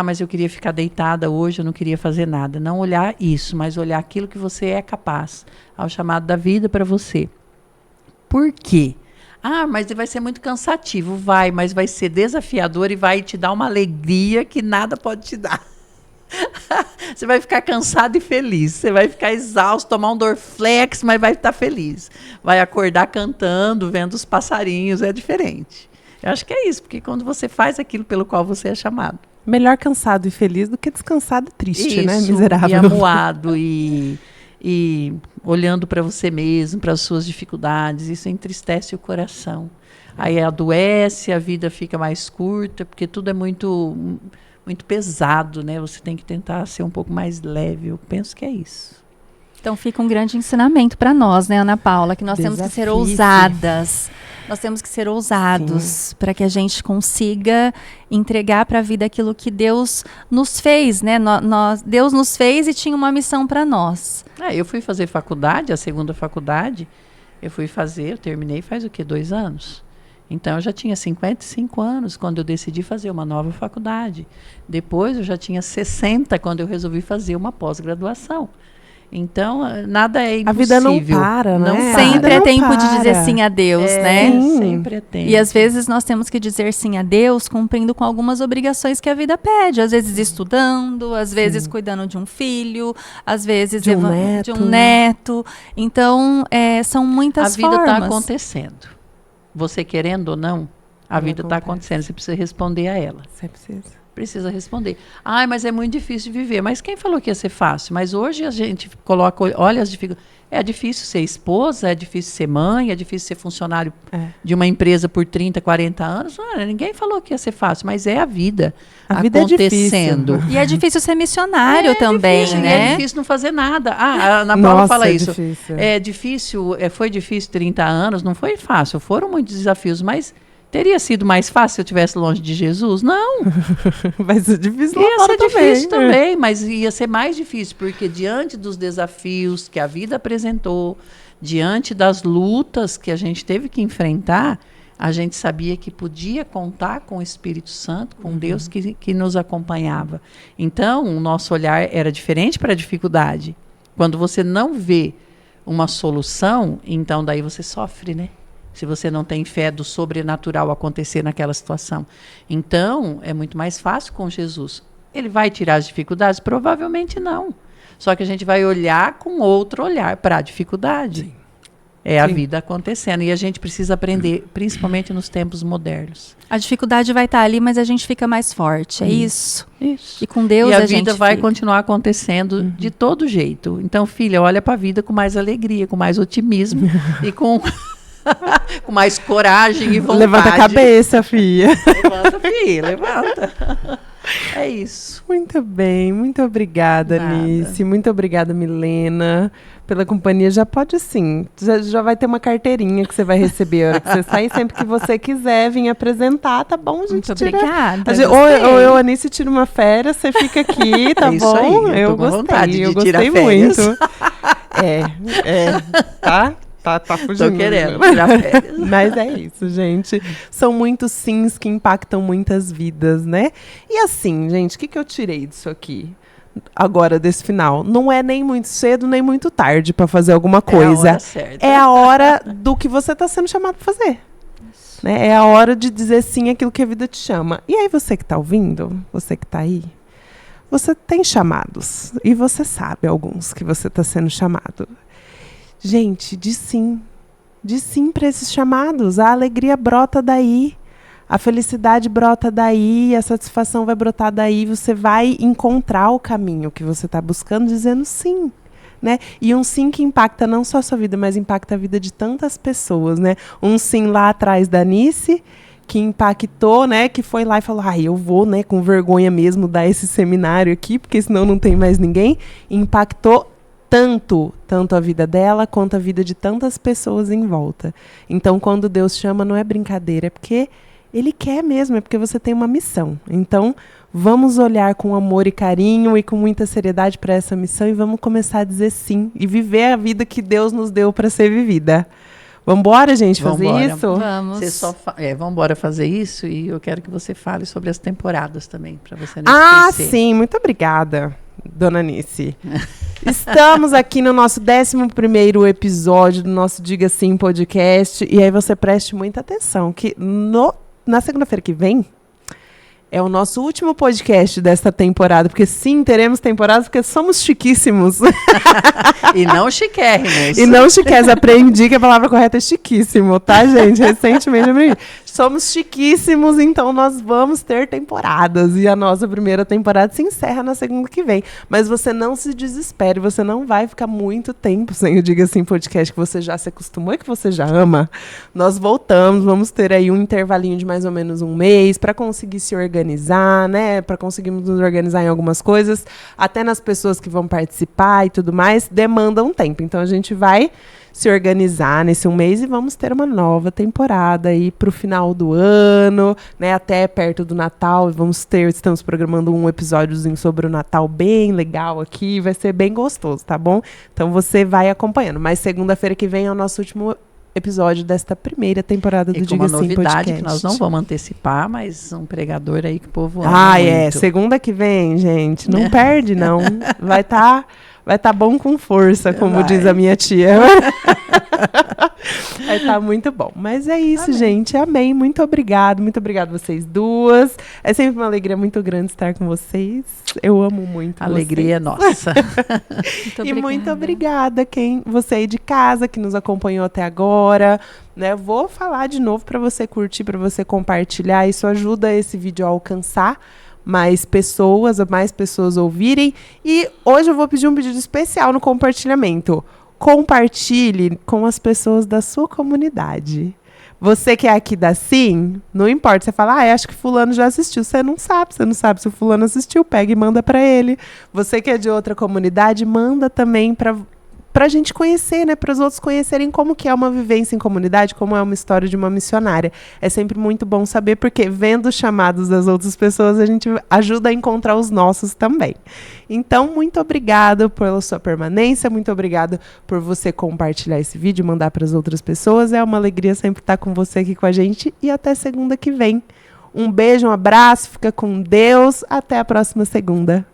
Mas eu queria ficar deitada hoje, eu não queria fazer nada. Não olhar isso, mas olhar aquilo que você é capaz, ao chamado da vida para você. Por quê? Mas vai ser muito cansativo. Vai, mas vai ser desafiador e vai te dar uma alegria que nada pode te dar. Você vai ficar cansado e feliz. Você vai ficar exausto, tomar um Dorflex, mas vai estar feliz. Vai acordar cantando, vendo os passarinhos. É diferente. Eu acho que é isso, porque quando você faz aquilo pelo qual você é chamado.
Melhor cansado e feliz do que descansado e triste,
isso,
né? Miserável.
E amuado e olhando para você mesmo, para as suas dificuldades. Isso entristece o coração. Aí adoece, a vida fica mais curta, porque tudo é muito pesado, né? Você tem que tentar ser um pouco mais leve. Eu penso que é isso.
Então fica um grande ensinamento para nós, né, Ana Paula? Que nós temos que ser ousadas. Nós temos que ser ousados para que a gente consiga entregar para a vida aquilo que Deus nos fez, né? Deus nos fez e tinha uma missão para nós.
Eu fui fazer faculdade, a segunda faculdade, eu terminei faz 2 anos. Então, eu já tinha 55 anos quando eu decidi fazer uma nova faculdade. Depois, eu já tinha 60 quando eu resolvi fazer uma pós-graduação. Então, nada é impossível.
A vida não para, né?
Sempre é tempo de dizer sim a Deus, né?
Sempre é tempo.
E às vezes nós temos que dizer sim a Deus cumprindo com algumas obrigações que a vida pede. Às vezes estudando, às vezes cuidando de um filho, às vezes
de um neto.
Então, são muitas formas.
A vida está acontecendo. Você querendo ou não, a vida está acontecendo. Você precisa responder a ela.
Você
precisa responder. Mas é muito difícil de viver. Mas quem falou que ia ser fácil? Mas hoje a gente olha as dificuldades. É difícil ser esposa, é difícil ser mãe, é difícil ser funcionário de uma empresa por 30, 40 anos. Ninguém falou que ia ser fácil, mas é a vida acontecendo.
É difícil.
E é difícil ser missionário também,
difícil,
né?
É difícil não fazer nada. A Ana Paula fala isso.
Difícil.
Foi difícil 30 anos, não foi fácil. Foram muitos desafios, mas teria sido mais fácil se eu estivesse longe de Jesus? Não.
Vai ser difícil
ia ser difícil também, mas ia ser mais difícil, porque diante dos desafios que a vida apresentou, diante das lutas que a gente teve que enfrentar, a gente sabia que podia contar com o Espírito Santo, com Deus que nos acompanhava. Então, o nosso olhar era diferente para a dificuldade. Quando você não vê uma solução, então daí você sofre, né? Se você não tem fé do sobrenatural acontecer naquela situação. Então, é muito mais fácil com Jesus. Ele vai tirar as dificuldades? Provavelmente não. Só que a gente vai olhar com outro olhar para a dificuldade.
Sim.
A vida acontecendo. E a gente precisa aprender, principalmente nos tempos modernos.
A dificuldade vai estar ali, mas a gente fica mais forte. É isso.
Isso.
E com Deus
a
gente
vida vai
fica.
continuar acontecendo de todo jeito. Então, filha, olha para a vida com mais alegria, com mais otimismo e com mais coragem e vontade.
Levanta a cabeça, filha.
Levanta, filha, levanta. É isso.
Muito bem, muito obrigada, Nice. Muito obrigada, Milena, pela companhia. Já pode sim, já vai ter uma carteirinha que você vai receber a hora que você sair, sempre que você quiser vir apresentar, tá bom? A gente
muito obrigada.
Ou eu, a Nice, tiro uma férias, você fica aqui, tá bom?
Aí,
eu gostei,
vontade
eu
de
gostei
tirar
muito.
Férias.
Tá fugindo.
Tô querendo tirar férias.
Mas é isso, gente. São muitos sims que impactam muitas vidas, né? E assim, gente, o que eu tirei disso aqui? Agora, desse final. Não é nem muito cedo, nem muito tarde para fazer alguma coisa.
É a hora certa.
É a hora do que você está sendo chamado para fazer. Né? É a hora de dizer sim àquilo que a vida te chama. E aí, você que está ouvindo, você que está aí, você tem chamados. E você sabe alguns que você está sendo chamado. Gente, diz sim. Diz sim para esses chamados. A alegria brota daí. A felicidade brota daí. A satisfação vai brotar daí. Você vai encontrar o caminho que você está buscando dizendo sim. Né? E um sim que impacta não só a sua vida, mas impacta a vida de tantas pessoas. Né? Um sim lá atrás da Nice, que impactou, né? Que foi lá e falou, eu vou, né, com vergonha mesmo, dar esse seminário aqui, porque senão não tem mais ninguém. Impactou tanto a vida dela, quanto a vida de tantas pessoas em volta. Então, quando Deus chama, não é brincadeira, é porque Ele quer mesmo, é porque você tem uma missão. Então, vamos olhar com amor e carinho e com muita seriedade para essa missão e vamos começar a dizer sim e viver a vida que Deus nos deu para ser vivida. Vamos embora, gente, fazer isso?
Vamos.
Vamos embora fazer isso e eu quero que você fale sobre as temporadas também, para você não esquecer.
Sim, muito obrigada, dona Nice. Estamos aqui no nosso 11º episódio do nosso Diga Sim podcast e aí você preste muita atenção que na segunda-feira que vem é o nosso último podcast desta temporada, porque sim, teremos temporadas, porque somos chiquíssimos.
E não chiquérrimos.
E não chiquérrimos. Aprendi que a palavra correta é chiquíssimo, tá, gente? Recentemente aprendi. Somos chiquíssimos, então nós vamos ter temporadas. E a nossa primeira temporada se encerra na segunda que vem. Mas você não se desespere, você não vai ficar muito tempo sem o Diga Assim podcast, que você já se acostumou e que você já ama. Nós voltamos, vamos ter aí um intervalinho de mais ou menos um mês para conseguir se organizar, né? Para conseguirmos nos organizar em algumas coisas, até nas pessoas que vão participar e tudo mais, demanda um tempo. Então a gente vai se organizar nesse um mês e vamos ter uma nova temporada aí para o final do ano, né? Até perto do Natal. Estamos programando um episódiozinho sobre o Natal bem legal aqui, vai ser bem gostoso, tá bom? Então você vai acompanhando. Mas segunda-feira que vem é o nosso último episódio desta primeira temporada do Diga Sim Podcast.
Uma novidade que nós não vamos antecipar, mas um pregador aí que o povo ama muito.
Segunda que vem, gente, não perde não, vai tá bom com força, como diz a minha tia. Vai estar muito bom. Mas é isso, gente. Amém. Muito obrigado vocês duas. É sempre uma alegria muito grande estar com vocês. Eu amo muito
alegria nossa.
E muito obrigada você aí de casa que nos acompanhou até agora. Né? Vou falar de novo para você curtir, para você compartilhar. Isso ajuda esse vídeo a alcançar mais pessoas ouvirem. E hoje eu vou pedir um pedido especial no compartilhamento. Compartilhe com as pessoas da sua comunidade. Você que é aqui da Sim, não importa, você fala, acho que fulano já assistiu. Você não sabe se o fulano assistiu, pega e manda para ele. Você que é de outra comunidade, manda também para a gente conhecer, né? Para os outros conhecerem como que é uma vivência em comunidade, como é uma história de uma missionária. É sempre muito bom saber, porque vendo os chamados das outras pessoas, a gente ajuda a encontrar os nossos também. Então, muito obrigada pela sua permanência, muito obrigada por você compartilhar esse vídeo, mandar para as outras pessoas. É uma alegria sempre estar com você aqui com a gente e até segunda que vem. Um beijo, um abraço, fica com Deus. Até a próxima segunda.